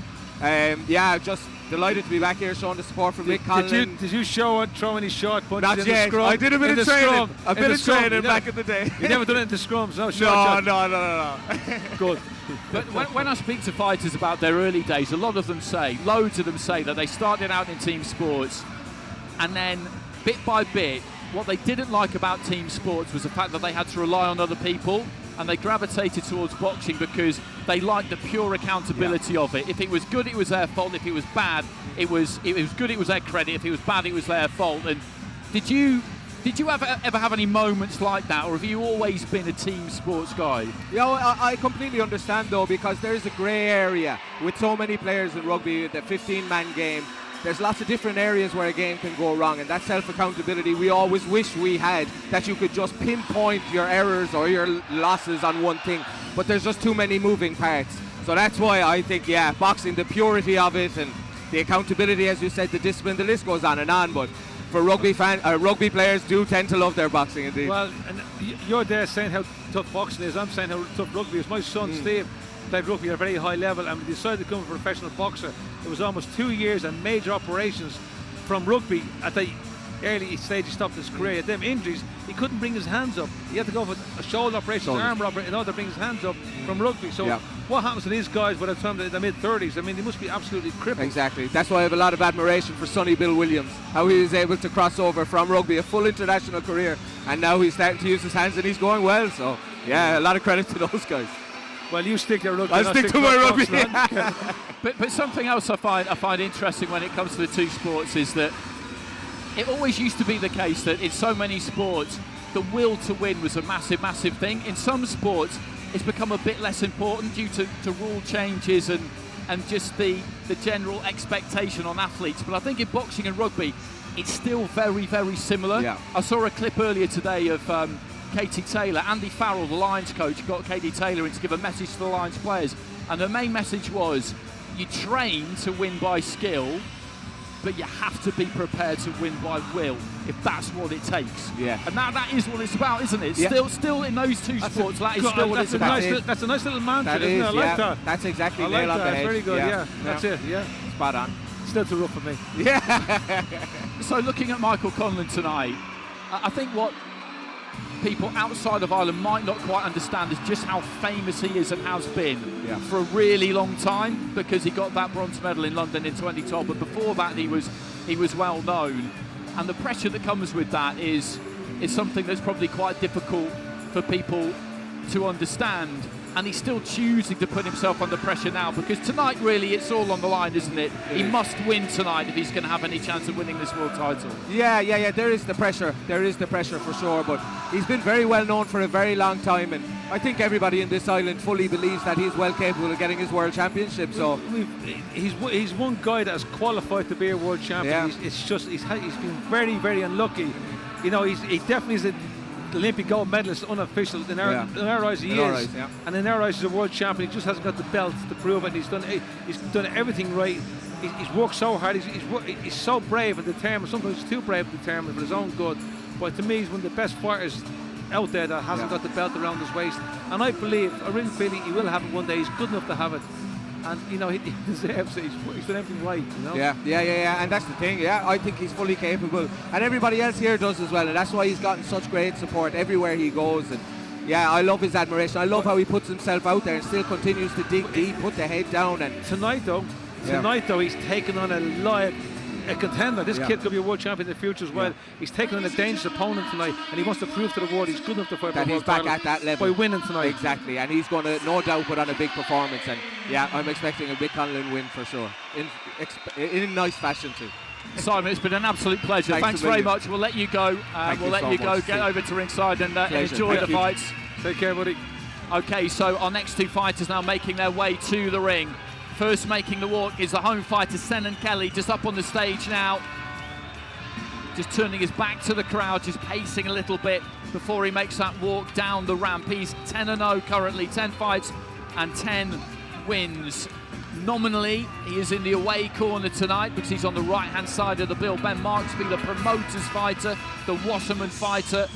And just delighted to be back here showing the support from Mick Conlan. Did you throw any short punches Not in yet. the scrum? I did a bit of training. A bit of training back in the day. You never done it in the scrums? No short No. Good. But when I speak to fighters about their early days, loads of them say that they started out in team sports, and then bit by bit, what they didn't like about team sports was the fact that they had to rely on other people, and they gravitated towards boxing because they liked the pure accountability of it. If it was good, it was their fault. If it was bad, it was good, it was their credit. If it was bad, it was their fault. And did you ever have any moments like that, or have you always been a team sports guy? I completely understand though, because there is a grey area with so many players in rugby, the 15-man game. There's lots of different areas where a game can go wrong, and that self-accountability we always wish we had, that you could just pinpoint your errors or your losses on one thing, but there's just too many moving parts. So that's why I think, boxing, the purity of it and the accountability, as you said, the discipline, the list goes on, but for rugby players do tend to love their boxing indeed. Well, and you're there saying how tough boxing is, I'm saying how tough rugby is. My son Steve played rugby at a very high level, and when he decided to become a professional boxer, it was almost 2 years and major operations from rugby. At the early stage he stopped his career. He had them injuries, he couldn't bring his hands up. He had to go for a shoulder operation, an arm operation in order to bring his hands up from rugby. So what happens to these guys by the time they're in their mid-30s? I mean, they must be absolutely crippled. Exactly. That's why I have a lot of admiration for Sonny Bill Williams, how he was able to cross over from rugby, a full international career, and now he's starting to use his hands and he's going well. So a lot of credit to those guys. Well, you stick to rugby. I stick to my rugby. But something else I find interesting when it comes to the two sports is that it always used to be the case that in so many sports, the will to win was a massive, massive thing. In some sports, it's become a bit less important due to rule changes and just the general expectation on athletes. But I think in boxing and rugby, it's still very, very similar. Yeah. I saw a clip earlier today of Katie Taylor. Andy Farrell, the Lions coach, got Katie Taylor in to give a message to the Lions players. And the main message was, you train to win by skill, but you have to be prepared to win by will, if that's what it takes. Yeah. And that is what it's about, isn't it? Yeah. Still in those two sports, that is still what it's about. That's a nice little mantra, That isn't it? is, I like that. That's exactly I like nail on that. the head. Very good, That's it, Spot on. Still too rough for me. Yeah. So looking at Michael Conlan tonight, I think what people outside of Ireland might not quite understand is just how famous he is and has been for a really long time, because he got that bronze medal in London in 2012, but before that he was well known, and the pressure that comes with that is something that's probably quite difficult for people to understand. And he's still choosing to put himself under pressure now, because tonight really it's all on the line, isn't it? He must win tonight if he's going to have any chance of winning this world title. Yeah, there is the pressure. There is the pressure for sure, but he's been very well known for a very long time, and I think everybody in this island fully believes that he's well capable of getting his world championship. So he's one guy that has qualified to be a world champion. Yeah. He's been very, very unlucky. You know, he definitely is an Olympic gold medalist, unofficial. In our eyes, he is. And in our eyes, he's a world champion. He just hasn't got the belt to prove it. He's done everything right. He's worked so hard. He's so brave and determined. Sometimes too brave and determined for his own good. But to me, he's one of the best fighters out there that hasn't got the belt around his waist. And I really feel he will have it one day. He's good enough to have it. And, you know, he deserves it. He's done everything right, you know? Yeah. And that's the thing, I think he's fully capable. And everybody else here does as well. And that's why he's gotten such great support everywhere he goes. And, I love his admiration. I love how he puts himself out there and still continues to dig deep, put the head down. And Tonight, though, he's taken on a contender. This kid could be a world champion in the future as well. He's taken on a dangerous opponent tonight, and he wants to prove to the world he's good enough to fight that for he's back at that level by winning tonight. Exactly, and he's going to no doubt put on a big performance. And I'm expecting a Mick Conlan win for sure, in nice fashion too. Simon, it's been an absolute pleasure. Thanks very much. We'll let you go. We'll let you go. Get over to ringside and enjoy the fights. Take care, buddy. Okay, so our next two fighters now making their way to the ring. First making the walk is the home fighter, Senan Kelly, just up on the stage now. Just turning his back to the crowd, just pacing a little bit before he makes that walk down the ramp. He's 10-0 currently, 10 fights and 10 wins. Nominally, he is in the away corner tonight because he's on the right-hand side of the bill. Ben Marksby, the promoter's fighter, the Wasserman fighter,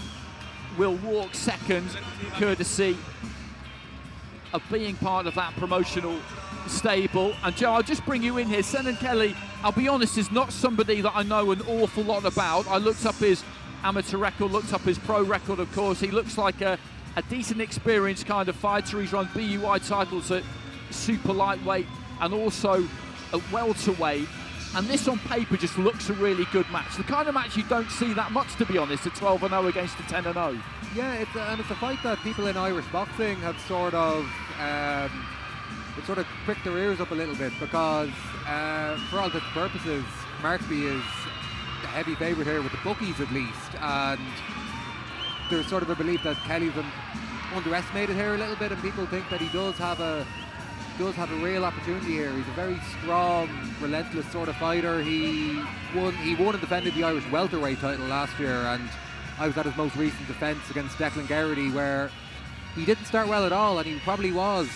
will walk second, courtesy of being part of that promotional stable. And Joe, I'll just bring you in here. Senan Kelly, I'll be honest, is not somebody that I know an awful lot about. I looked up his amateur record, looked up his pro record, of course. He looks like a decent experienced kind of fighter. He's run BUI titles at super lightweight and also at welterweight. And this on paper just looks a really good match. The kind of match you don't see that much, to be honest, at 12-0 against a 10-0. Yeah, it's a fight that people in Irish boxing have sort of pricked their ears up a little bit because, for all intents and purposes, Marksby is the heavy favourite here with the bookies at least, and there's sort of a belief that Kelly's underestimated here a little bit, and people think that he does have a real opportunity here. He's a very strong, relentless sort of fighter. He won and defended the Irish welterweight title last year, and I was at his most recent defence against Declan Geraghty, where he didn't start well at all, and he probably was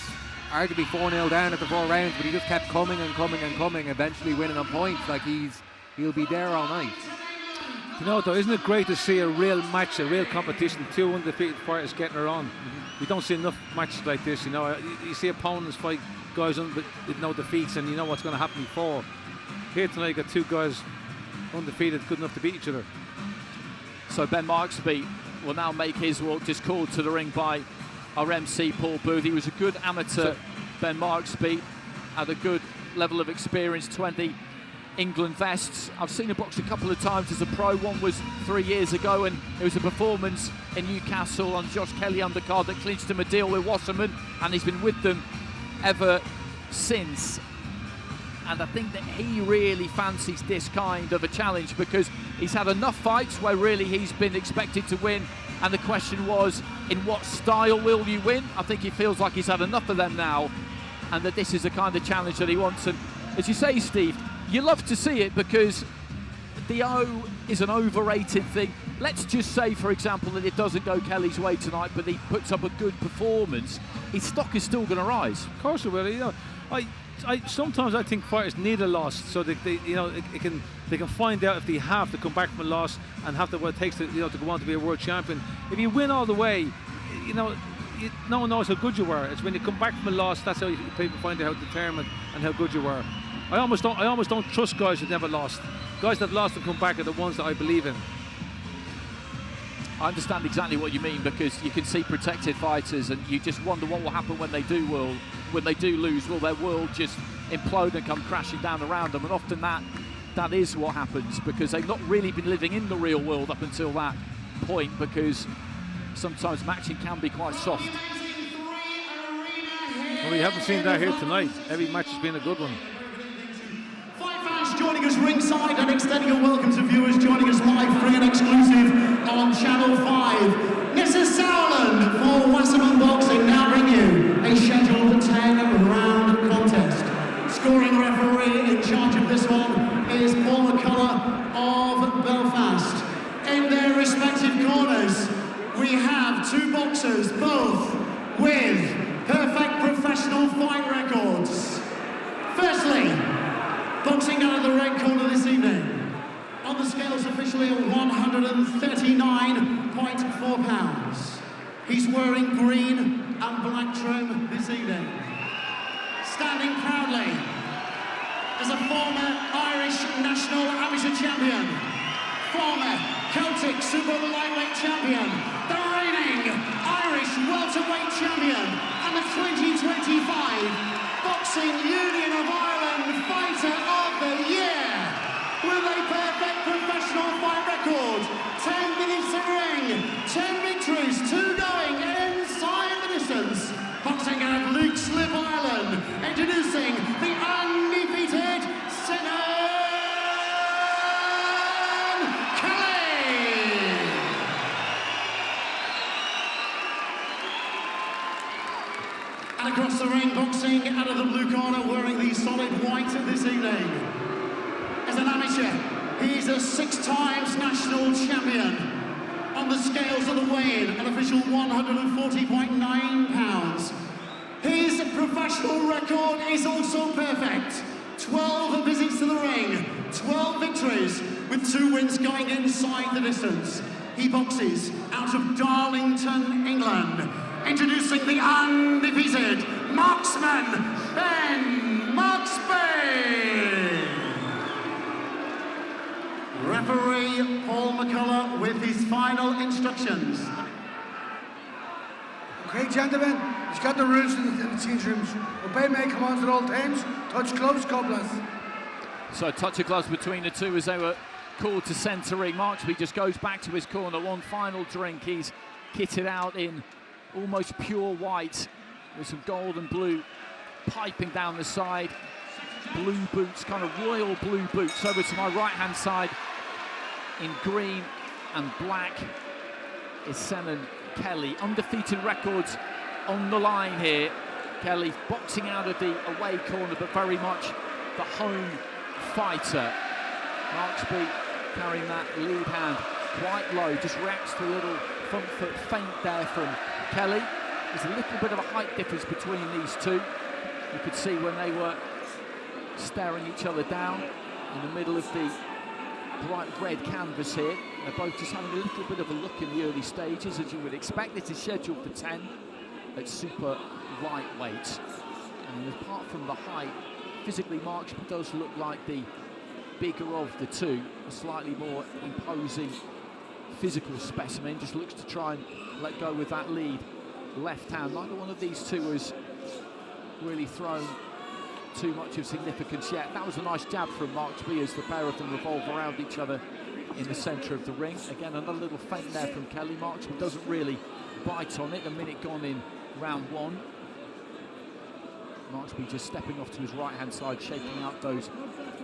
arguably 4-0 down at the 4 rounds, but he just kept coming, eventually winning on points. Like he'll be there all night. You know, though, isn't it great to see a real match, a real competition, two undefeated fighters getting her on? We don't see enough matches like this, you know. You see opponents fight guys with no defeats, and you know what's going to happen before. Here tonight, you got two guys undefeated, good enough to beat each other. So Ben Marksby will now make his walk, just called to the ring by our MC Paul Booth. He was a good amateur, Ben Marksby, had a good level of experience, 20 England vests. I've seen him box a couple of times as a pro. One was 3 years ago, and it was a performance in Newcastle on Josh Kelly undercard that clinched him a deal with Wasserman, and he's been with them ever since. And I think that he really fancies this kind of a challenge because he's had enough fights where really he's been expected to win, and the question was, in what style will you win? I think he feels like he's had enough of them now, and that this is the kind of challenge that he wants. And as you say, Steve, you love to see it because the O is an overrated thing. Let's just say, for example, that it doesn't go Kelly's way tonight, but he puts up a good performance. His stock is still going to rise. Of course it will. You know, sometimes I think fighters need a loss so they can find out if they have to come back from a loss and have what it takes to to go on to be a world champion. If you win all the way, no one knows how good you were. It's when you come back from a loss that's how people find out how determined and how good you were. I almost don't trust guys that never lost. Guys that lost and come back are the ones that I believe in. I understand exactly what you mean because you can see protected fighters and you just wonder what will happen when they do lose. Will their world just implode and come crashing down around them? And often that is what happens because they've not really been living in the real world up until that point, because sometimes matching can be quite soft. Well, we haven't seen that here tonight. Every match has been a good one. Joining us ringside and extending a welcome to viewers joining us live, free and exclusive on Channel 5. Mrs. Sowland for Wasserman Boxing. we have two boxers, both with perfect professional fight records. Firstly, boxing out of the red corner this evening, on the scales officially at 139.4 pounds. He's wearing green and black trim this evening. Standing proudly as a former Irish national amateur champion, former Celtic super lightweight champion, the reigning Irish welterweight champion, and the 2025 Boxing Union of Ireland Fighter of the Year, with a perfect professional fight record, 10 minutes in ring, 10 victories, 2 going inside the distance. Boxing out of Luke Slip Ireland, introducing the undefeated Sinan Kelly. And across the ring, boxing out of the blue corner, wearing the solid white this evening. As an amateur, he's a 6 times national champion. On the scales of the weigh-in, an official 140.9 pounds. His professional record is also perfect. 12 visits to the ring, 12 victories, with 2 wins going inside the distance. He boxes out of Darlington, England. Introducing the undefeated marksman, Ben Marksby. Referee Paul McCullough with his final instructions. Okay, gentlemen, he's got the rules in the change rooms. Obey my commands at all times. Touch gloves, God bless. So touch of gloves between the two as they were called to centering. Marksby just goes back to his corner. One final drink. He's kitted out in almost pure white with some gold and blue piping down the side. Blue boots, kind of royal blue boots. Over to my right-hand side in green and black is Sinan Kelly. Undefeated records on the line here. Kelly boxing out of the away corner, but very much the home fighter. Marksby carrying that lead hand quite low, just reacts to a little front foot feint there from Kelly. There's a little bit of a height difference between these two. You could see when they were staring each other down in the middle of the bright red canvas here. They're both just having a little bit of a look in the early stages, as you would expect. This is scheduled for 10 at super lightweight. And apart from the height, physically Marksby does look like the bigger of the two, a slightly more imposing physical specimen. Just looks to try and let go with that lead left hand. Neither one of these two has really thrown too much of significance yet. That was a nice jab from Marksby as the pair of them revolve around each other in the centre of the ring. Again, another little feint there from Kelly. Marksby doesn't really bite on it. A minute gone in round 1. Marksby just stepping off to his right-hand side, shaking out those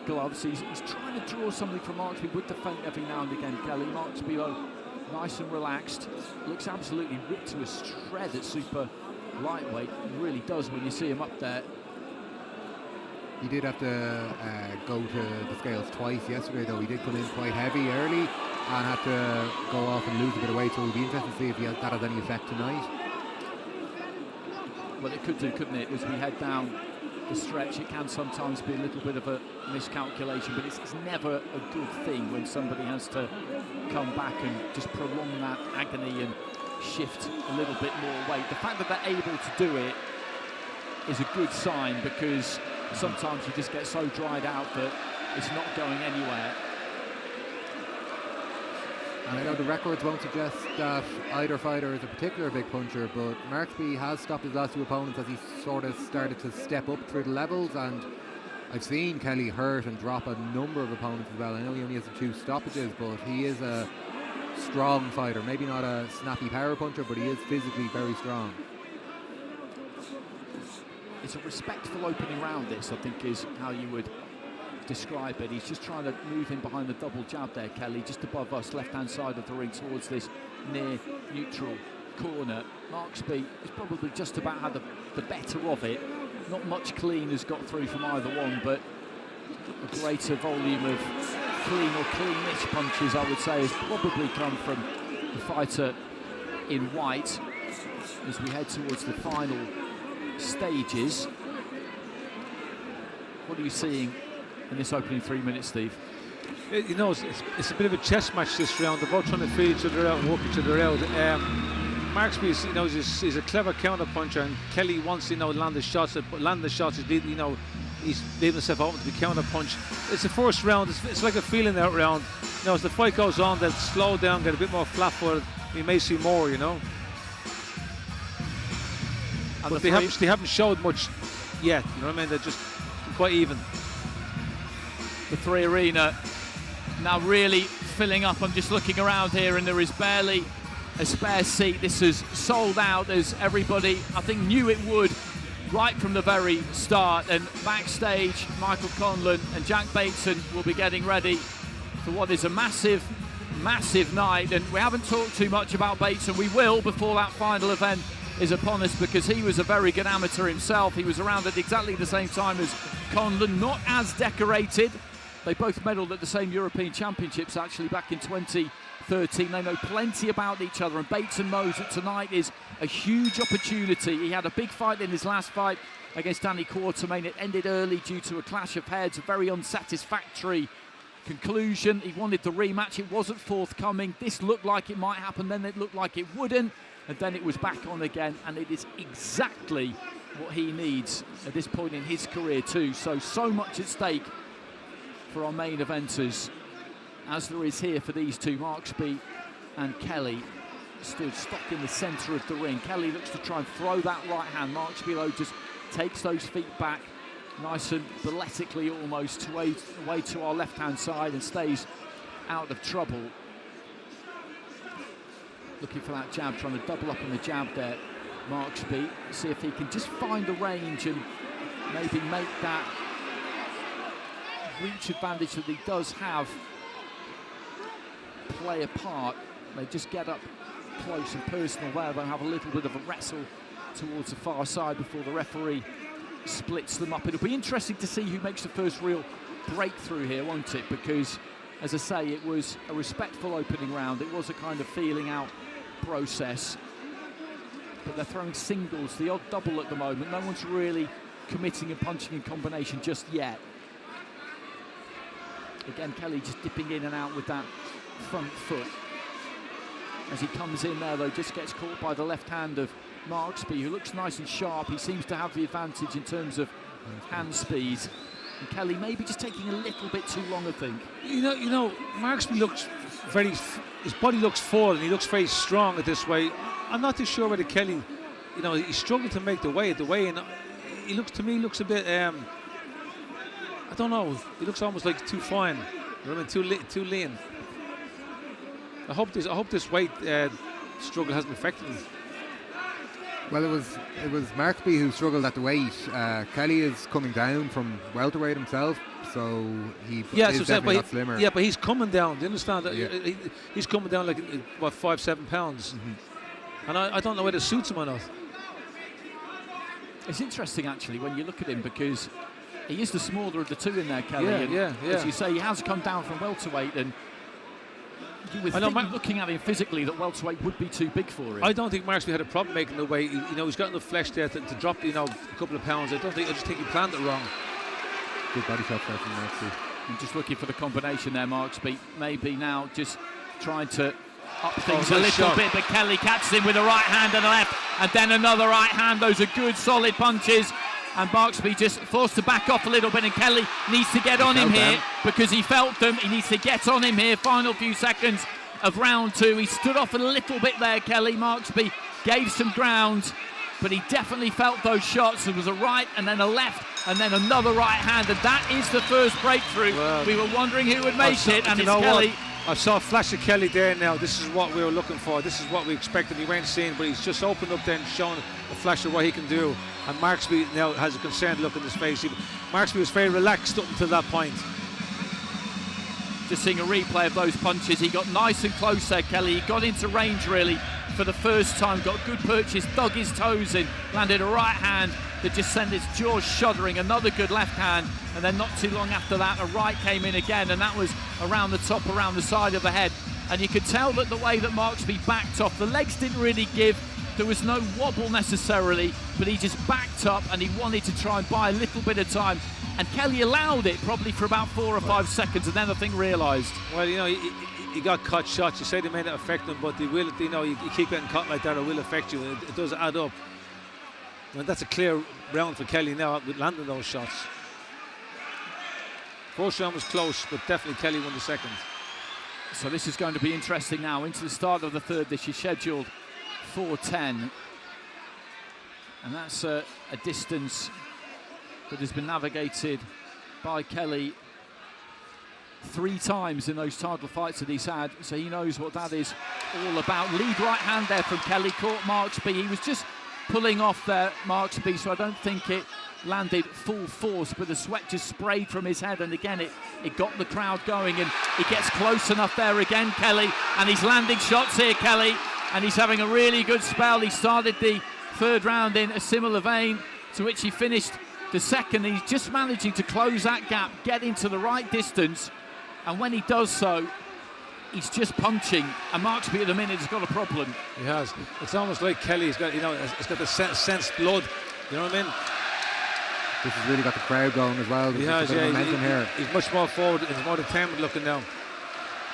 gloves. He's trying to draw something from Marksby with the feint every now and again. Kelly, Marksby, nice and relaxed. Looks absolutely ripped to a shred at super lightweight. He really does when you see him up there. He did have to go to the scales twice yesterday, though. He did come in quite heavy early and had to go off and lose a bit of weight, so it'll be interesting to see if that has any effect tonight. Well, it could do, couldn't it? As we head down the stretch, it can sometimes be a little bit of a miscalculation, but it's never a good thing when somebody has to come back and just prolong that agony and shift a little bit more weight. The fact that they're able to do it is a good sign, because sometimes you just get so dried out that it's not going anywhere. And I know the records won't suggest that either fighter is a particular big puncher, but Marksby has stopped his last 2 opponents as he sort of started to step up through the levels, and I've seen Kelly hurt and drop a number of opponents as well. I know he only has 2 stoppages, but he is a strong fighter. Maybe not a snappy power puncher, but he is physically very strong. It's a respectful opening round, this, I think, is how you would describe it. He's just trying to move in behind the double jab there, Kelly, just above us, left-hand side of the ring towards this near neutral corner. Marksby has probably just about had the better of it. Not much clean has got through from either one, but a greater volume of clean or cleanish punches, I would say, has probably come from the fighter in white as we head towards the final stages. What are you seeing in this opening 3 minutes, Steve? You know, it's a bit of a chess match this round. They're both trying to feel each other out and work each other out. Marksby is, you know, he's a clever counter puncher, and Kelly wants to, you know, land the shots. But landing the shots is, you know, he's leaving himself open to be counter punched. It's the first round. It's like a feeling out round. You know, as the fight goes on, they'll slow down, get a bit more flat-footed. We may see more, you know. And but they haven't showed much yet. You know what I mean? They're just quite even. The 3 arena now really filling up. I'm just looking around here, and there is barely a spare seat. This is sold out, as everybody I think knew it would right from the very start. And backstage, Michael Conlan and Jack Bateson will be getting ready for what is a massive night. And we haven't talked too much about Bateson. We will before that final event is upon us, because he was a very good amateur himself. He was around at exactly the same time as Conlan, not as decorated. They both medalled at the same European Championships actually back in 2013. They know plenty about each other, and Bateson knows that tonight is a huge opportunity. He had a big fight in his last fight against Danny Quartermain. It ended early due to a clash of heads, a very unsatisfactory conclusion. He wanted the rematch. It wasn't forthcoming. This looked like it might happen, then it looked like it wouldn't, and then it was back on again, and it is exactly what he needs at this point in his career too. So much at stake for our main eventers, as there is here for these two. Marksby and Kelly stood stock in the centre of the ring. Kelly looks to try and throw that right hand. Marksby though just takes those feet back nice and balletically almost away to our left hand side and stays out of trouble. Looking for that jab, trying to double up on the jab there, Marksby. See if he can just find the range and maybe make that reach advantage that he does have play a part. They just get up close and personal there. They'll have a little bit of a wrestle towards the far side before the referee splits them up. It'll be interesting to see who makes the first real breakthrough here, won't it? Because, as I say, it was a respectful opening round. It was a kind of feeling out process. But they're throwing singles, the odd double at the moment. No one's really committing and punching in combination just yet. Again, Kelly just dipping in and out with that front foot. As he comes in there, though, just gets caught by the left hand of Marksby, who looks nice and sharp. He seems to have the advantage in terms of hand speed. And Kelly maybe just taking a little bit too long, I think. You know, Marksby looks very, his body looks full and he looks very strong at this weight. I'm not too sure whether Kelly, you know, he's struggling to make the weight, and he looks, to me, looks a bit, I don't know, he looks almost like too fine, you know what I mean, too lean. I hope this weight struggle hasn't affected him. Well, it was Marksby who struggled at the weight. Kelly is coming down from welterweight himself, so he is definitely not slimmer. Yeah, but he's coming down. Do you understand that? Yeah. He's coming down like what, 5-7 pounds, and I don't know whether it suits him or not. It's interesting actually when you look at him, because he is the smaller of the two in there, Kelly. Yeah. As you say, he has come down from welterweight, and you would think, looking at him physically, that welterweight would be too big for him. I don't think Marksby had a problem making the weight. You know, he's got enough flesh there to drop, you know, a couple of pounds. I just think he planned it wrong. Good body shot there from Marksby. I'm just looking for the combination there, Marksby. Maybe now just trying to up things a little bit, but Kelly catches him with a right hand and a left, and then another right hand. Those are good, solid punches. And Marksby just forced to back off a little bit, and Kelly needs to get on him here because he felt them. He needs to get on him here. Final few seconds of round two. He stood off a little bit there, Kelly. Marksby gave some ground, but he definitely felt those shots. There was a right and then a left and then another right hand, and that is the first breakthrough. Well, we were wondering who would make it, and it's Kelly. I saw a flash of Kelly there now. This is what we were looking for. This is what we expected. We weren't seeing, but he's just opened up then, showing a flash of what he can do. And Marksby now has a concerned look in his face. Marksby was very relaxed up until that point. Just seeing a replay of those punches. He got nice and close there, Kelly. He got into range really for the first time. Got good purchase, dug his toes in, landed a right hand that just sent his jaws shuddering. Another good left hand, and then not too long after that, a right came in again, and that was around the top, around the side of the head and you could tell that the way that Marksby backed off, the legs didn't really give. There was no wobble necessarily, but he just backed up and he wanted to try and buy a little bit of time. And Kelly allowed it probably for about 4 or 5 seconds, and then the thing realised. Well, you know, he got cut shots. You say they may not affect him, but they will. You know, you keep getting caught like that, it will affect you. It does add up. And that's a clear round for Kelly now with landing those shots. First round was close, but definitely Kelly won the second. So this is going to be interesting now into the start of the third. This is scheduled 4:10, and that's a distance that has been navigated by Kelly 3 times in those title fights that he's had, so he knows what that is all about. Lead right hand there from Kelly, caught Marksby. He was just pulling off there, Marksby, so I don't think it landed full force, but the sweat just sprayed from his head, and again it got the crowd going, and he gets close enough there again, Kelly, and he's landing shots here, Kelly, and he's having a really good spell. He started the third round in a similar vein to which he finished the second. He's just managing to close that gap, get into the right distance, and when he does so, he's just punching. And Marksby at the minute has got a problem. He has. It's almost like Kelly's got, you know, it's got the sense blood. You know what I mean? This has really got the crowd going as well. He has, yeah. Momentum here. He's much more forward. He's more determined looking now.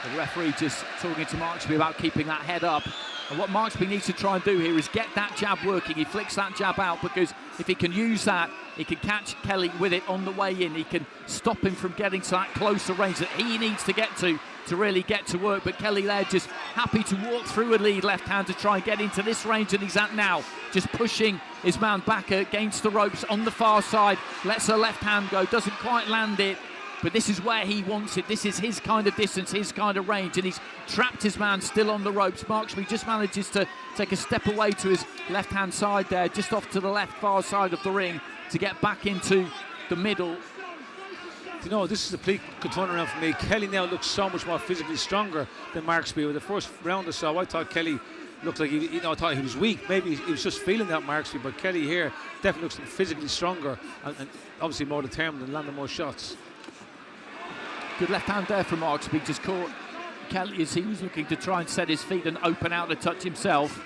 The referee just talking to Marksby about keeping that head up. And what Marksby needs to try and do here is get that jab working. He flicks that jab out, because if he can use that, he can catch Kelly with it on the way in. He can stop him from getting to that closer range that he needs to get to really get to work. But Kelly there just happy to walk through a lead left hand to try and get into this range that he's at now. Just pushing his man back against the ropes on the far side. Lets her left hand go, doesn't quite land it. But this is where he wants it. This is his kind of distance, his kind of range, and he's trapped his man still on the ropes. Marksby just manages to take a step away to his left-hand side there, just off to the left far side of the ring to get back into the middle. You know, this is a complete turnaround for me. Kelly now looks so much more physically stronger than Marksby. With the first round or so, I thought Kelly looked like I thought he was weak. Maybe he was just feeling that, Marksby, but Kelly here definitely looks physically stronger and obviously more determined and landing more shots. Good left hand there from Marksby, just caught Kelly as he was looking to try and set his feet and open out a touch himself.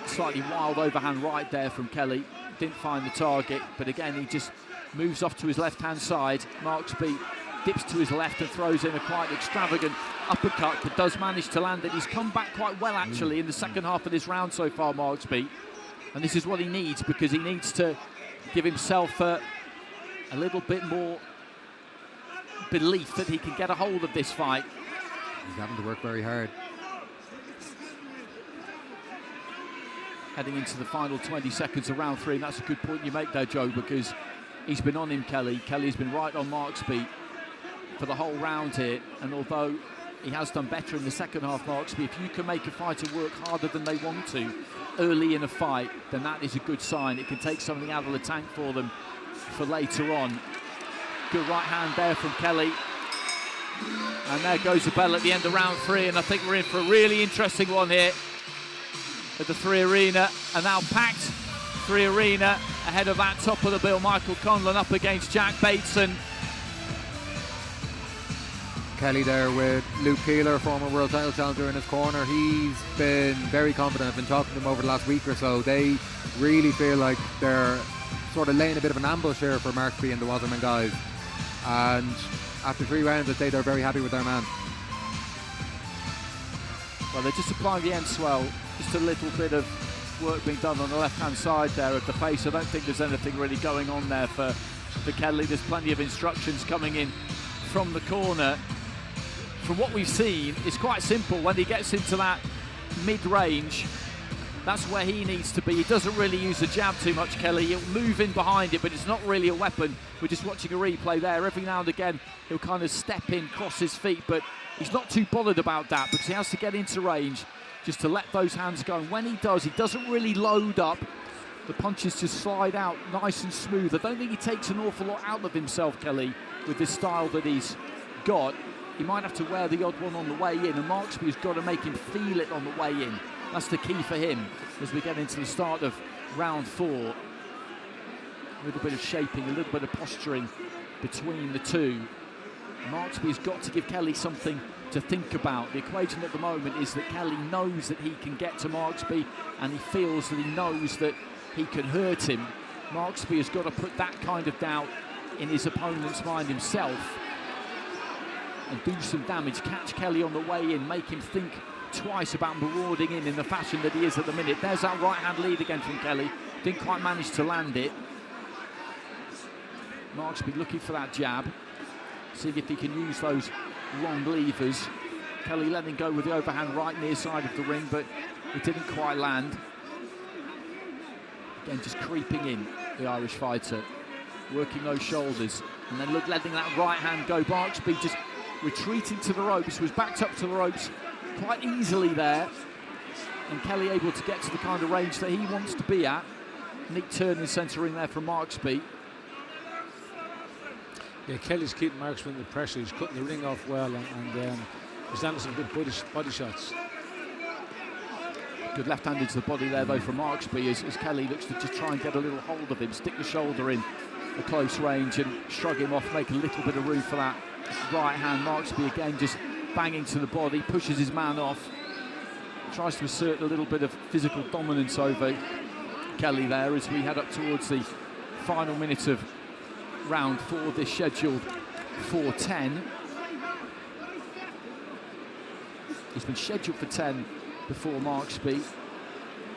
Slightly wild overhand right there from Kelly, didn't find the target, but again he just moves off to his left hand side. Marksby dips to his left and throws in a quite extravagant uppercut, but does manage to land it. He's come back quite well actually in the second half of this round so far, Marksby, and this is what he needs, because he needs to give himself a little bit more belief that he can get a hold of this fight. He's having to work very hard. Heading into the final 20 seconds of round 3, and that's a good point you make there, Joe, because he's been on him, Kelly. Kelly's been right on Marksby for the whole round here, and although he has done better in the second half, Marksby, if you can make a fighter work harder than they want to early in a fight, then that is a good sign. It can take something out of the tank for them for later on. Good right hand there from Kelly, and there goes the bell at the end of round 3, and I think we're in for a really interesting one here at the 3 Arena, and now packed 3 Arena ahead of that top of the bill. Mick Conlan up against Jack Bateson. Kelly there with Luke Keeler, former world title challenger, in his corner. He's been very confident. I've been talking to him over the last week or so. They really feel like they're sort of laying a bit of an ambush here for Marksby and the Wasserman guys, and after 3 rounds I'd say they're very happy with their man. Well, they're just applying the end swell, just a little bit of work being done on the left hand side there of the face. I don't think there's anything really going on there for Kelly. There's plenty of instructions coming in from the corner. From what we've seen, it's quite simple. When he gets into that mid-range, that's where he needs to be. He doesn't really use the jab too much, Kelly. He'll move in behind it, but it's not really a weapon. We're just watching a replay there. Every now and again, he'll kind of step in, cross his feet, but he's not too bothered about that because he has to get into range just to let those hands go. And when he does, he doesn't really load up. The punches just slide out nice and smooth. I don't think he takes an awful lot out of himself, Kelly, with this style that he's got. He might have to wear the odd one on the way in, and Marksby has got to make him feel it on the way in. That's the key for him as we get into the start of round 4. A little bit of shaping, a little bit of posturing between the two. Marksby's got to give Kelly something to think about. The equation at the moment is that Kelly knows that he can get to Marksby, and he feels that he knows that he can hurt him. Marksby has got to put that kind of doubt in his opponent's mind himself and do some damage, catch Kelly on the way in, make him think twice about marauding in the fashion that he is at the minute. There's that right-hand lead again from Kelly. Didn't quite manage to land it. Marksby looking for that jab, seeing if he can use those long levers. Kelly letting go with the overhand right near side of the ring, but it didn't quite land. Again, just creeping in, the Irish fighter, working those shoulders, and then letting that right hand go. Marksby just retreating to the ropes, was backed up to the ropes quite easily there, and Kelly able to get to the kind of range that he wants to be at. Neat turn and centering there from Marksby. Yeah, Kelly's keeping Marksby under pressure. He's cutting the ring off well, and he's landing some good body shots. Good left-handed to the body there though from Marksby as Kelly looks to just try and get a little hold of him, stick the shoulder in a close range and shrug him off, make a little bit of room for that right hand. Marksby again just banging to the body, pushes his man off, tries to assert a little bit of physical dominance over Kelly there as we head up towards the final minute of round 4, this scheduled 4:10. He's been scheduled for 10 before Marksby,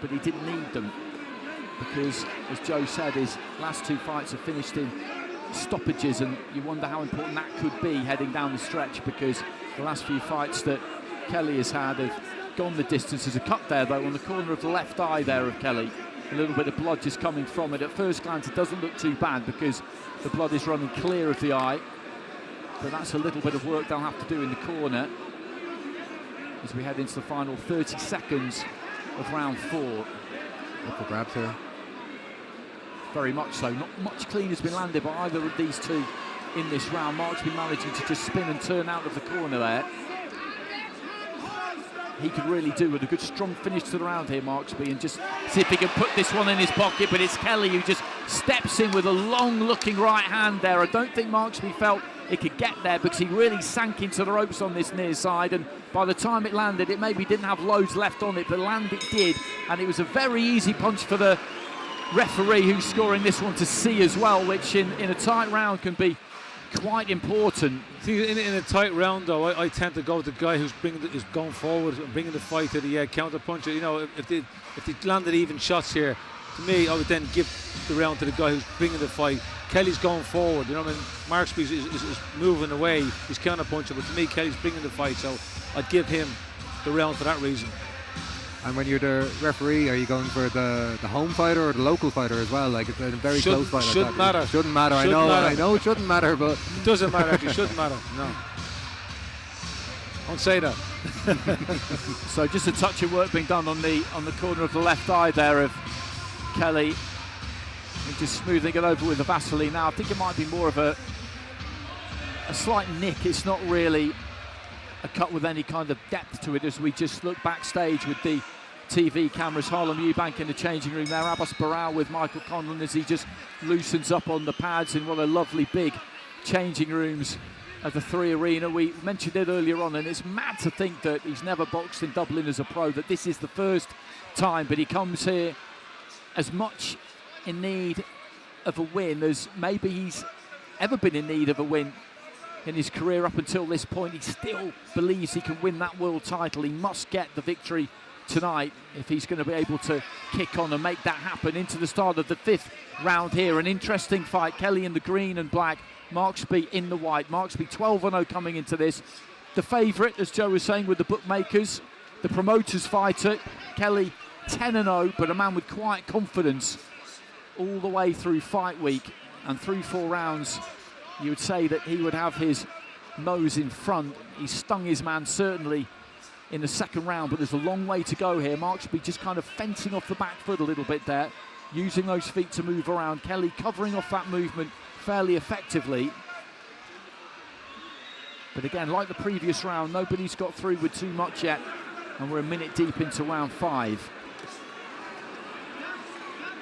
but he didn't need them because, as Joe said, his last 2 fights have finished in stoppages, and you wonder how important that could be heading down the stretch, because the last few fights that Kelly has had have gone the distance. There's a cut there though on the corner of the left eye there of Kelly, a little bit of blood just coming from it. At first glance it doesn't look too bad because the blood is running clear of the eye, but that's a little bit of work they'll have to do in the corner as we head into the final 30 seconds of round 4. Up for grabs here. Very much so. Not much clean has been landed by either of these two in this round. Marksby managing to just spin and turn out of the corner there. He could really do with a good strong finish to the round here, Marksby, and just see if he can put this one in his pocket, but it's Kelly who just steps in with a long looking right hand there. I don't think Marksby felt it could get there because he really sank into the ropes on this near side, and by the time it landed it maybe didn't have loads left on it, but land it did, and it was a very easy punch for the referee who's scoring this one to see as well, which in a tight round can be quite important. See, in a tight round though, I tend to go with the guy who's going forward and bringing the fight to the counter puncher. You know, if they landed even shots here, to me I would then give the round to the guy who's bringing the fight. Kelly's going forward, you know what I mean? Marksby is moving away, he's counter punching, but to me Kelly's bringing the fight, so I'd give him the round for that reason. And when you're the referee, are you going for the home fighter or the local fighter as well? Like, it's a very close fight. Shouldn't matter. Shouldn't matter. I know it shouldn't matter, but it doesn't matter. It shouldn't matter. No. Don't say that. So just a touch of work being done on the corner of the left eye there of Kelly, and just smoothing it over with the Vaseline. Now I think it might be more of a slight nick. It's not really a cut with any kind of depth to it, as we just look backstage with the TV cameras. Harlem Eubank in the changing room there, Abbas Barrow with Michael Conlan as he just loosens up on the pads in one of the lovely big changing rooms of the 3 Arena. We mentioned it earlier on, and it's mad to think that he's never boxed in Dublin as a pro, that this is the first time, but he comes here as much in need of a win as maybe he's ever been in need of a win in his career up until this point. He still believes he can win that world title. He must get the victory tonight if he's going to be able to kick on and make that happen into the start of the 5th round here. An interesting fight. Kelly in the green and black, Marksby in the white. Marksby 12-0 coming into this. The favourite, as Joe was saying, with the bookmakers. The promoter's fighter, Kelly 10-0, but a man with quiet confidence all the way through fight week, and through 4 rounds you would say that he would have his nose in front. He stung his man certainly in the 2nd round, but there's a long way to go here. Marksby just kind of fencing off the back foot a little bit there, using those feet to move around. Kelly covering off that movement fairly effectively. But again, like the previous round, nobody's got through with too much yet, and we're a minute deep into round 5.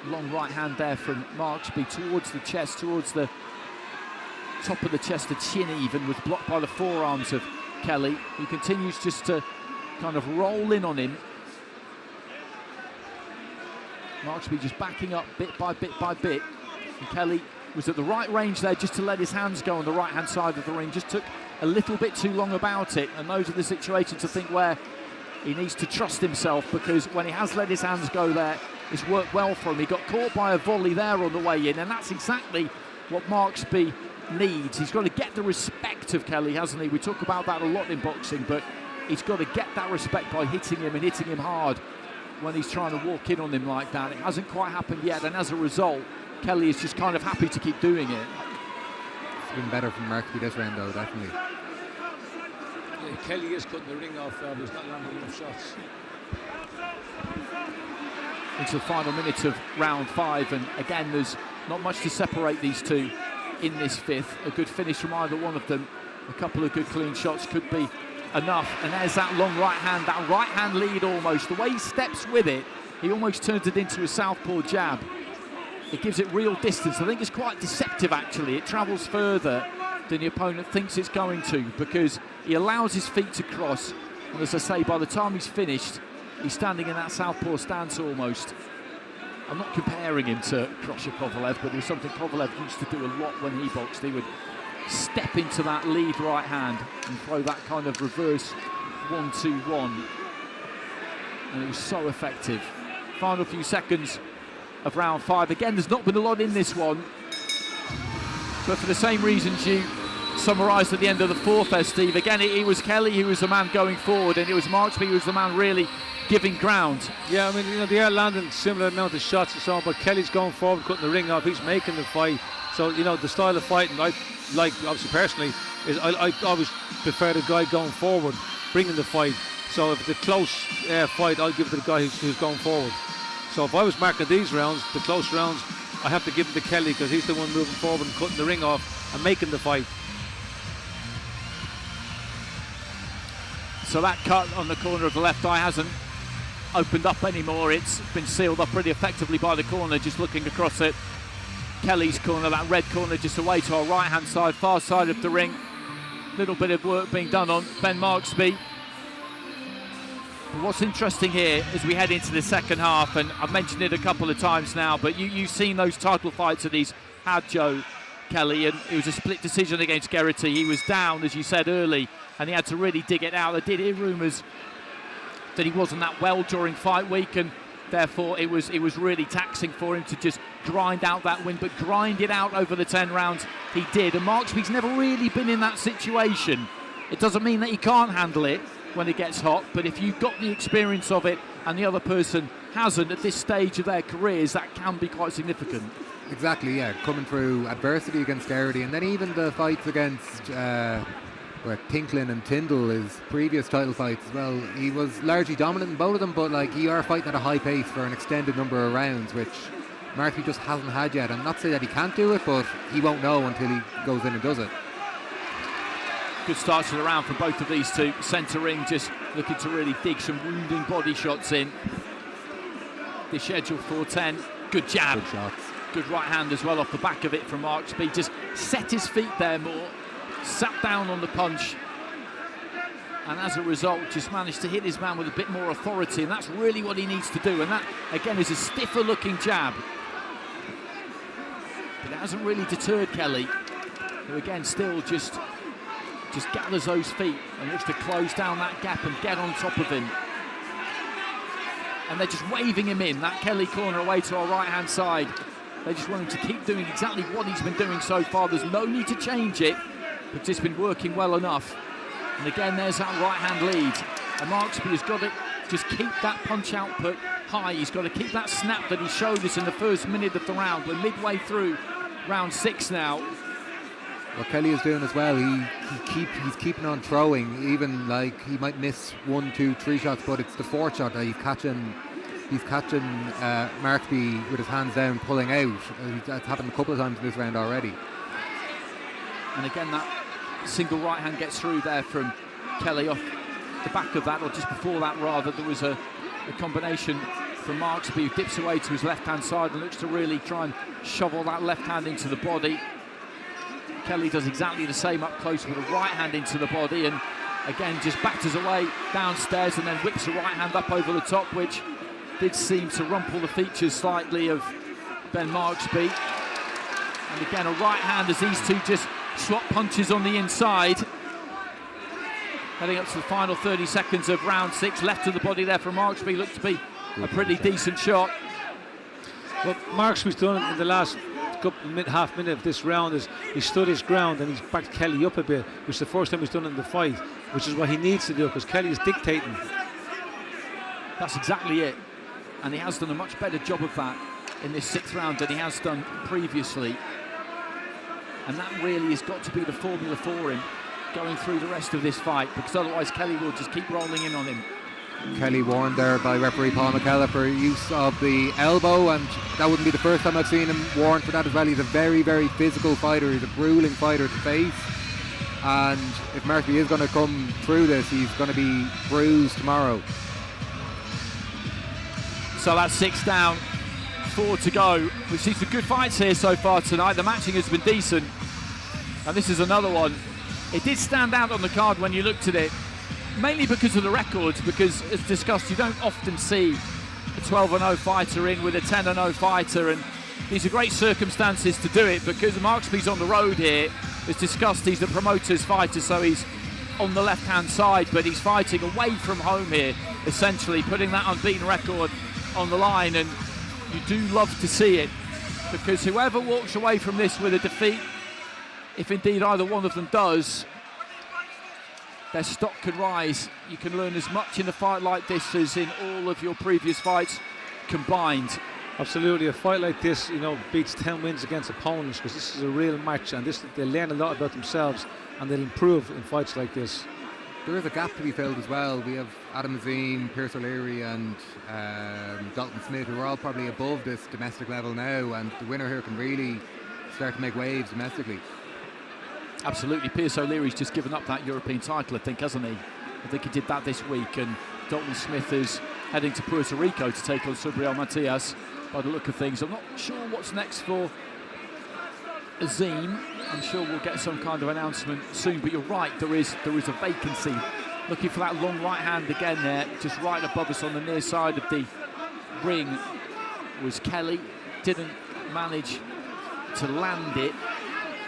Long right hand there from Marksby towards the chest, towards the top of the chest, the chin even, was blocked by the forearms of Kelly, who continues just to kind of roll in on him. Marksby just backing up bit by bit by bit. And Kelly was at the right range there just to let his hands go on the right-hand side of the ring. Just took a little bit too long about it. And those are the situations, I think, where he needs to trust himself, because when he has let his hands go there, it's worked well for him. He got caught by a volley there on the way in, and that's exactly what Marksby needs. He's got to get the respect of Kelly, hasn't he? We talk about that a lot in boxing, but he's got to get that respect by hitting him, and hitting him hard when he's trying to walk in on him like that. It hasn't quite happened yet, and as a result, Kelly is just kind of happy to keep doing it. It's been better from Marksby this round, though, definitely. Yeah, Kelly is cutting the ring off, but he's not landing enough shots. Into the final minute of round 5, and again, there's not much to separate these two in this fifth. A good finish from either one of them, a couple of good clean shots could be enough. And there's that long right hand lead almost. The way he steps with it, he almost turns it into a southpaw jab. It gives it real distance. I think it's quite deceptive, actually. It travels further than the opponent thinks it's going to, because he allows his feet to cross, and as I say, by the time he's finished, he's standing in that southpaw stance almost. I'm not comparing him to Krosha Kovalev, but it was something Kovalev used to do a lot when he boxed. He would step into that lead right hand and throw that kind of reverse 1-2-1, and it was so effective. Final few seconds of round 5. Again, there's not been a lot in this one, but for the same reasons you summarised at the end of the fourth there, Steve. Again, it was Kelly who was the man going forward, and it was Marksby who was the man really giving ground. Yeah, I mean, you know, they are landing similar amount of shots and so on, but Kelly's going forward, cutting the ring off. He's making the fight. So, you know, the style of fighting I like, obviously personally, is I always prefer the guy going forward, bringing the fight. So if it's a close fight, I'll give it to the guy who's going forward. So if I was marking these rounds, the close rounds, I have to give it to Kelly, because he's the one moving forward and cutting the ring off and making the fight. So that cut on the corner of the left eye hasn't opened up anymore. It's been sealed up pretty effectively by the corner, just looking across it. Kelly's corner, that red corner just away to our right hand side, far side of the ring. Little bit of work being done on Ben Marksby. But what's interesting here as we head into the second half, and I've mentioned it a couple of times now, but you've seen those title fights that he's had, Joe Kelly, and it was a split decision against Geraghty. He was down, as you said, early, and he had to really dig it out. I did hear rumours that he wasn't that well during fight week, and therefore it was really taxing for him to just grind out that win, but grind it out over the 10 rounds he did. And Marksby's never really been in that situation. It doesn't mean that he can't handle it when it gets hot, but if you've got the experience of it and the other person hasn't at this stage of their careers, that can be quite significant. Exactly, yeah, coming through adversity against Geraghty, and then even the fights against Tinklin and Tyndall, his previous title fights as well, he was largely dominant in both of them, but like, you are fighting at a high pace for an extended number of rounds, which Marksby just hasn't had yet. And not to say that he can't do it, but he won't know until he goes in and does it. Good start to the round for both of these two. Centre ring just looking to really dig some wounding body shots in. The schedule 4-10. Good jab. Good shots. Good right hand as well off the back of it from Marksby. Just set his feet there more. Sat down on the punch. And as a result, just managed to hit his man with a bit more authority. And that's really what he needs to do. And that, again, is a stiffer looking jab. But it hasn't really deterred Kelly, who again still just gathers those feet and looks to close down that gap and get on top of him. And they're just waving him in, that Kelly corner away to our right-hand side. They just want him to keep doing exactly what he's been doing so far. There's no need to change it, but it's been working well enough. And again, there's that right-hand lead. And Marksby has got to just keep that punch output high. He's got to keep that snap that he showed us in the first minute of the round. We're midway through round 6 now. What Kelly is doing as well, he's keeping on throwing, even like he might miss 1, 2, 3 shots, but it's the 4th shot that he's catching Marksby with his hands down, pulling out. That's happened a couple of times in this round already. And again, that single right hand gets through there from Kelly. Off the back of that, or just before that rather, there was a combination from Marksby, who dips away to his left hand side and looks to really try and shovel that left hand into the body. Kelly does exactly the same up close with a right hand into the body, and again just batters away downstairs and then whips the right hand up over the top, which did seem to rumple the features slightly of Ben Marksby. And again a right hand as these two just swap punches on the inside. Heading up to the final 30 seconds of round 6, left to the body there from Marksby, looked to be a pretty decent shot. What Marksby's done in the last half minute of this round is he stood his ground and he's backed Kelly up a bit, which is the first time he's done it in the fight, which is what he needs to do because Kelly is dictating. That's exactly it, and he has done a much better job of that in this 6th round than he has done previously, and that really has got to be the formula for him going through the rest of this fight, because otherwise Kelly will just keep rolling in on him. Kelly warned there by referee Paul McKellar for use of the elbow, and that wouldn't be the first time I've seen him warned for that as well. He's a very, very physical fighter. He's a grueling fighter to face, and if Marksby is going to come through this, he's going to be bruised tomorrow. So that's 6 down, 4 to go. We've seen some good fights here so far tonight. The matching has been decent, and this is another one. It did stand out on the card when you looked at it, mainly because of the records, because as discussed, you don't often see a 12-0 fighter in with a 10-0 fighter, and these are great circumstances to do it because Marksby's on the road here. As discussed, he's the promoter's fighter, so he's on the left-hand side, but he's fighting away from home here, essentially putting that unbeaten record on the line, and you do love to see it, because whoever walks away from this with a defeat, if indeed either one of them does, their stock can rise. You can learn as much in a fight like this as in all of your previous fights combined. Absolutely, a fight like this, you know, beats 10 wins against opponents, because this is a real match, and they'll learn a lot about themselves and they'll improve in fights like this. There is a gap to be filled as well. We have Adam Azim, Pierce O'Leary and Dalton Smith, who are all probably above this domestic level now, and the winner here can really start to make waves domestically. Absolutely. Pierce O'Leary's just given up that European title, I think, hasn't he? I think he did that this week, and Dalton Smith is heading to Puerto Rico to take on Subriel Matias by the look of things. I'm not sure what's next for Azim. I'm sure we'll get some kind of announcement soon, but you're right, there is a vacancy. Looking for that long right hand again there, just right above us on the near side of the ring was Kelly. Didn't manage to land it.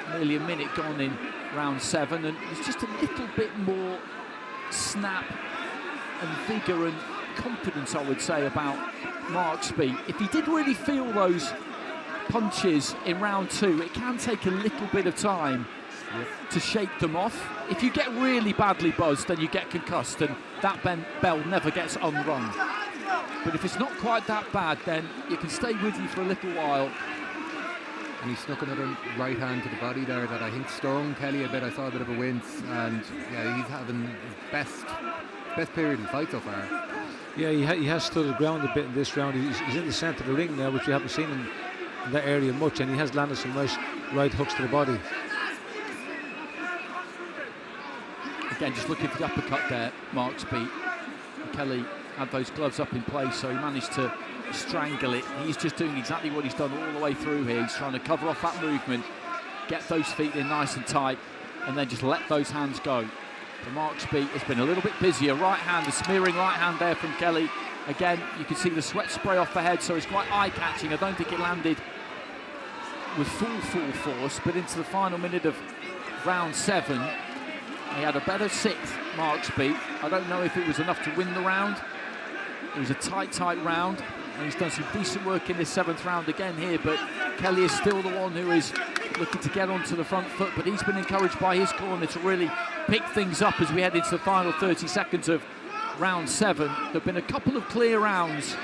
Nearly a minute gone in round 7, and there's just a little bit more snap and vigour and confidence, I would say, about Marksby. If he did really feel those punches in round 2, it can take a little bit of time to shake them off. If you get really badly buzzed, then you get concussed, and that bell never gets unrung. But if it's not quite that bad, then it can stay with you for a little while. And he snuck another right hand to the body there that I think stung Kelly a bit. I saw a bit of a wince, and yeah, he's having his best period in the fight so far. Yeah, he has stood his ground a bit in this round. He's in the centre of the ring now, which we haven't seen in that area much, and he has landed some nice right hooks to the body. Again, just looking for the uppercut there, Marksby. Kelly had those gloves up in place, so he managed to strangle it. He's just doing exactly what he's done all the way through here. He's trying to cover off that movement, get those feet in nice and tight, and then just let those hands go. For Marksby, it's been a little bit busier. Right hand, the smearing right hand there from Kelly. Again, you can see the sweat spray off the head, so it's quite eye-catching. I don't think it landed with full force, but into the final minute of round 7, he had a better 6th, Marksby. I don't know if it was enough to win the round. It was a tight round, and he's done some decent work in this 7th round again here, but Kelly is still the one who is looking to get onto the front foot, but he's been encouraged by his corner to really pick things up as we head into the final 30 seconds of round 7. There have been a couple of clear rounds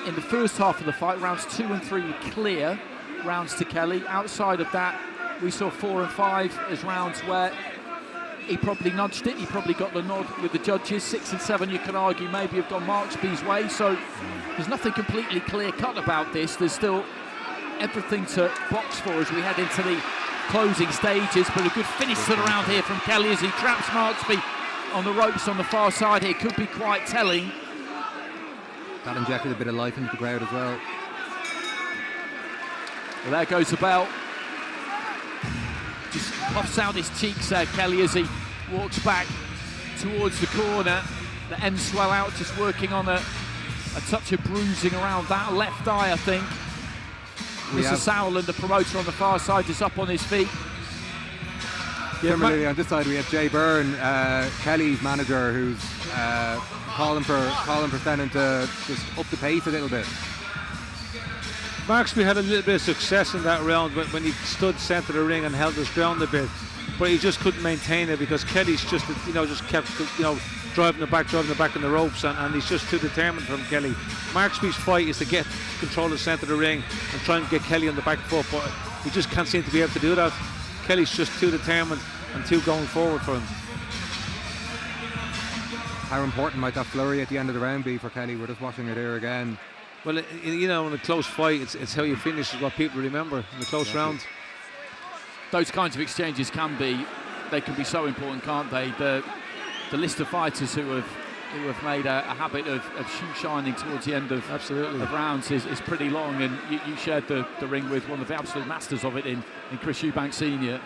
in the first half of the fight. Rounds 2 and 3 clear rounds to Kelly. Outside of that, we saw 4 and 5 as rounds where he probably nudged it. He probably got the nod with the judges. 6 and 7, you can argue, maybe have gone Marksby's way. So there's nothing completely clear-cut about this. There's still everything to box for as we head into the closing stages. But a good finish to the round here from Kelly as he traps Marksby on the ropes on the far side here. Could be quite telling. That injected a bit of life into the crowd as well. Well, there goes the bell. puffs out his cheeks there, Kelly, as he walks back towards the corner. The end swell out, just working on a touch of bruising around that left eye, I think. Mr. Sowland, the promoter on the far side, is up on his feet. Similarly, on this side we have Jay Byrne, Kelly's manager, who's calling for Stennon to just up the pace a little bit. Marksby had a little bit of success in that round when he stood centre of the ring and held his ground a bit, but he just couldn't maintain it because Kelly's just kept driving the back in the ropes, and he's just too determined from Kelly. Marksby's fight is to get control of the centre of the ring and try and get Kelly on the back foot, but he just can't seem to be able to do that. Kelly's just too determined and too going forward for him. How important might that flurry at the end of the round be for Kelly? We're just watching it here again. Well, in a close fight, it's how you finish is what people remember in the close round. Those kinds of exchanges can be so important, can't they? The list of fighters who have made a habit of shoe shining towards the end of rounds is pretty long, and you shared the ring with one of the absolute masters of it in Chris Eubank Senior.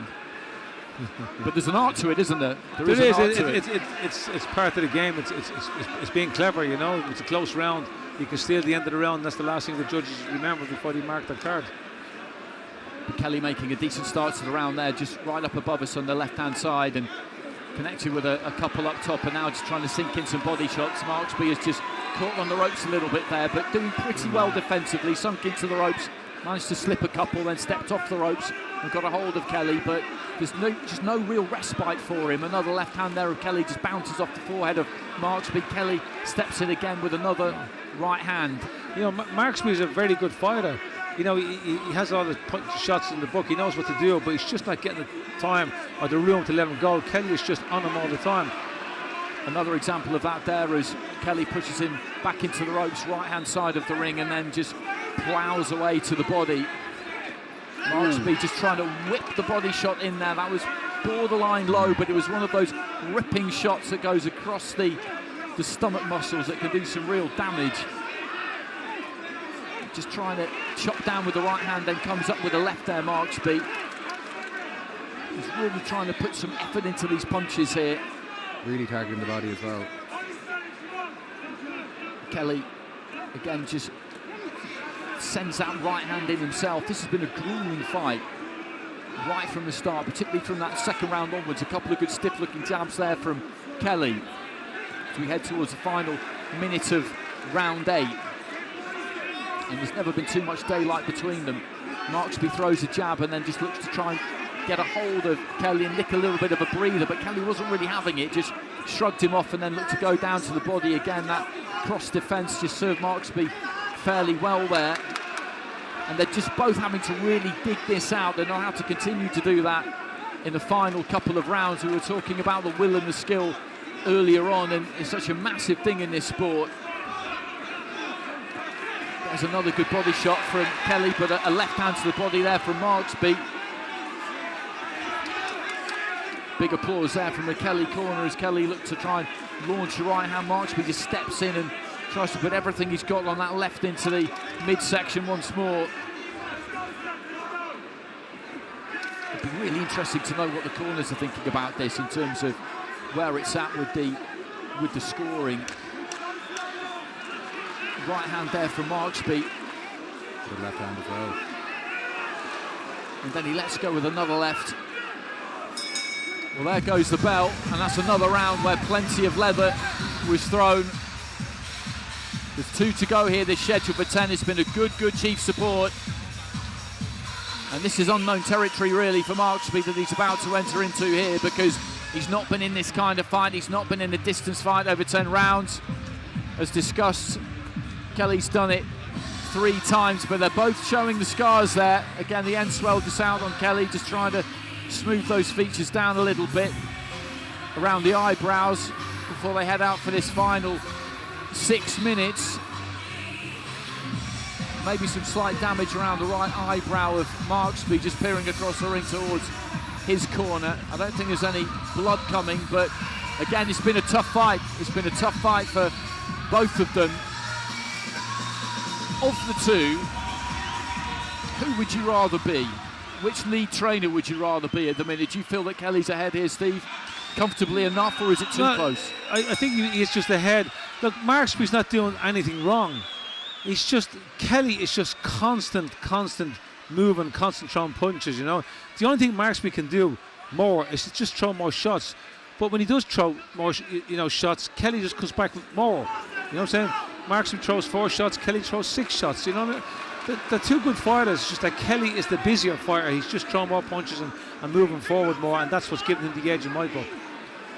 But there's an art to it, isn't there? There is an art to it. It's part of the game. It's being clever, you know. It's a close round. You can steal the end of the round. That's the last thing the judges remember before they mark their card. Kelly making a decent start to the round there, just right up above us on the left-hand side, and connected with a couple up top, and now just trying to sink in some body shots. Marksby has just caught on the ropes a little bit there, but doing pretty well defensively. Sunk into the ropes, managed to slip a couple, then stepped off the ropes and got a hold of Kelly, but there's just no real respite for him. Another left hand there of Kelly just bounces off the forehead of Marksby. Kelly steps in again with another right hand. You know, Marksby is a very good fighter. You know, he has all the shots in the book. He knows what to do, but he's just not getting the time or the room to let him go. Kelly is just on him all the time. Another example of that there as Kelly pushes him back into the ropes, right-hand side of the ring, and then just plows away to the body. Marksby just trying to whip the body shot in there. That was borderline low, but it was one of those ripping shots that goes across the stomach muscles that can do some real damage. Just trying to chop down with the right hand, then comes up with the left there, Marksby. He's really trying to put some effort into these punches here. Really targeting the body as well. Kelly, again, just sends that right hand in himself. This has been a grueling fight right from the start, particularly from that second round onwards. A couple of good stiff-looking jabs there from Kelly as we head towards the final minute of round 8. And there's never been too much daylight between them. Marksby throws a jab and then just looks to try and get a hold of Kelly and nick a little bit of a breather, but Kelly wasn't really having it, just shrugged him off and then looked to go down to the body again. That cross defence just served Marksby fairly well there. And they're just both having to really dig this out. They know how to continue to do that in the final couple of rounds. We were talking about the will and the skill earlier on, and it's such a massive thing in this sport. There's another good body shot from Kelly, but a left hand to the body there from Marksby. Big applause there from the Kelly corner as Kelly looked to try and launch a right hand. Marksby just steps in and tries to put everything he's got on that left into the midsection once more. It'd be really interesting to know what the corners are thinking about this in terms of where it's at with the scoring. Right hand there from Marksby. Good left hand as well. And then he lets go with another left. Well, there goes the bell, and that's another round where plenty of leather was thrown. There's 2 to go here, this schedule for 10. It's been a good chief support. And this is unknown territory, really, for Marksby that he's about to enter into here, because he's not been in this kind of fight. He's not been in a distance fight over 10 rounds. As discussed, Kelly's done it 3 times, but they're both showing the scars there. Again, the end swell just out on Kelly, just trying to smooth those features down a little bit around the eyebrows before they head out for this final 6 minutes. Maybe some slight damage around the right eyebrow of Marksby, just peering across the ring towards his corner. I don't think there's any blood coming, but again, it's been a tough fight. It's been a tough fight for both of them. Of the two, who would you rather be? which lead trainer would you rather be at the minute? Do you feel that Kelly's ahead here, Steve, comfortably enough, or is it too close? I think he's just ahead. Look, Marksby's not doing anything wrong. Kelly is just constant moving, constant throwing punches, you know. The only thing Marksby can do more is to just throw more shots. But when he does throw more, shots, Kelly just comes back with more. You know what I'm saying? Marksby throws 4 shots, Kelly throws 6 shots. You know, they're two good fighters. It's just that Kelly is the busier fighter. He's just throwing more punches and moving forward more, and that's what's giving him the edge in my book.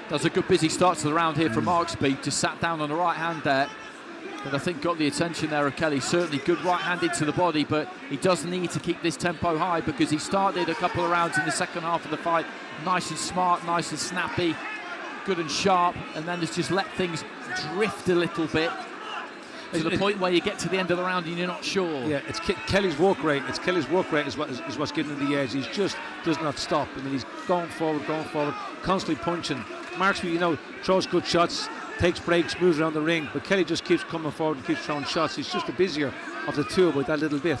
Does a good busy start to the round here from Marksby. Just sat down on the right hand there, but I think got the attention there of Kelly. Certainly good right hand into the body, but he does need to keep this tempo high because he started a couple of rounds in the second half of the fight nice and smart, nice and snappy, good and sharp, and then has just let things drift a little bit to the point where you get to the end of the round and you're not sure. Yeah, it's Kelly's work rate. It's Kelly's work rate is what's giving him the edge. He just does not stop. I mean, he's going forward, constantly punching. Marksby, throws good shots, takes breaks, moves around the ring, but Kelly just keeps coming forward and keeps throwing shots. He's just the busier of the two by that little bit.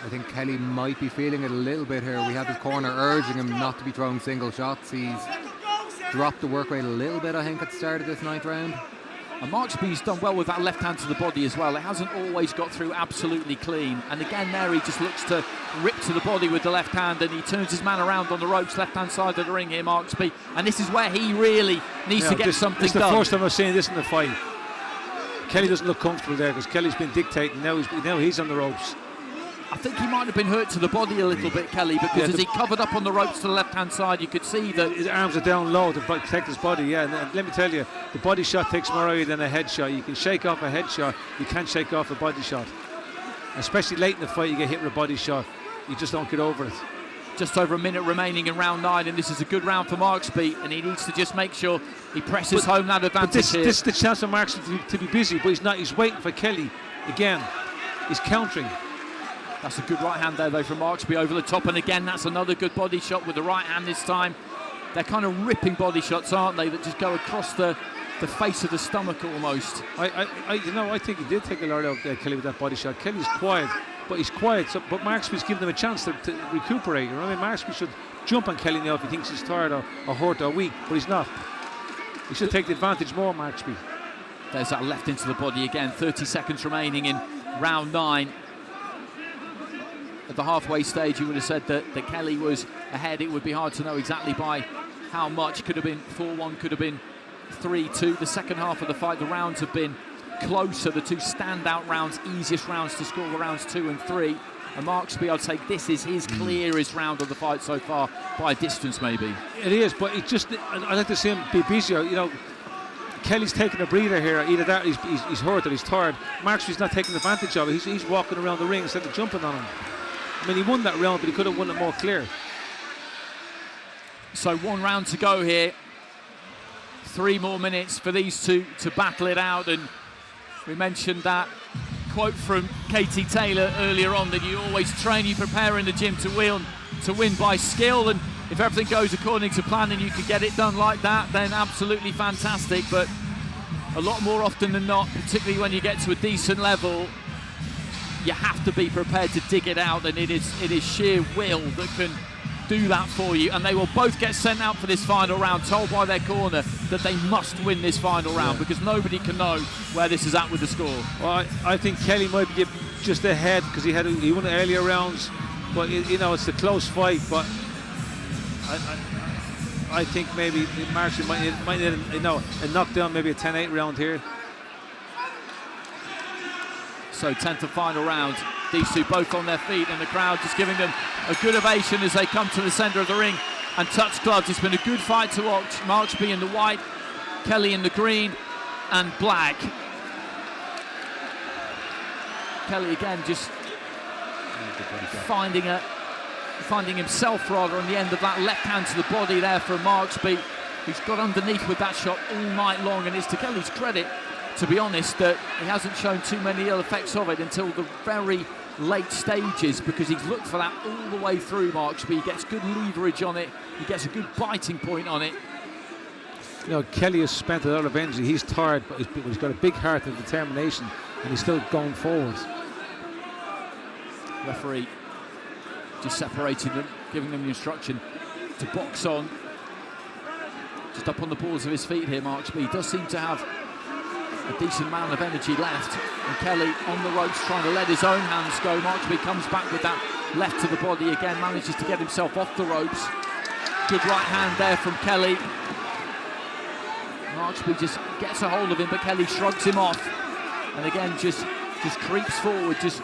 I think Kelly might be feeling it a little bit here. We have his corner urging him not to be throwing single shots. He's dropped the work rate a little bit, I think, at the start of this 9th round. And Marksby's done well with that left hand to the body as well. It hasn't always got through absolutely clean. And again there he just looks to rip to the body with the left hand, and he turns his man around on the ropes, left hand side of the ring here, Marksby. And this is where he really needs to get something done. It's the first time I've seen this in the fight. Kelly doesn't look comfortable there because Kelly's been dictating. Now he's on the ropes. I think he might have been hurt to the body a little bit, Kelly, because as he covered up on the ropes to the left-hand side, you could see that his arms are down low to protect his body. Yeah, and let me tell you, the body shot takes more out than a headshot. You can shake off a headshot, you can't shake off a body shot. Especially late in the fight, you get hit with a body shot, you just don't get over it. Just over a minute remaining in round 9, and this is a good round for Marksby, and he needs to just make sure he presses home that advantage here. This is the chance for Marksby to be busy, but he's not. He's waiting for Kelly again. He's countering. That's a good right hand there, though, from Marksby over the top. And again, that's another good body shot with the right hand this time. They're kind of ripping body shots, aren't they, that just go across the face of the stomach almost. I think he did take a lot out of Kelly with that body shot. Kelly's quiet, but he's quiet. But Marksby's giving them a chance to recuperate. You know what I mean? Marksby should jump on Kelly now if he thinks he's tired or hurt or weak, but he's not. He should take the advantage more, Marksby. There's that left into the body again. 30 seconds remaining in round 9. At the halfway stage, you would have said that Kelly was ahead. It would be hard to know exactly by how much. Could have been 4-1, could have been 3-2. The second half of the fight, the rounds have been closer. The two standout rounds, easiest rounds to score, the rounds 2 and 3. And Marksby, I'd say this is his clearest round of the fight so far, by a distance maybe. It is, but I'd like to see him be busier. Kelly's taking a breather here. Either that, he's hurt or he's tired. Marksby's not taking advantage of it. He's walking around the ring instead of jumping on him. I mean, he won that round, but he could have won it more clear. So 1 round to go here. 3 more minutes for these two to battle it out. And we mentioned that quote from Katie Taylor earlier on, that you always train, you prepare in the gym to win by skill. And if everything goes according to plan and you can get it done like that, then absolutely fantastic. But a lot more often than not, particularly when you get to a decent level, you have to be prepared to dig it out, and it is sheer will that can do that for you. And they will both get sent out for this final round, told by their corner that they must win this final round, because nobody can know where this is at with the score. Well, I think Kelly might be just ahead because he won the earlier rounds, but it's a close fight. But I think maybe Marksby might need a knockdown, maybe a 10-8 round here. So 10th and final round. These two both on their feet, and the crowd just giving them a good ovation as they come to the centre of the ring and touch gloves. It's been a good fight to watch. Marksby in the white, Kelly in the green and black. Kelly again just finding himself rather on the end of that left hand to the body there from Marksby, who's got underneath with that shot all night long. And it's to Kelly's credit, to be honest, that he hasn't shown too many ill effects of it until the very late stages, because he's looked for that all the way through. Marksby, he gets good leverage on it, he gets a good biting point on it. Kelly has spent a lot of energy. He's tired, but he's got a big heart and determination, and he's still going forward. Referee just separating them giving them the instruction to box on. Just up on the balls of his feet here, Marksby. He does seem to have a decent amount of energy left. And Kelly on the ropes trying to let his own hands go. Marksby comes back with that left to the body again, manages to get himself off the ropes. Good right hand there from Kelly. Marksby just gets a hold of him, but Kelly shrugs him off. And again, just creeps forward, just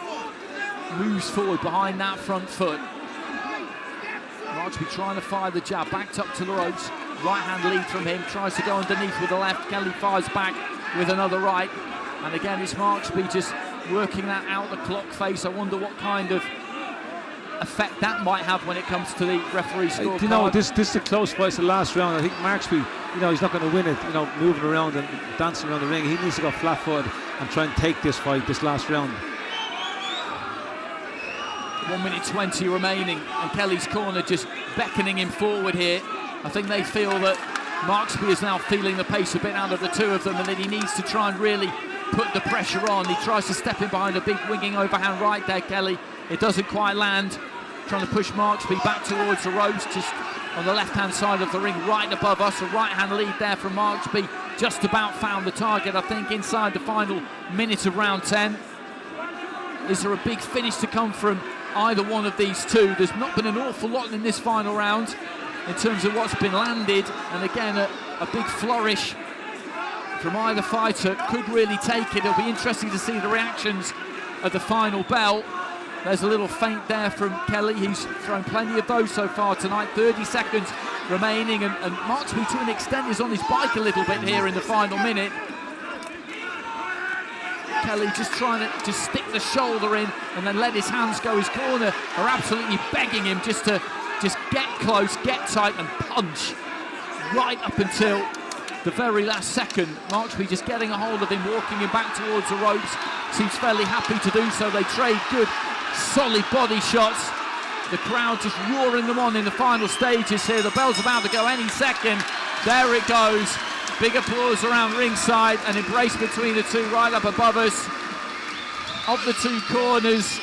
moves forward behind that front foot. Marksby trying to fire the jab, backed up to the ropes. Right hand lead from him, tries to go underneath with the left. Kelly fires back with another right. And again, it's Marksby just working that out the clock face. I wonder what kind of effect that might have when it comes to the referee's scorecard. You know, this is a close fight. It's the last round. I think Marksby, you know, he's not going to win it, you know, moving around and dancing around the ring. He needs to go flat-footed and try and take this fight, this last round. 1 minute 20 remaining, and Kelly's corner just beckoning him forward here. I think they feel that Marksby is now feeling the pace a bit out of the two of them, and that he needs to try and really put the pressure on. He tries to step in behind a big winging overhand right there, Kelly. It doesn't quite land. Trying to push Marksby back towards the ropes, just on the left-hand side of the ring, right above us. A right-hand lead there from Marksby. Just about found the target, I think, inside the final minute of round 10. Is there a big finish to come from either one of these two? There's not been an awful lot in this final round in terms of what's been landed, and again a big flourish from either fighter could really take it. It'll be interesting to see the reactions at the final bell. There's a little feint there from Kelly. He's thrown plenty of those so far tonight. 30 seconds remaining, and Marksby to an extent is on his bike a little bit here in the final minute. Kelly just trying to just stick the shoulder in and then let his hands go. His corner are absolutely begging him just to get close, get tight and punch right up until the very last second. Marksby just getting a hold of him, walking him back towards the ropes. Seems fairly happy to do so. They trade good, solid body shots. The crowd just roaring them on in the final stages here. The bell's about to go any second. There it goes. Big applause around ringside, an embrace between the two right up above us. Of the two corners.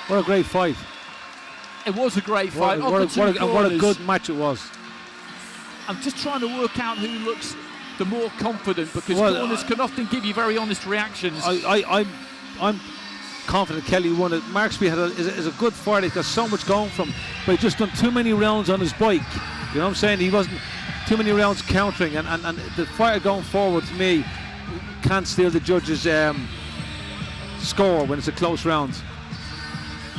What a great fight. It was a great fight. What a good match it was. I'm just trying to work out who looks the more confident, because corners can often give you very honest reactions. I'm confident Kelly won it. Marksby is a good fighter. He's got so much going from him, but he's just done too many rounds on his bike. You know what I'm saying? He wasn't too many rounds countering, and the fighter going forward, to me, can't steal the judges' score when it's a close round.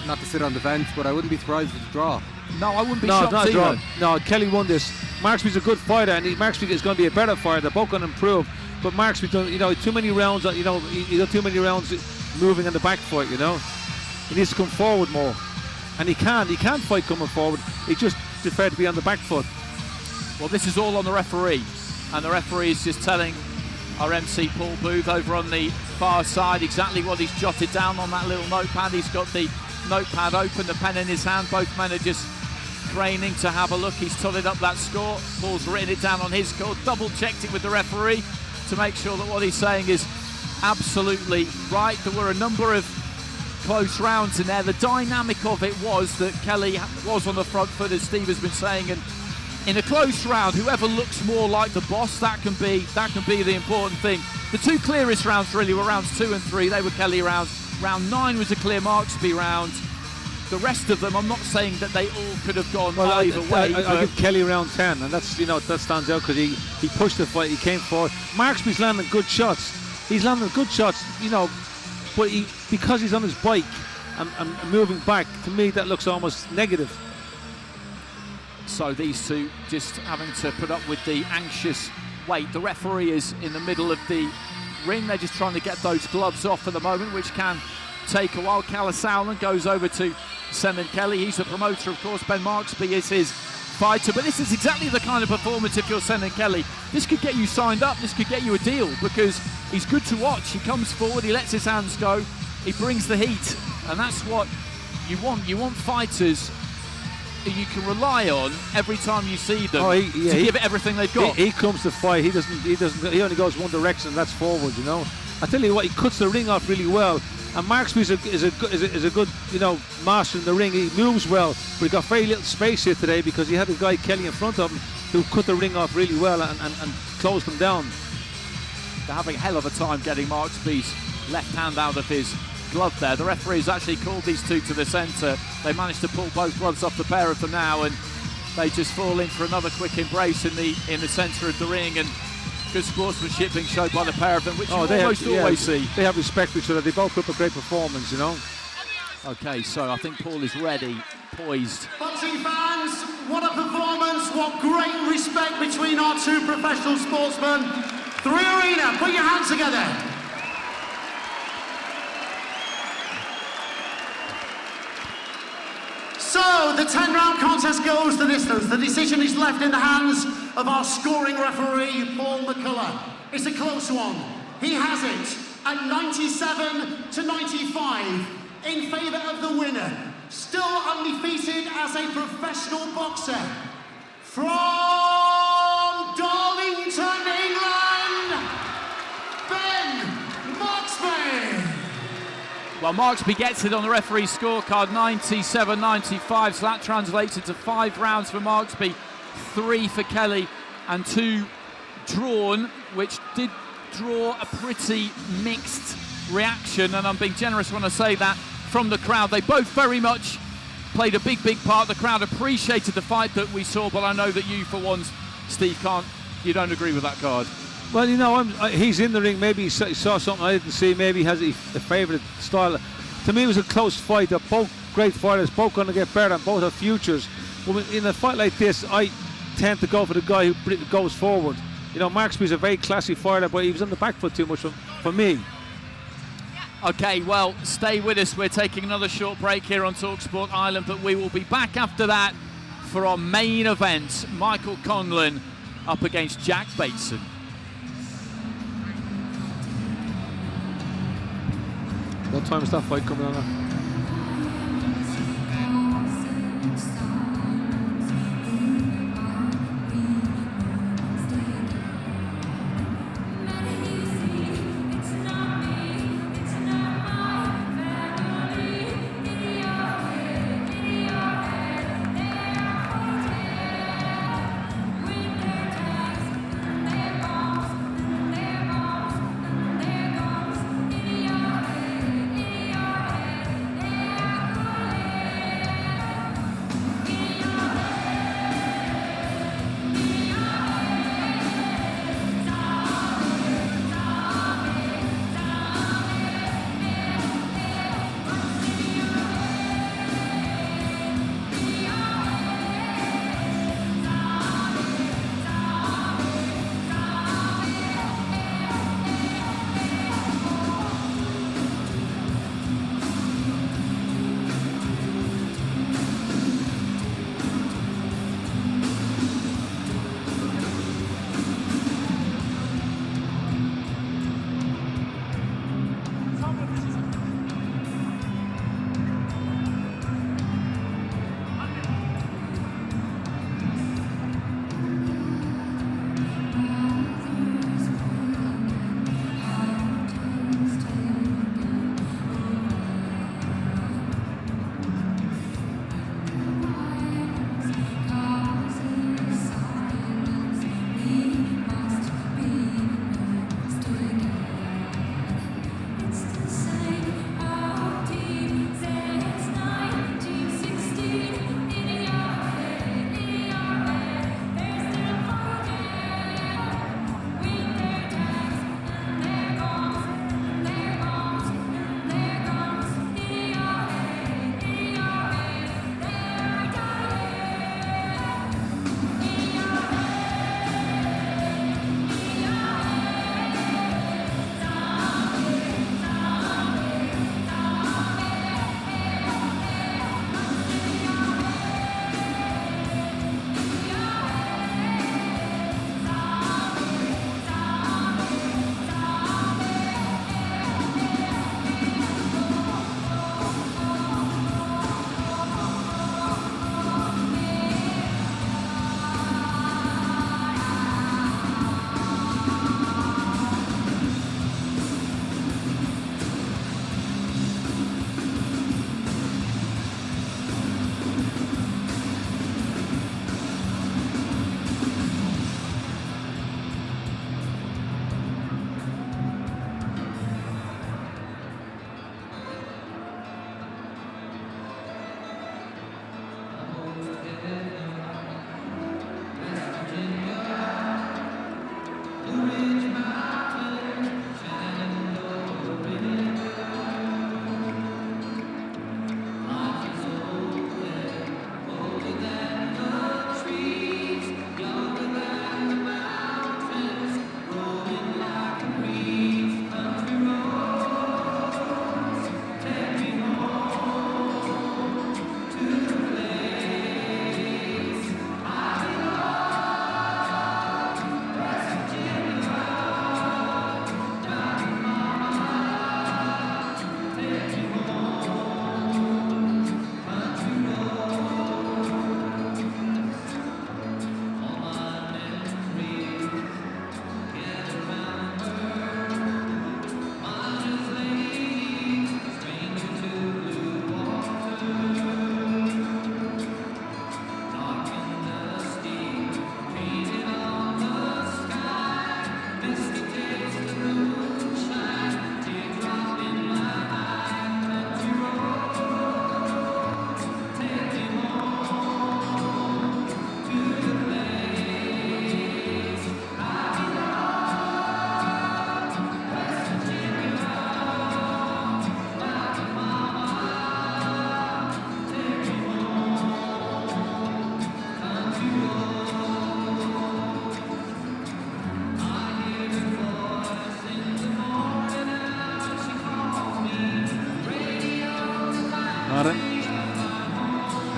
Not to sit on the fence, but I wouldn't be surprised if it's a draw. No, I wouldn't be shocked either. Draw. No, Kelly won this. Marksby's a good fighter, and Marksby is going to be a better fighter. They're both going to improve, but Marksby done, you know, too many rounds. You know, he got too many rounds moving on the back foot. You know, he needs to come forward more, and he can't fight coming forward. He just preferred to be on the back foot. Well, this is all on the referee, and the referee is just telling our MC Paul Booth over on the far side exactly what he's jotted down on that little notepad. He's got the notepad open, the pen in his hand. Both men are just craning to have a look. He's totted up that score. Paul's written it down on his score, double checked it with the referee to make sure that what he's saying is absolutely right. There were a number of close rounds in there. The dynamic of it was that Kelly was on the front foot, as Steve has been saying, and in a close round, whoever looks more like the boss, that can be the important thing. The two clearest rounds really were rounds 2 and 3. They were Kelly rounds. Round 9 was a clear Marksby round. The rest of them, I'm not saying that they all could have gone either way. I give Kelly round 10, and that's, you know, that stands out because he pushed the fight, he came forward. Marksby's landing good shots. He's landing good shots, you know, but because he's on his bike and moving back, to me that looks almost negative. So these two just having to put up with the anxious wait. The referee is in the middle of the ring. They're just trying to get those gloves off for the moment, which can take a while. Callum goes over to Senan Kelly. He's the promoter, of course. Ben Marksby is his fighter. But this is exactly the kind of performance, if you're Senan Kelly, this could get you signed up. This could get you a deal, because he's good to watch. He comes forward, he lets his hands go, he brings the heat, and that's what you want. You want fighters you can rely on every time you see them to give it everything they've got. He comes to fight. He only goes one direction, and that's forward. You know, I tell you what, he cuts the ring off really well. And Marksby is a good, you know, master in the ring. He moves well, but he got very little space here today because he had a guy Kelly in front of him who cut the ring off really well and closed him down. They're having a hell of a time getting Marksby's left hand out of his glove there. The referee's actually called these two to the centre. They managed to pull both gloves off the pair of them now, and they just fall in for another quick embrace in the centre of the ring. And good sportsmanship being showed by the pair of them, which you always see. They have respect for each other. They both put up a great performance, you know. Okay, so I think Paul is ready, poised. Boxing fans, what a performance, what great respect between our two professional sportsmen. 3 Arena, put your hands together. So, the 10-round contest goes the distance. The decision is left in the hands of our scoring referee, Paul McCullough. It's a close one. He has it at 97-95 in favour of the winner. Still undefeated as a professional boxer. From Darlington, England, Marksby. Well, Marksby gets it on the referee's scorecard, 97-95, so that translates into 5 rounds for Marksby, 3 for Kelly, and 2 drawn, which did draw a pretty mixed reaction, and I'm being generous when I say that, from the crowd. They both very much played a big part. The crowd appreciated the fight that we saw, but I know that you, for once, Steve, you don't agree with that card. Well, you know, he's in the ring. Maybe he saw something I didn't see. Maybe he has a favourite style. To me, it was a close fight. They're both great fighters, both going to get better, and both have futures. But in a fight like this, I tend to go for the guy who goes forward. You know, Marksby's a very classy fighter, but he was on the back foot too much for me. Okay, well, stay with us. We're taking another short break here on talkSPORT Ireland, but we will be back after that for our main event. Mick Conlan up against Jack Bateson. What time is that fight coming on?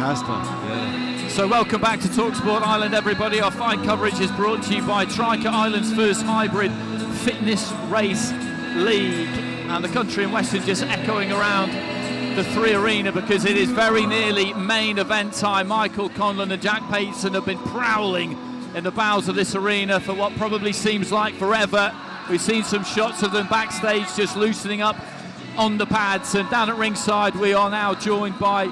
has to. Yeah. So welcome back to talkSPORT Ireland, everybody. Our fight coverage is brought to you by Trica, Ireland's first hybrid fitness race league. And the country in Western just echoing around the 3 Arena because it is very nearly main event time. Michael Conlan and Jack Bateson have been prowling in the bowels of this arena for what probably seems like forever. We've seen some shots of them backstage just loosening up on the pads, and down at ringside we are now joined by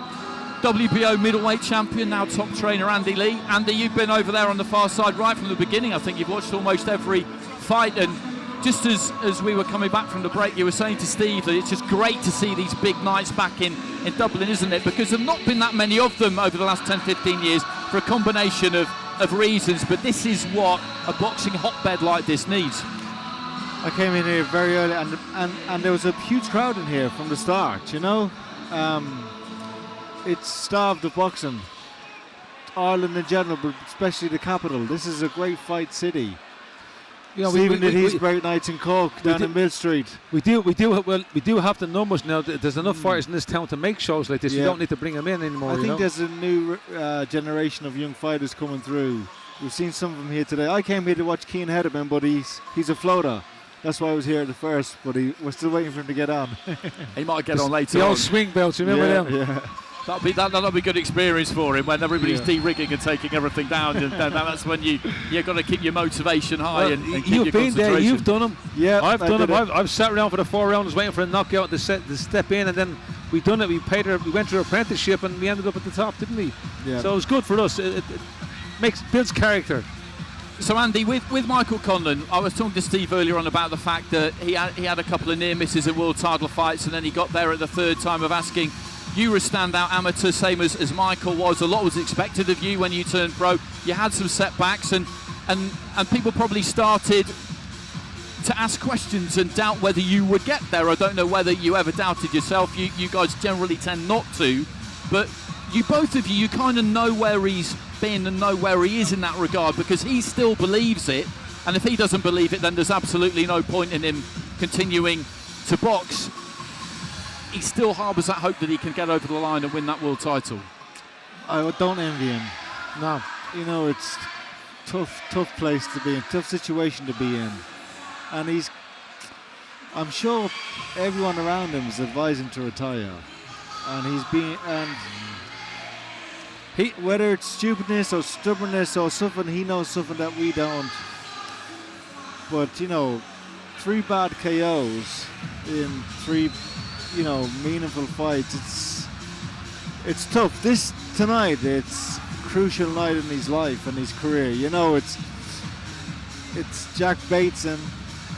WBO middleweight champion, now top trainer, Andy Lee. Andy, you've been over there on the far side right from the beginning. I think you've watched almost every fight, and just as we were coming back from the break, you were saying to Steve that it's just great to see these big nights back in Dublin, isn't it? Because there have not been that many of them over the last 10-15 years for a combination of reasons, but this is what a boxing hotbed like this needs. I came in here very early, and there was a huge crowd in here from the start, you know. It's starved of boxing. Ireland in general, but especially the capital. This is a great fight city. You know, Stephen did his great nights in Cork down in Mill Street. We do have the numbers now. There's enough fighters in this town to make shows like this. You don't need to bring them in anymore. I think there's a new generation of young fighters coming through. We've seen some of them here today. I came here to watch Cian Hedeman, but he's a floater. That's why I was here at the first, but we're still waiting for him to get on. He might get on later. The old swing belts, remember them? Yeah. That'll be good experience for him when everybody's de-rigging and taking everything down, and that's when you've got to keep your motivation high and keep your you've been there, you've done them. Yeah, I've done them. I've sat around for the 4 rounds waiting for a knockout to step in, and then we done it. We went through apprenticeship, and we ended up at the top, didn't we? Yeah. So it was good for us. It builds character. So Andy, with Michael Conlan, I was talking to Steve earlier on about the fact that he had a couple of near misses in world title fights, and then he got there at the third time of asking. You were a standout amateur, same as Michael was. A lot was expected of you when you turned pro. You had some setbacks, and people probably started to ask questions and doubt whether you would get there. I don't know whether you ever doubted yourself. You guys generally tend not to, but both of you kind of know where he's been and know where he is in that regard, because he still believes it, and if he doesn't believe it, then there's absolutely no point in him continuing to box. He still harbours that hope that he can get over the line and win that world title. I don't envy him. No. You know, it's tough place to be in, tough situation to be in. And I'm sure everyone around him is advising to retire. And whether it's stupidness or stubbornness or something, he knows something that we don't. But, you know, 3 bad KOs in 3 meaningful fights. It's tough. Tonight, it's a crucial night in his life and his career. You know, it's Jack Bateson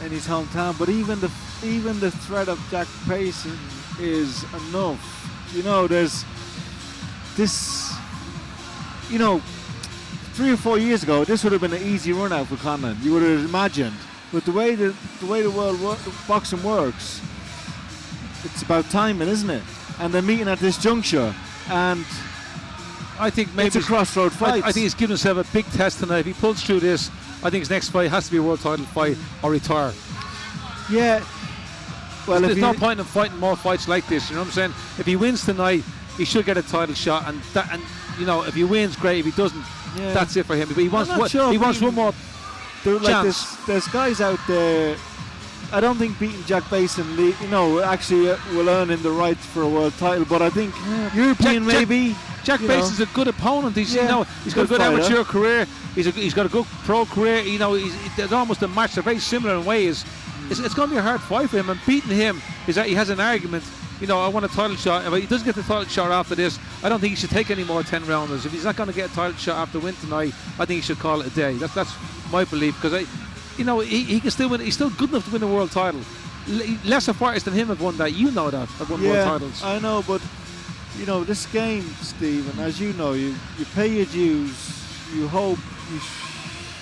in his hometown, but even the threat of Jack Bateson is enough. You know, there's this. You know, 3 or 4 years ago, this would have been an easy run out for Conlan. You would have imagined, but the way the world boxing works. It's about timing, isn't it? And they're meeting at this juncture, and I think maybe it's a crossroad fight. I think he's given himself a big test tonight. If he pulls through this, I think his next fight has to be a world title fight or retire. Yeah. Well, there's no point in fighting more fights like this. You know what I'm saying? If he wins tonight, he should get a title shot, and you know, if he wins, great. If he doesn't, that's it for him. But he wants one more chance. There's guys out there. I don't think beating Jack Bateson, actually will earn him the right for a world title. But I think European maybe. Jack Bason's a good opponent. He's got a good amateur career. He's got a good pro career. You know, there's almost a match. They're very similar in ways. It's going to be a hard fight for him. And beating him is that he has an argument. You know, I want a title shot. If he doesn't get the title shot after this, I don't think he should take any more 10 rounders. If he's not going to get a title shot after win tonight, I think he should call it a day. That's my belief, because he can still win. He's still good enough to win a world title. Lesser fighters than him have won that. You know that. Have won world titles. I know, but you know this game, Stephen. As you know, you pay your dues. You hope.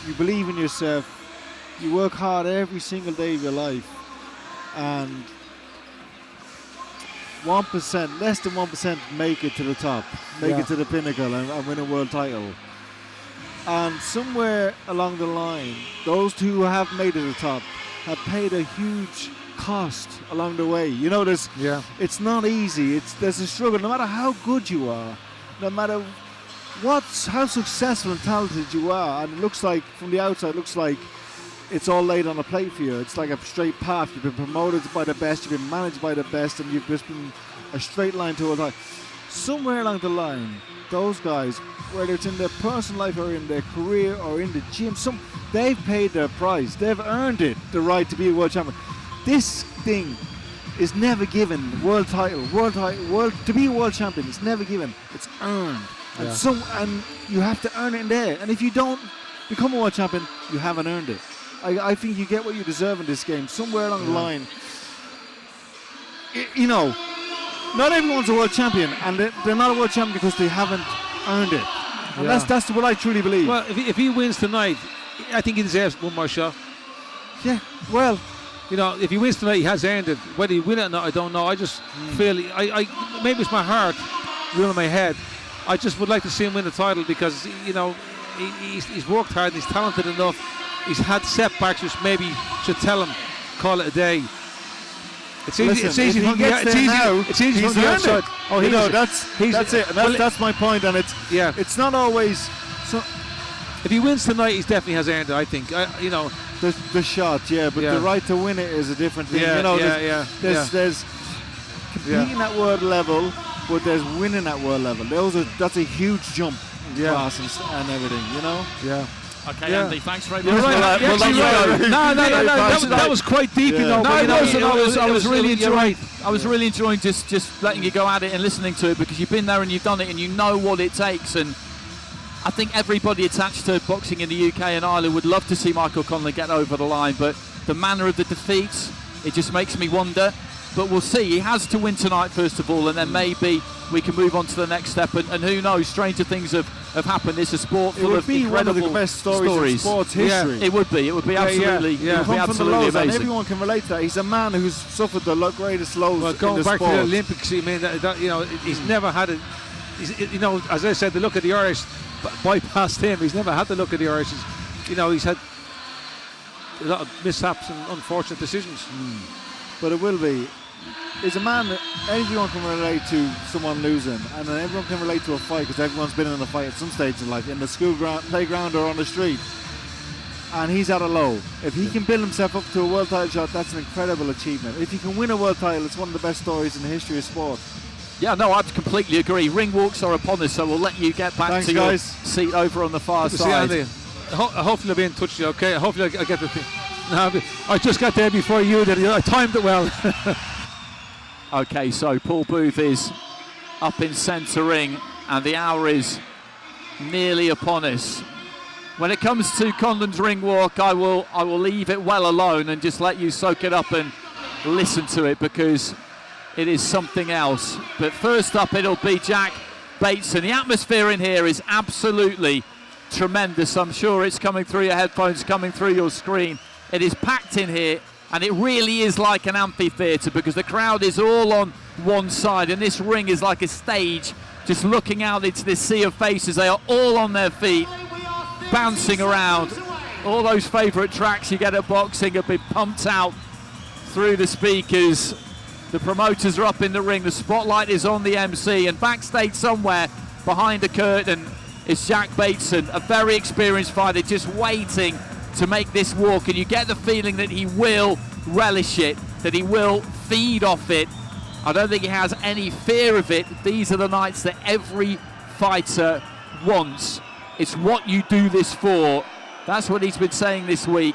You believe in yourself. You work hard every single day of your life, and 1%, less than 1%, make it to the top, make it to the pinnacle, and win a world title. And somewhere along the line, those two who have made it to the top have paid a huge cost along the way. You know, it's not easy. There's a struggle. No matter how good you are, no matter how successful and talented you are, and it looks like from the outside, it looks like it's all laid on a plate for you. It's like a straight path. You've been promoted by the best, you've been managed by the best, and you've just been a straight line to it. Somewhere along the line, those guys, whether it's in their personal life or in their career or in the gym, they've paid their price. They've earned it, the right to be a world champion. This thing is never given. World title, to be a world champion, it's never given. It's earned. Yeah. And you have to earn it in there. And if you don't become a world champion, you haven't earned it. I think you get what you deserve in this game. Somewhere along the line, not everyone's a world champion, and they're not a world champion because they haven't earned it. And that's what I truly believe. Well, if he wins tonight, I think he deserves one more shot. Yeah, well, if he wins tonight, he has earned it. Whether he win it or not, I don't know. I just feel, maybe it's my heart ruling my head. I just would like to see him win the title because, he's worked hard and he's talented enough. He's had setbacks which maybe should tell him, call it a day. It's easy from the outside. Oh, that's it. And that's my point. And it's not always. So if he wins tonight, he definitely has earned it. I think. The shot, but the right to win it is a different thing. There's competing at world level, but there's winning at world level. That's a huge jump in class and everything. Yeah. Okay, Andy, thanks very much. Right. That was quite deep, I was really enjoying just letting you go at it and listening to it because you've been there and you've done it and you know what it takes. And I think everybody attached to boxing in the UK and Ireland would love to see Michael Conlan get over the line, but the manner of the defeats, it just makes me wonder. But we'll see. He has to win tonight, first of all, and then maybe we can move on to the next step. And who knows, stranger things have happened. It's a sport full of incredible one of the best stories in sports history. It would be absolutely, amazing. Everyone can relate to that. He's a man who's suffered the greatest lows in the sport. Going back to the Olympics, I mean, he's never had it. As I said, the look of the Irish bypassed him. He's never had the look of the Irish. He's had a lot of mishaps and unfortunate decisions. But it will be. He's a man that everyone can relate to someone losing, and then everyone can relate to a fight because everyone's been in a fight at some stage in life, in the school playground or on the street. And he's at a low. If he can build himself up to a world title shot, that's an incredible achievement. If he can win a world title, it's one of the best stories in the history of sport. Yeah, no, I completely agree. Ring walks are upon us, so we'll let you get back to your seat over on the far side. Hopefully I'll be in touch with you, okay? Hopefully I get the thing. No, I just got there before you did. I timed it well. Okay, so Paul Booth is up in centre ring and the hour is nearly upon us. When it comes to Conlan's ring walk, I will leave it well alone and just let you soak it up and listen to it because it is something else. But first up, it'll be Jack Bateson. The atmosphere in here is absolutely tremendous. I'm sure it's coming through your headphones, coming through your screen. It is packed in here. And it really is like an amphitheatre because the crowd is all on one side and this ring is like a stage just looking out into this sea of faces. They are all on their feet, bouncing around. All those favourite tracks you get at boxing have been pumped out through the speakers. The promoters are up in the ring, the spotlight is on the MC, and backstage somewhere behind the curtain is Jack Bateson, a very experienced fighter just waiting to make this walk, and you get the feeling that he will relish it, that he will feed off it. I don't think he has any fear of it. These are the nights that every fighter wants. It's what you do this for. That's what he's been saying this week,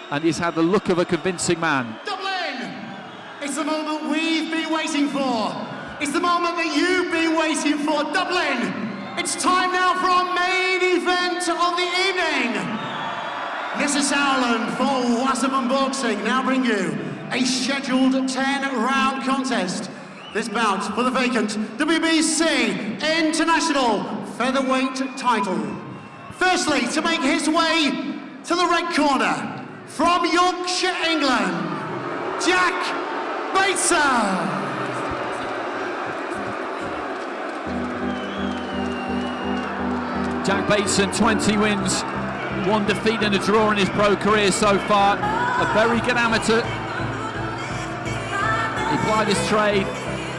and he's had the look of a convincing man. Dublin! It's the moment we've been waiting for. It's the moment that you've been waiting for. Dublin! It's time now for our main event of the evening. This is Ireland for Wasserman Boxing. Now bring you a scheduled 10-round contest. This bout for the vacant WBC International Featherweight title. Firstly, to make his way to the red corner, from Yorkshire, England, Jack Bateson. Jack Bateson, 20 wins, 1 defeat and a draw in his pro career so far. A very good amateur. He plied his trade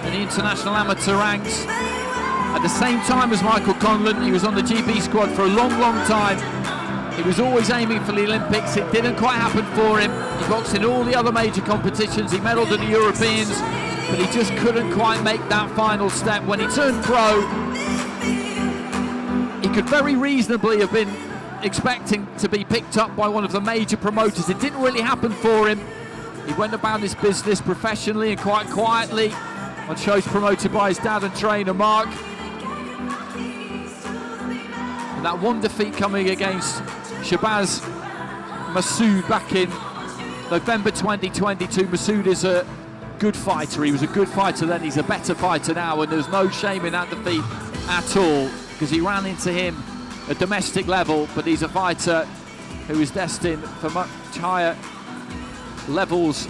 in the international amateur ranks. A at the same time as Michael Conlan. He was on the GB squad for a long, long time. He was always aiming for the Olympics. It didn't quite happen for him. He boxed in all the other major competitions. He medalled at the Europeans, but he just couldn't quite make that final step. When he turned pro, he could very reasonably have been expecting to be picked up by one of the major promoters. It didn't really happen for him. He went about his business professionally and quite quietly on shows promoted by his dad and trainer Mark. And that one defeat coming against Shabazz Masood back in November 2022. Masood is a good fighter. He was a good fighter then, he's a better fighter now, and there's no shame in that defeat at all, because he ran into him at domestic level, but he's a fighter who is destined for much higher levels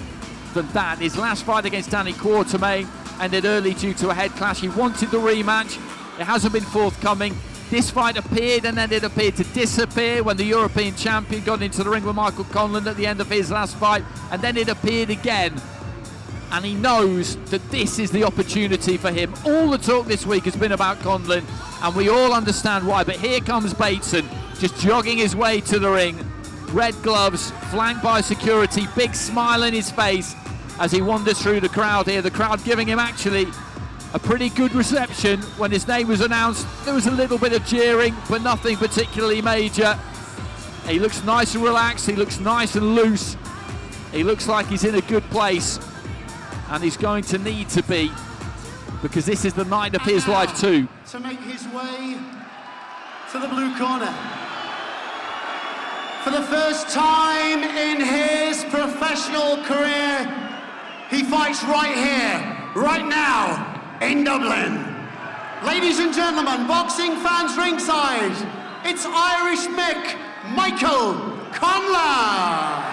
than that. His last fight against Danny Quartermain ended early due to a head clash. He wanted the rematch, it hasn't been forthcoming. This fight appeared and then it appeared to disappear when the European champion got into the ring with Michael Conlan at the end of his last fight, and then it appeared again. And he knows that this is the opportunity for him. All the talk this week has been about Conlan, and we all understand why, but here comes Bateson, just jogging his way to the ring. Red gloves, flanked by security, big smile on his face as he wanders through the crowd here. The crowd giving him actually a pretty good reception. When his name was announced, there was a little bit of jeering, but nothing particularly major. He looks nice and relaxed, he looks nice and loose. He looks like he's in a good place, and he's going to need to be, because this is the night of his life too. To make his way to the blue corner. For the first time in his professional career, he fights right here, right now, in Dublin. Ladies and gentlemen, boxing fans ringside, it's Irish Mick, Michael Conlan.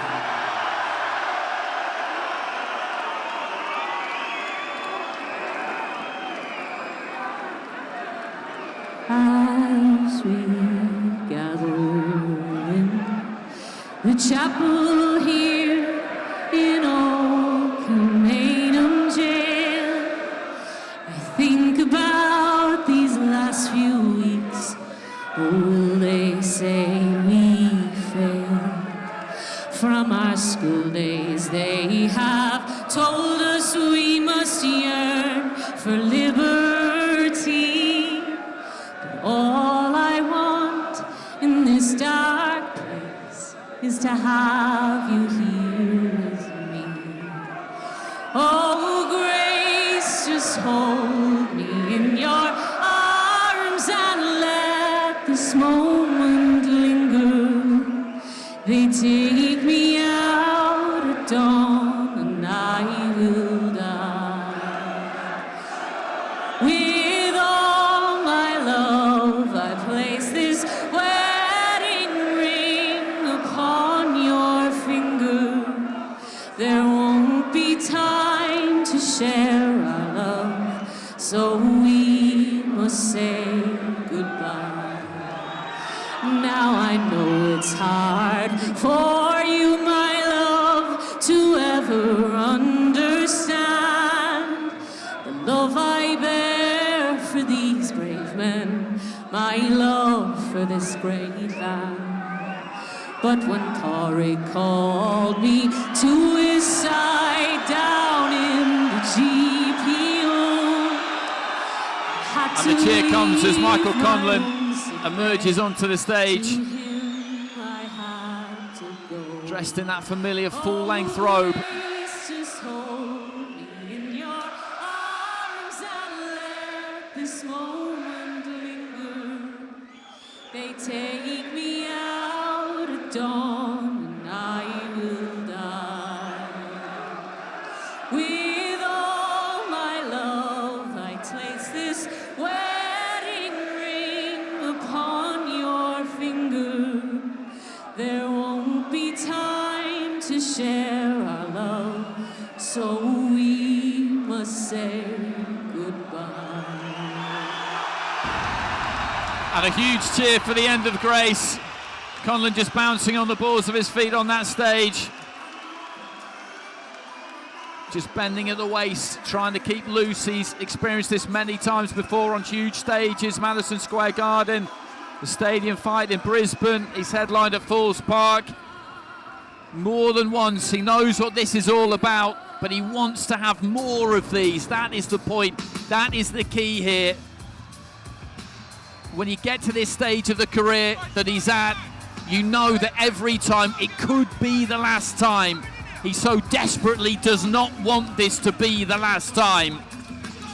As we gather in the chapel here in Old Jail, I think about these last few weeks. Will they say we failed? From our school days they have told us we must yearn for liberty. All I want in this dark place is to have you here with me. Oh, grace, just hold me in your arms and let this moment linger. They take me out at dawn and I will die. With all my love I place this wedding ring upon your finger. There won't be time to share our love, so we must say goodbye. Now I know it's hard for you, my love, to ever understand the love I bear for these brave men, my love for this great land. But when Torre called me to his side down in the GPO, and the cheer comes as Michael Conlan emerges onto the stage, dressed in that familiar full-length robe. Just hold me in your arms and let this moment linger. They take me out at dawn and I will die. With all my love I place this wedding ring upon your finger. There won't be time to share our love, so we must say goodbye. And a huge cheer for the end of Grace. Conlan just bouncing on the balls of his feet on that stage. just bending at the waist, trying to keep loose. He's experienced this many times before on huge stages, Madison Square Garden, the Stadium Fight in Brisbane. He's headlined at Falls Park more than once. He knows what this is all about, but he wants to have more of these. That is the point. That is the key here. When you get to this stage of the career that he's at, you know that every time it could be the last time. He so desperately does not want this to be the last time.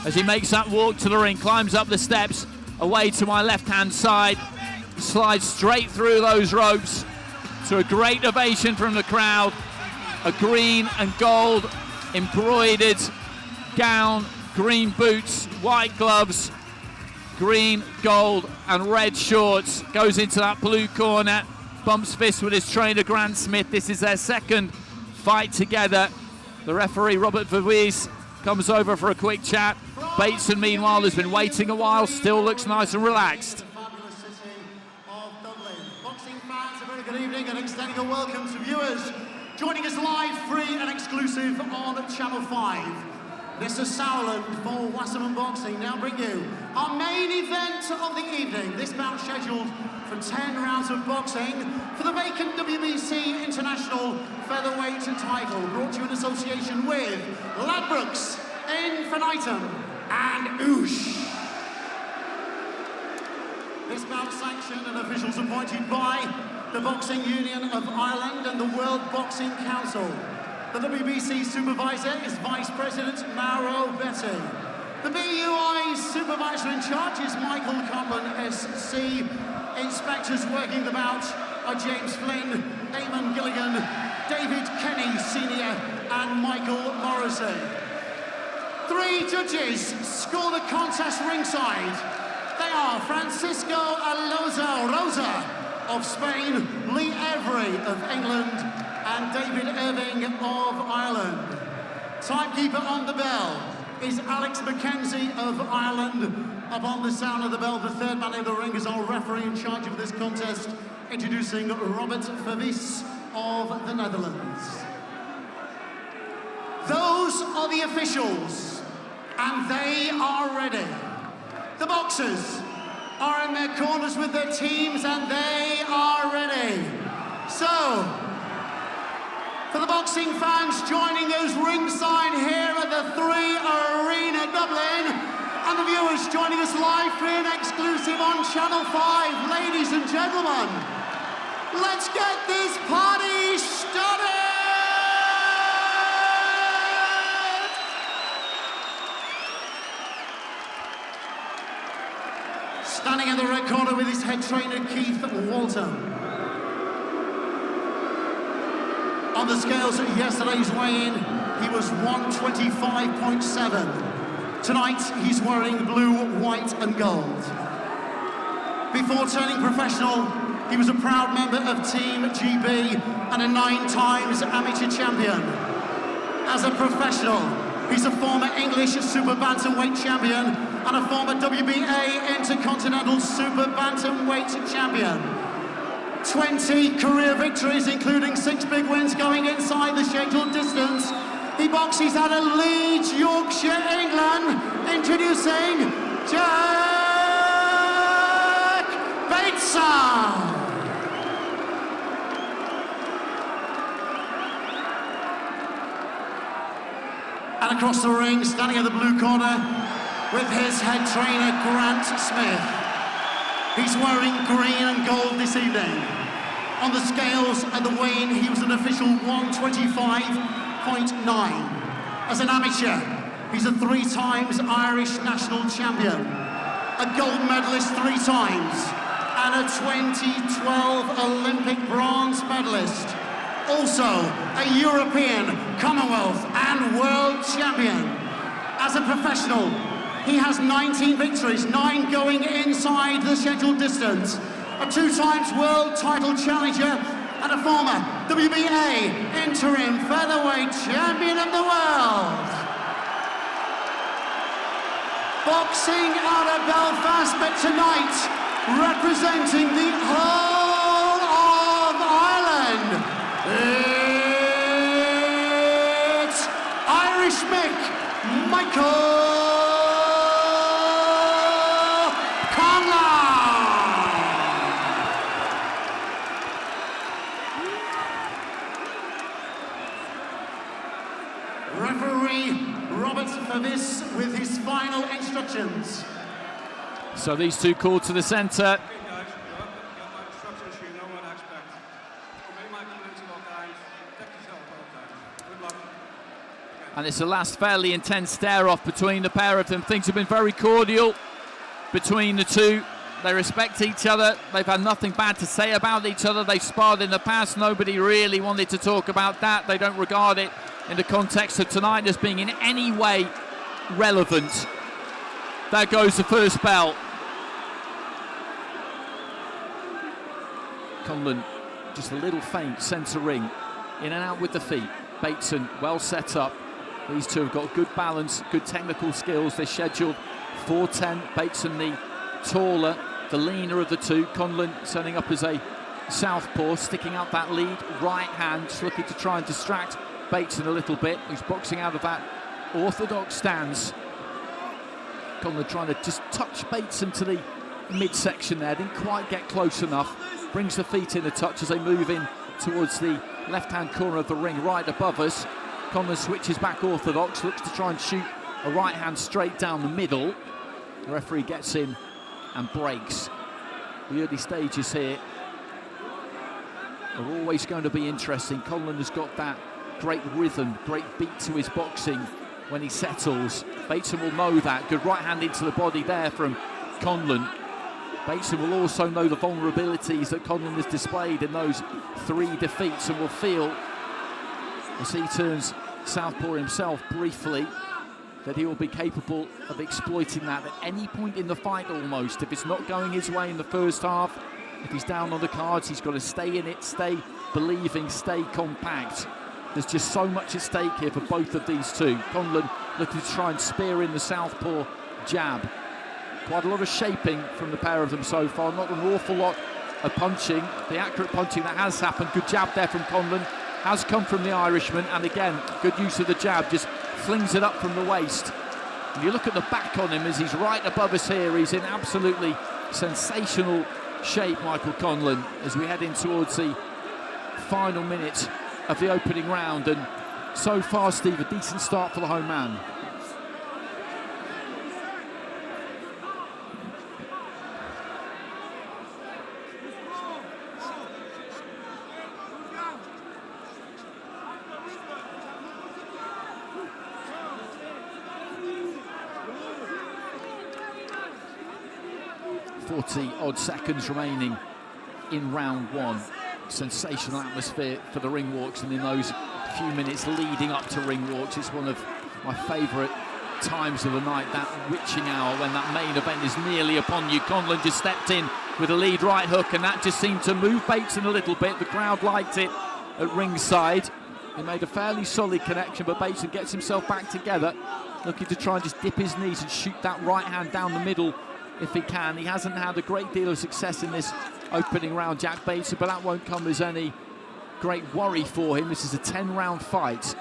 As he makes that walk to the ring, climbs up the steps, away to my left-hand side, slides straight through those ropes to a great ovation from the crowd. A green and gold embroidered gown, green boots, white gloves, green, gold and red shorts, goes into that blue corner, bumps fists with his trainer Grant Smith. This is their second fight together. The referee Robert Verwees comes over for a quick chat. Bateson meanwhile has been waiting a while, still looks nice and relaxed. Fabulous city of Dublin. Boxing fans, a very good evening and extending a welcome to viewers joining us live, free and exclusive on Channel 5. Mr. Sauerland for Wasserman Boxing now bring you our main event of the evening. This bout scheduled for 10 rounds of boxing for the vacant WBC International Featherweight title, brought to you in association with Ladbrokes, Infinitum and Oosh. This bout sanctioned and officials appointed by the Boxing Union of Ireland and the World Boxing Council. The WBC supervisor is Vice President Mauro Betti. The BUI supervisor in charge is Michael Conlan, SC. Inspectors working the bout are James Flynn, Eamon Gilligan, David Kenny Sr. and Michael Morrissey. 3 judges score the contest ringside. They are Francisco Alonso Rosa of Spain, Lee Avery of England, and David Irving of Ireland. Timekeeper on the bell is Alex Mackenzie of Ireland. Upon the sound of the bell, the third man in the ring is our referee in charge of this contest, introducing Robert Verwees of the Netherlands. Those are the officials, and they are ready. The boxers are in their corners with their teams, and they are ready. So, for the boxing fans joining us ringside here at the 3 Arena Dublin, and the viewers joining us live free and exclusive on Channel 5, ladies and gentlemen, let's get this party started! Standing in the red corner with his head trainer Keith Walton. On the scales at yesterday's weigh-in, he was 125.7. Tonight, he's wearing blue, white and gold. Before turning professional, he was a proud member of Team GB and a 9 times amateur champion. As a professional, he's a former English Super Bantamweight champion and a former WBA Intercontinental Super Bantamweight champion. 20 career victories, including 6 big wins going inside the scheduled distance. He boxes out of Leeds, Yorkshire, England, introducing Jack Bateson. And across the ring, standing in the blue corner, with his head trainer, Grant Smith. He's wearing green and gold this evening. On the scales at the weigh-in, he was an official 125.9. As an amateur, he's a 3 times Irish national champion, a gold medalist 3 times, and a 2012 Olympic bronze medalist. Also, a European, Commonwealth, and World champion. As a professional, he has 19 victories, 9 going inside the scheduled distance. A 2 times world title challenger and a former WBA interim featherweight champion of the world. Boxing out of Belfast, but tonight representing the whole of Ireland, it's Irish Robert for this with his final instructions. So these two called to the centre. And it's the last fairly intense stare-off between the pair of them. Things have been very cordial between the two. They respect each other. They've had nothing bad to say about each other. They've sparred in the past. Nobody really wanted to talk about that. They don't regard it in the context of tonight as being in any way relevant. There goes the first bell. Conlan, just a little feint, centre ring. In and out with the feet. Bateson, well set up. These two have got good balance, good technical skills. They're scheduled 4'10". Bateson, the taller, the leaner of the two. Conlan setting up as a southpaw, sticking out that lead right hand, just looking to try and distract Bateson a little bit, who's boxing out of that orthodox stance. Conlan trying to just touch Bateson to the midsection there, didn't quite get close enough. Brings the feet in a touch as they move in towards the left-hand corner of the ring, right above us. Conlan switches back orthodox, looks to try and shoot a right hand straight down the middle. The referee gets in and breaks. The early stages here are always going to be interesting. Conlan has got that great rhythm, great beat to his boxing when he settles. Bateson will know that. Good right hand into the body there from Conlan. Bateson will also know the vulnerabilities that Conlan has displayed in those 3 defeats and will feel, as he turns southpaw himself briefly, that he will be capable of exploiting that at any point in the fight almost. If it's not going his way in the first half, if he's down on the cards, he's got to stay in it, stay believing, stay compact. There's just so much at stake here for both of these two. Conlan looking to try and spear in the southpaw jab. Quite a lot of shaping from the pair of them so far, not an awful lot of punching. The accurate punching that has happened, good jab there from Conlan, has come from the Irishman, and again, good use of the jab, just flings it up from the waist. And you look at the back on him as he's right above us here, he's in absolutely sensational shape, Michael Conlan, as we head in towards the final minute of the opening round. And so far, Steve, a decent start for the home man. Odd seconds remaining in round one. Sensational atmosphere for the ring walks, and in those few minutes leading up to ring walks, it's one of my favourite times of the night, that witching hour when that main event is nearly upon you. Conlan just stepped in with a lead right hook, and that just seemed to move Bateson a little bit. The crowd liked it at ringside. He made a fairly solid connection, but Bateson gets himself back together, looking to try and just dip his knees and shoot that right hand down the middle if he can. He hasn't had a great deal of success in this opening round, Jack Bateson, but that won't come as any great worry for him. This is a 10-round fight.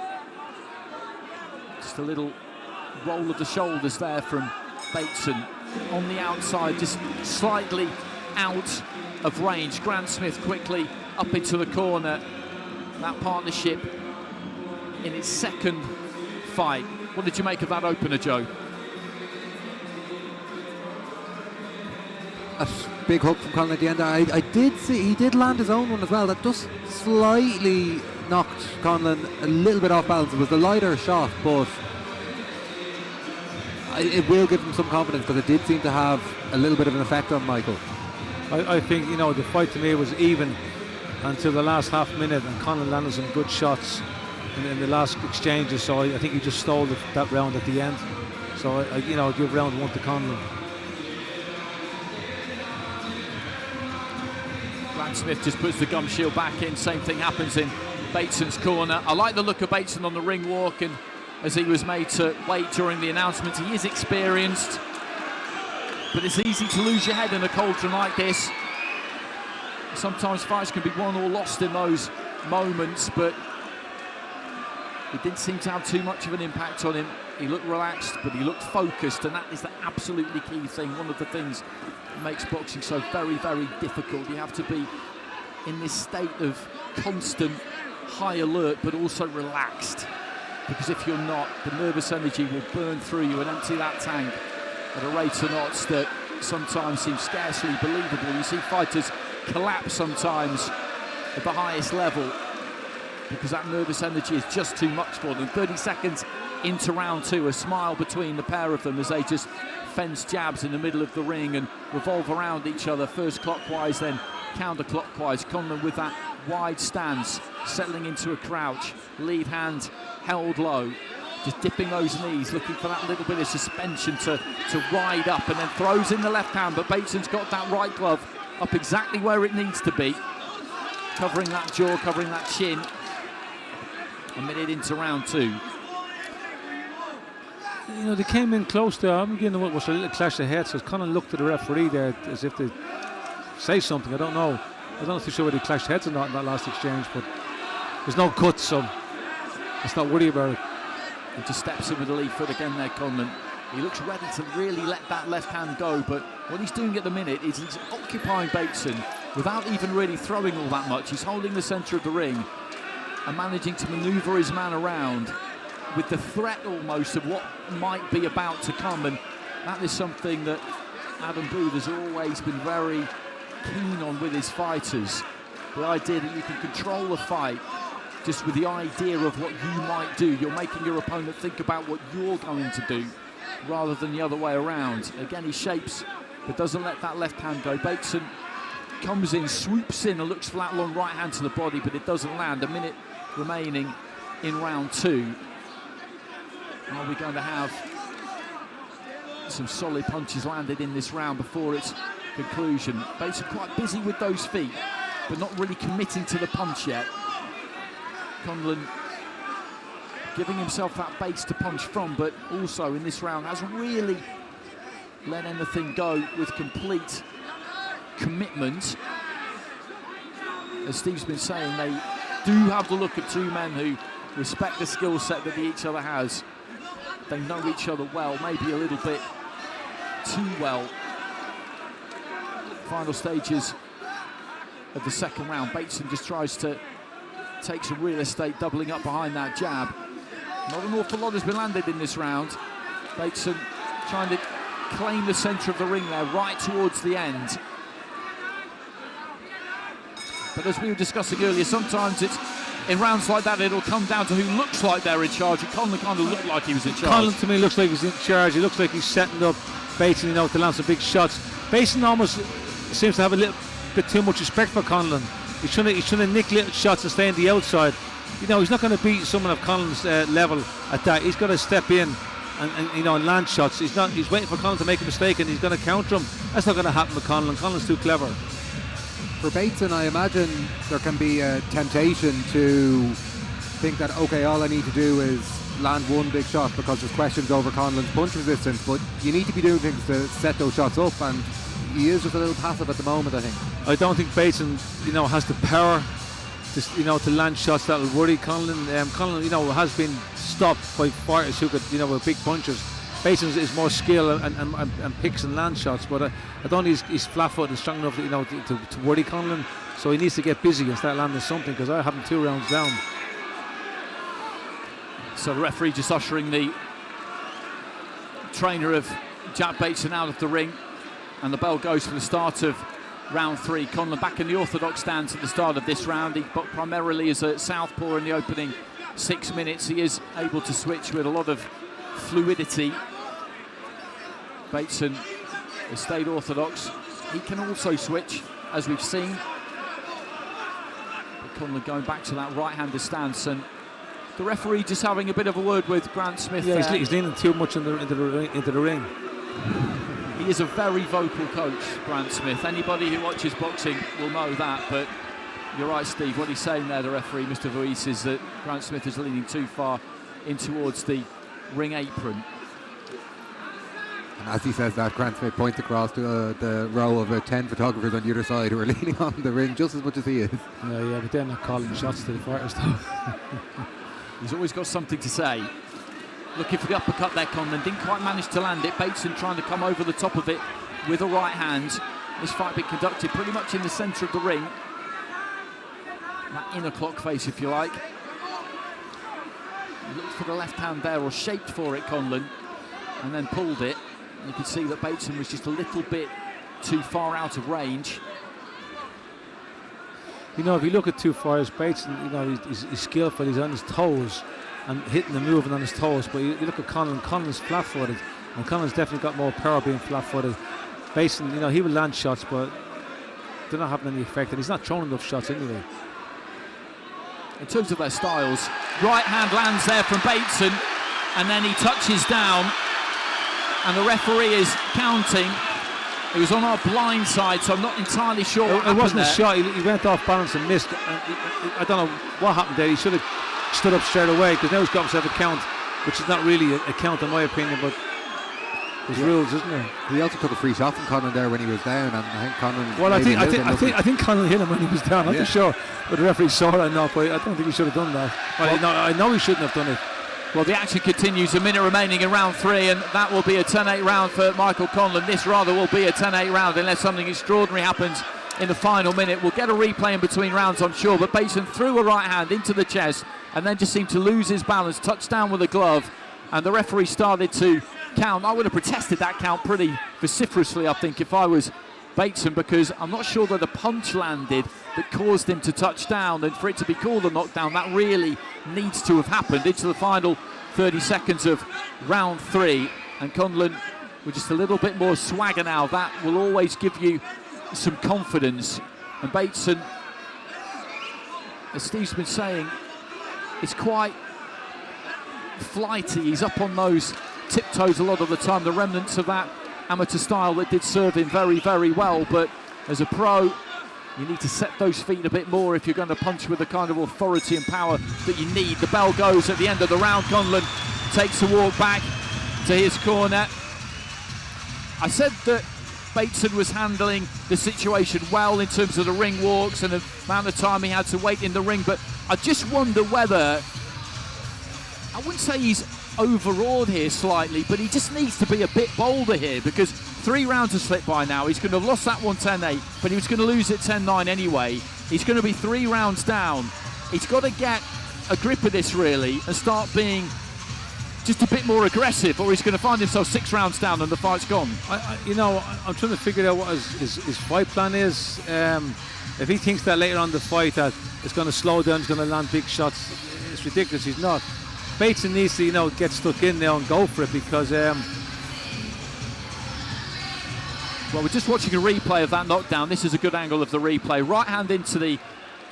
Just a little roll of the shoulders there from Bateson on the outside, just slightly out of range. Grant Smith quickly up into the corner. That partnership in its second fight. What did you make of that opener, Joe? A big hook from Conlan at the end there. I did see he did land his own one as well. That just slightly knocked Conlan a little bit off balance. It was the lighter shot, but it will give him some confidence, because it did seem to have a little bit of an effect on Michael. I think, you know, the fight to me was even until the last half minute, and Conlan landed some good shots in the last exchanges. So I think he just stole that round at the end. So I give round one to Conlan. Smith just puts the gum shield back in. Same thing happens in Bateson's corner. I like the look of Bateson on the ring walk, and as he was made to wait during the announcement, he is experienced, but it's easy to lose your head in a cauldron like this. Sometimes fights can be won or lost in those moments, but it didn't seem to have too much of an impact on him. He looked relaxed, but he looked focused, and that is the absolutely key thing. One of the things that makes boxing so very, very difficult. You have to be in this state of constant high alert, but also relaxed. because if you're not, the nervous energy will burn through you and empty that tank at a rate of knots that sometimes seems scarcely believable. You see fighters collapse sometimes at the highest level because that nervous energy is just too much for them. 30 seconds into round 2, a smile between the pair of them as they just fence jabs in the middle of the ring and revolve around each other, first clockwise, then counterclockwise. Conlan with that wide stance, settling into a crouch, lead hand held low, just dipping those knees, looking for that little bit of suspension to ride up, and then throws in the left hand, but Bateson's got that right glove up exactly where it needs to be, covering that jaw, covering that chin. A minute into round 2. You know, they came in close there. I'm beginning what was a little clash of heads. So Conlan looked at the referee there as if to say something. I don't know. I'm not too sure whether they clashed heads or not in that last exchange, but there's no cuts, so let's not worry about it. He just steps in with the lead foot again there, Conlan. He looks ready to really let that left hand go, but what he's doing at the minute is he's occupying Bateson without even really throwing all that much. He's holding the centre of the ring and managing to manoeuvre his man around with the threat almost of what might be about to come, and that is something that Adam Booth has always been very keen on with his fighters. The idea that you can control the fight just with the idea of what you might do. You're making your opponent think about what you're going to do rather than the other way around. Again, he shapes but doesn't let that left hand go. Bateson comes in, swoops in and looks for that long right hand to the body, but it doesn't land. A minute remaining in round 2. Are we going to have some solid punches landed in this round before its conclusion? Bateson quite busy with those feet, but not really committing to the punch yet. Conlan giving himself that base to punch from, but also in this round hasn't really let anything go with complete commitment. As Steve's been saying, they do have the look of two men who respect the skill set that each other has. They know each other well, maybe a little bit too well. Final stages of the second round. Bateson just tries to take some real estate, doubling up behind that jab. Not an awful lot has been landed in this round. Bateson trying to claim the centre of the ring there, right towards the end. But as we were discussing earlier, sometimes it's in rounds like that, it'll come down to who looks like they're in charge. Conlan kind of looked like he was in charge. Conlan to me looks like he's in charge. He looks like he's setting up Bateson, you know, to land some big shots. Bateson almost seems to have a little bit too much respect for Conlan. He's trying to nick little shots and stay on the outside. You know, he's not going to beat someone of Conlan's level at that. He's got to step in and you know, land shots. He's waiting for Conlan to make a mistake and he's going to counter him. That's not going to happen with Conlan. Conlan's too clever. For Bateson, I imagine there can be a temptation to think that, okay, all I need to do is land one big shot because there's questions over Conlan's punch resistance, but you need to be doing things to set those shots up, and he is just a little passive at the moment, I think. I don't think Bateson, you know, has the power to, you know, to land shots that will worry Conlan. Conlan, you know, has been stopped by fighters who could, you know, with big punches. Bateson is more skill and picks and land shots, but I don't think he's flat-footed and strong enough, you know, to worry Conlan. So he needs to get busy and start landing something, because I have him 2 rounds down. So the referee just ushering the trainer of Jack Bateson out of the ring, and the bell goes for the start of round 3. Conlan back in the orthodox stance at the start of this round. He primarily is a southpaw in the opening 6 minutes. He is able to switch with a lot of fluidity. Bateson has stayed orthodox. He can also switch, as we've seen. But Conlan going back to that right-handed stance, and the referee just having a bit of a word with Grant Smith. Yeah, he's leaning too much into the ring. He is a very vocal coach, Grant Smith. Anybody who watches boxing will know that, but you're right, Steve. What he's saying there, the referee, Mr. Vuis, is that Grant Smith is leaning too far in towards the ring apron. And as he says that, Grant Smith points across to the row of 10 photographers on the other side who are leaning on the ring just as much as he is. Yeah, but they're not calling shots to the fighters, though. He's always got something to say. Looking for the uppercut there, Conlan. Didn't quite manage to land it. Bateson trying to come over the top of it with a right hand. This fight being conducted pretty much in the centre of the ring. That inner clock face, if you like. He looked for the left hand there, or shaped for it, Conlan, and then pulled it. And you could see that Bateson was just a little bit too far out of range. You know, if you look at two fires, Bateson, you know, he's skillful, he's on his toes and hitting and moving on his toes. But you look at Conlan, Conlan's flat-footed, and Conlan's definitely got more power being flat-footed. Bateson, you know, he will land shots, but they're not having any effect, and he's not throwing enough shots anyway. In terms of their styles, right hand lands there from Bateson, and then he touches down, and the referee is counting. It was on our blind side, so I'm not entirely sure what happened. It wasn't there. a shot, he went off balance and missed. And I don't know what happened there. He should have stood up straight away, because now he's got himself a count, which is not really a count in my opinion, but there's rules, isn't there? He also took a free shot from Conlan there when he was down, and I think Conlan. Well, I think Conlan hit him when he was down. I'm not sure, but the referee saw it or not. But I don't think he should have done that. Well, I know he shouldn't have done it. Well, the action continues, a minute remaining in round 3, and that will be a 10-8 round for Michael Conlan. This rather will be a 10-8 round unless something extraordinary happens in the final minute. We'll get a replay in between rounds, I'm sure, but Bateson threw a right hand into the chest and then just seemed to lose his balance, touched down with a glove, and the referee started to count. I would have protested that count pretty vociferously, I think, if I was Bateson, because I'm not sure that the punch landed that caused him to touch down, and for it to be called a knockdown, that really needs to have happened. Into the final 30 seconds of round 3, and Conlan with just a little bit more swagger now. That will always give you some confidence. And Bateson, as Steve's been saying, is quite flighty. He's up on those tiptoes a lot of the time, the remnants of that amateur style that did serve him very, very well. But as a pro, you need to set those feet a bit more if you're going to punch with the kind of authority and power that you need. The bell goes at the end of the round. Conlan takes a walk back to his corner. I said that Bateson was handling the situation well in terms of the ring walks and the amount of time he had to wait in the ring, but I just wonder whether, I wouldn't say he's overawed here slightly, but he just needs to be a bit bolder here, because 3 rounds have slipped by now. He's going to have lost that one 10-8, but he was going to lose it 10-9 anyway. He's going to be 3 rounds down. He's got to get a grip of this really and start being just a bit more aggressive, or he's going to find himself 6 rounds down and the fight's gone. I'm trying to figure out what his fight plan is. If he thinks that later on the fight that it's going to slow down, he's going to land big shots, it's ridiculous. He's not. Bateson needs to, get stuck in there and go for it, because well, we're just watching a replay of that knockdown. This is a good angle of the replay. Right hand into the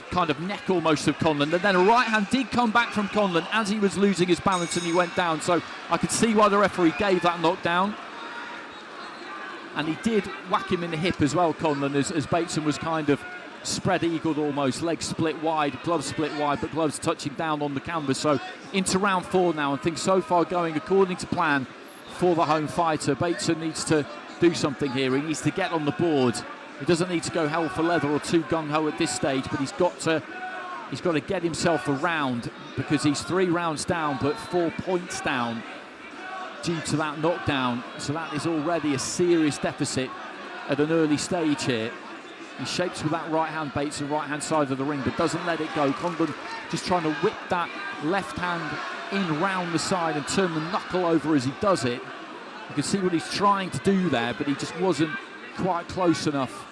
kind of neck almost of Conlan, and then a right hand did come back from Conlan as he was losing his balance and he went down. So I could see why the referee gave that knockdown. And he did whack him in the hip as well, Conlan, as Bateson was kind of spread-eagled almost, legs split wide, gloves split wide, but gloves touching down on the canvas. So into round 4 now, and things so far going according to plan for the home fighter. Bateson needs to do something here. He needs to get on the board. He doesn't need to go hell for leather or too gung-ho at this stage, but he's got to get himself around, because he's 3 rounds down but 4 points down due to that knockdown. So that is already a serious deficit at an early stage here. He shapes with that right hand, Bateson, right hand side of the ring, but doesn't let it go. Conlan just trying to whip that left hand in round the side and turn the knuckle over as he does it. You can see what he's trying to do there, but he just wasn't quite close enough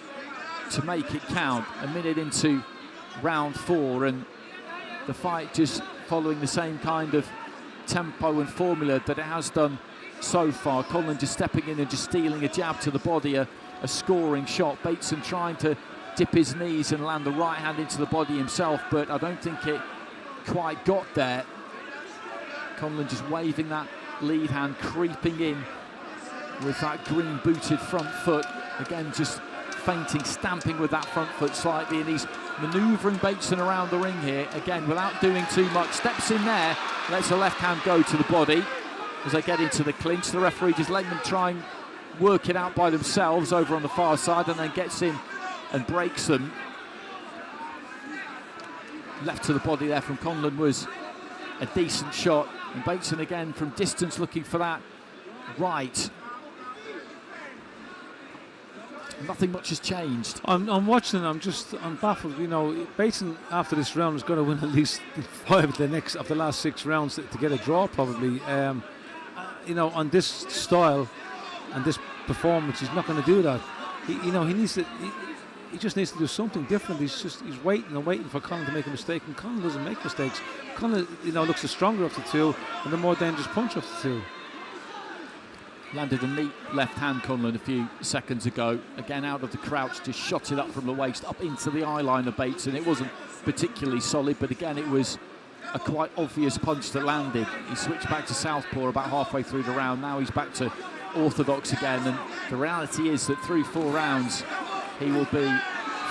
to make it count. A minute into round 4, and the fight just following the same kind of tempo and formula that it has done so far. Conlan just stepping in and just stealing a jab to the body, a scoring shot. Bateson trying to dip his knees and land the right hand into the body himself, but I don't think it quite got there. Conlan just waving that lead hand, creeping in with that green booted front foot. Again, just feinting, stamping with that front foot slightly, and he's manoeuvring Bateson around the ring here, again, without doing too much. Steps in there, lets the left hand go to the body as they get into the clinch. The referee just letting them try and work it out by themselves over on the far side, and then gets in and breaks them. Left to the body there from Conlan was a decent shot, and Bateson again from distance looking for that right. nothing much has changed. I'm watching. I'm baffled. You know, Bateson after this round is going to win at least 5 of the last 6 rounds to get a draw, probably. You know, on this style and this performance, he's not going to do that. He needs to. He just needs to do something different. He's waiting and waiting for Conlan to make a mistake, and Conlan doesn't make mistakes. Conlan, looks the stronger of the two and the more dangerous punch of the two. Landed a neat left hand, Conlan, a few seconds ago. Again, out of the crouch, just shot it up from the waist, up into the eye line of Bateson. It wasn't particularly solid, but again, it was a quite obvious punch that landed. He switched back to southpaw about halfway through the round. Now he's back to orthodox again, and the reality is that through 4 rounds, he will be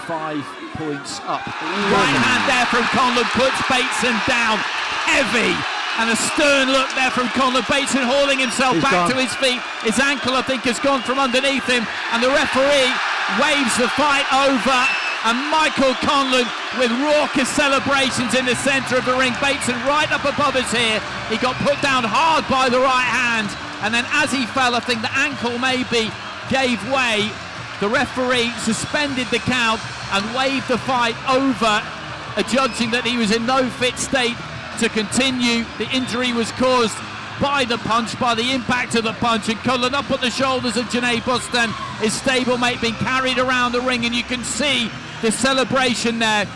5 points up. Right hand there from Conlan puts Bateson down heavy. And a stern look there from Conlan. Bateson hauling himself back to his feet. His ankle, I think, has gone from underneath him. And the referee waves the fight over. And Michael Conlan with raucous celebrations in the centre of the ring. Bateson right up above his ear. He got put down hard by the right hand. And then as he fell, I think the ankle maybe gave way. The referee suspended the count and waved the fight over, adjudging that he was in no fit state to continue. The injury was caused by the punch, by the impact of the punch, and Conlan up on the shoulders of Janae Buston, his stablemate, being carried around the ring, and you can see the celebration there.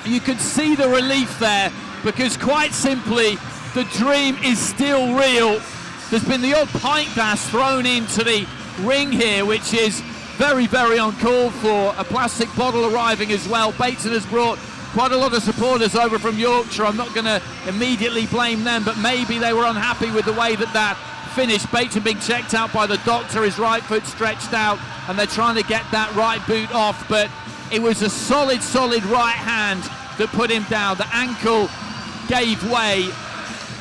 You can see the relief there, because quite simply, the dream is still real. There's been the odd pint glass thrown into the ring here, which is very, very uncalled for. A plastic bottle arriving as well. Bateson has brought quite a lot of supporters over from Yorkshire. I'm not going to immediately blame them, but maybe they were unhappy with the way that finished. Bateson being checked out by the doctor, his right foot stretched out, and they're trying to get that right boot off, but it was a solid right hand that put him down. The ankle gave way,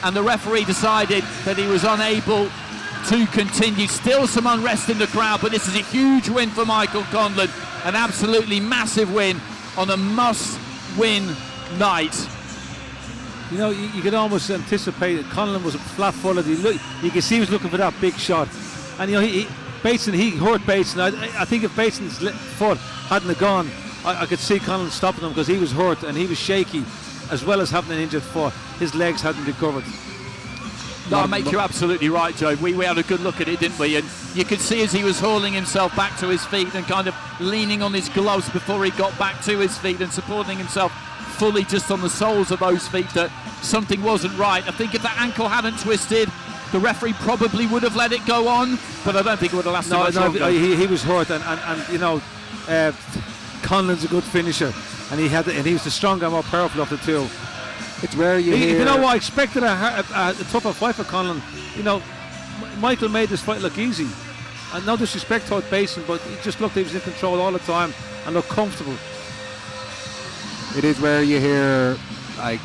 and the referee decided that he was unable to continue. Still some unrest in the crowd, but this is a huge win for Michael Conlan, an absolutely massive win on a must-win night. You know, you could almost anticipate that Conlan was flat-footed. You can see he was looking for that big shot, and he hurt Bateson. I think if Bateson's foot hadn't have gone, I could see Conlan stopping him, because he was hurt and he was shaky, as well as having an injured foot. His legs hadn't recovered. No, I make you absolutely right, Joe. We had a good look at it, didn't we? And you could see as he was hauling himself back to his feet and kind of leaning on his gloves before he got back to his feet and supporting himself fully just on the soles of those feet, that something wasn't right. I think if that ankle hadn't twisted, the referee probably would have let it go on, but I don't think it would have lasted much longer. He was hurt, and you know, Conlan's a good finisher, and he was the stronger, more powerful of the two. It's rare you hear. You know what? I expected a tougher fight for Conlan. You know, Michael made this fight look easy. And no disrespect toward Bateson, but it just looked like he was in control all the time and looked comfortable. It is rare you hear like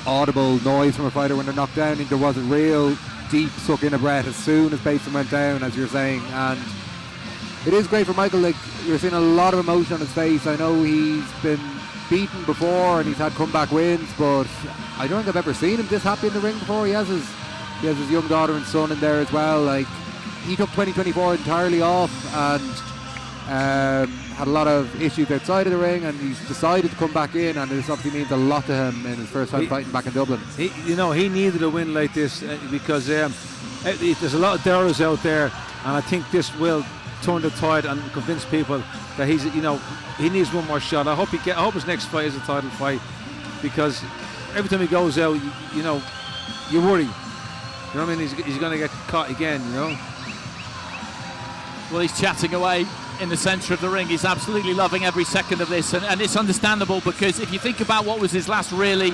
audible noise from a fighter when they're knocked down. I think there was a real deep suck in a breath as soon as Bateson went down, as you're saying. And it is great for Michael. Like, you're seeing a lot of emotion on his face. I know he's been beaten before and he's had comeback wins, but I don't think I've ever seen him this happy in the ring before. He has his young daughter and son in there as well. Like, he took 2024 entirely off and had a lot of issues outside of the ring, and he's decided to come back in, and this obviously means a lot to him in his first time fighting back in Dublin. He needed a win like this because there's a lot of doubters out there, and I think this will turn the tide and convince people that he needs one more shot. I hope his next fight is a title fight, because every time he goes out, you worry. You know what I mean? He's going to get caught again. You know. Well, he's chatting away in the centre of the ring. He's absolutely loving every second of this, and it's understandable, because if you think about what was his last really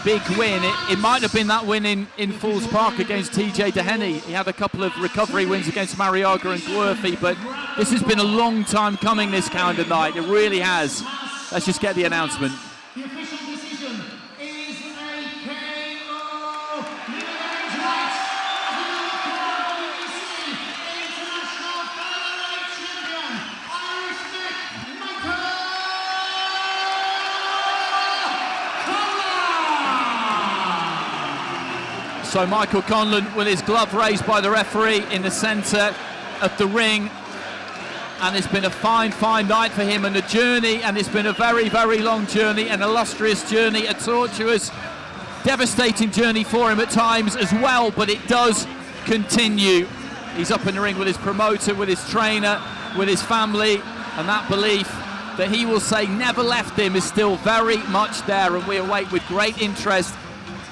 big win, it might have been that win in Falls Park against TJ Dehenny. He had a couple of recovery wins against Mariaga and Guerfi, but this has been a long time coming, this calendar night. It really has. Let's just get the announcement. The official decision is a KO. International Featherweight Champion, Irish Mick Conlan. So Michael Conlan with his glove raised by the referee in the centre of the ring. and it's been a fine night for him, and a journey, and it's been a very, very long journey, an illustrious journey, a tortuous, devastating journey for him at times as well, but it does continue. He's up in the ring with his promoter, with his trainer, with his family, and that belief that he will say never left him is still very much there, and we await with great interest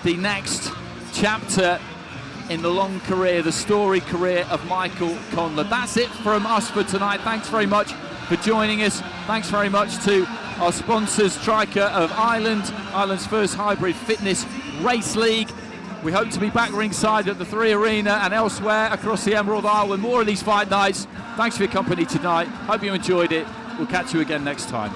the next chapter in the long career, the storied career of Michael Conlan. That's it from us for tonight. Thanks very much for joining us. Thanks very much to our sponsors, Striker of Ireland, Ireland's first hybrid fitness race league. We hope to be back ringside at the 3 Arena and elsewhere across the Emerald Isle with more of these fight nights. Thanks for your company tonight. Hope you enjoyed it. We'll catch you again next time.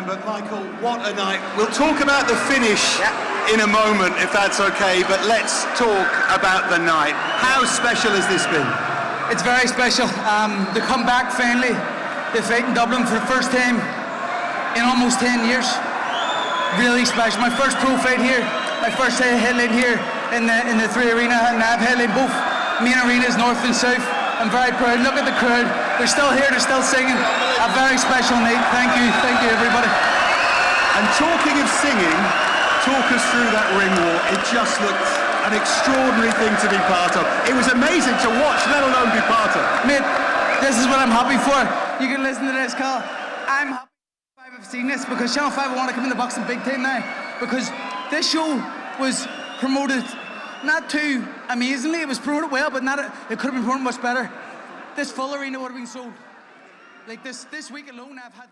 But Michael, what a night. We'll talk about the finish in a moment, if that's okay, but let's talk about the night. How special has this been? It's very special. To come back finally, to fight in Dublin for the first time in almost 10 years. Really special. My first pro fight here, my first headline here in the 3 Arena, and I've headlined both main arenas, north and south. I'm very proud. Look at the crowd. They're still here, they're still singing. A very special night. Thank you everybody. And talking of singing, talk us through that ring walk. It just looked an extraordinary thing to be part of. It was amazing to watch, let alone be part of. Mate, this is what I'm happy for. You can listen to this call. I'm happy I've seen this because Channel 5 want to come in the boxing big time now, because this show was promoted not too amazingly. It was promoted well, but it could have been promoted much better. This full arena would have been sold. Like this week alone, I've had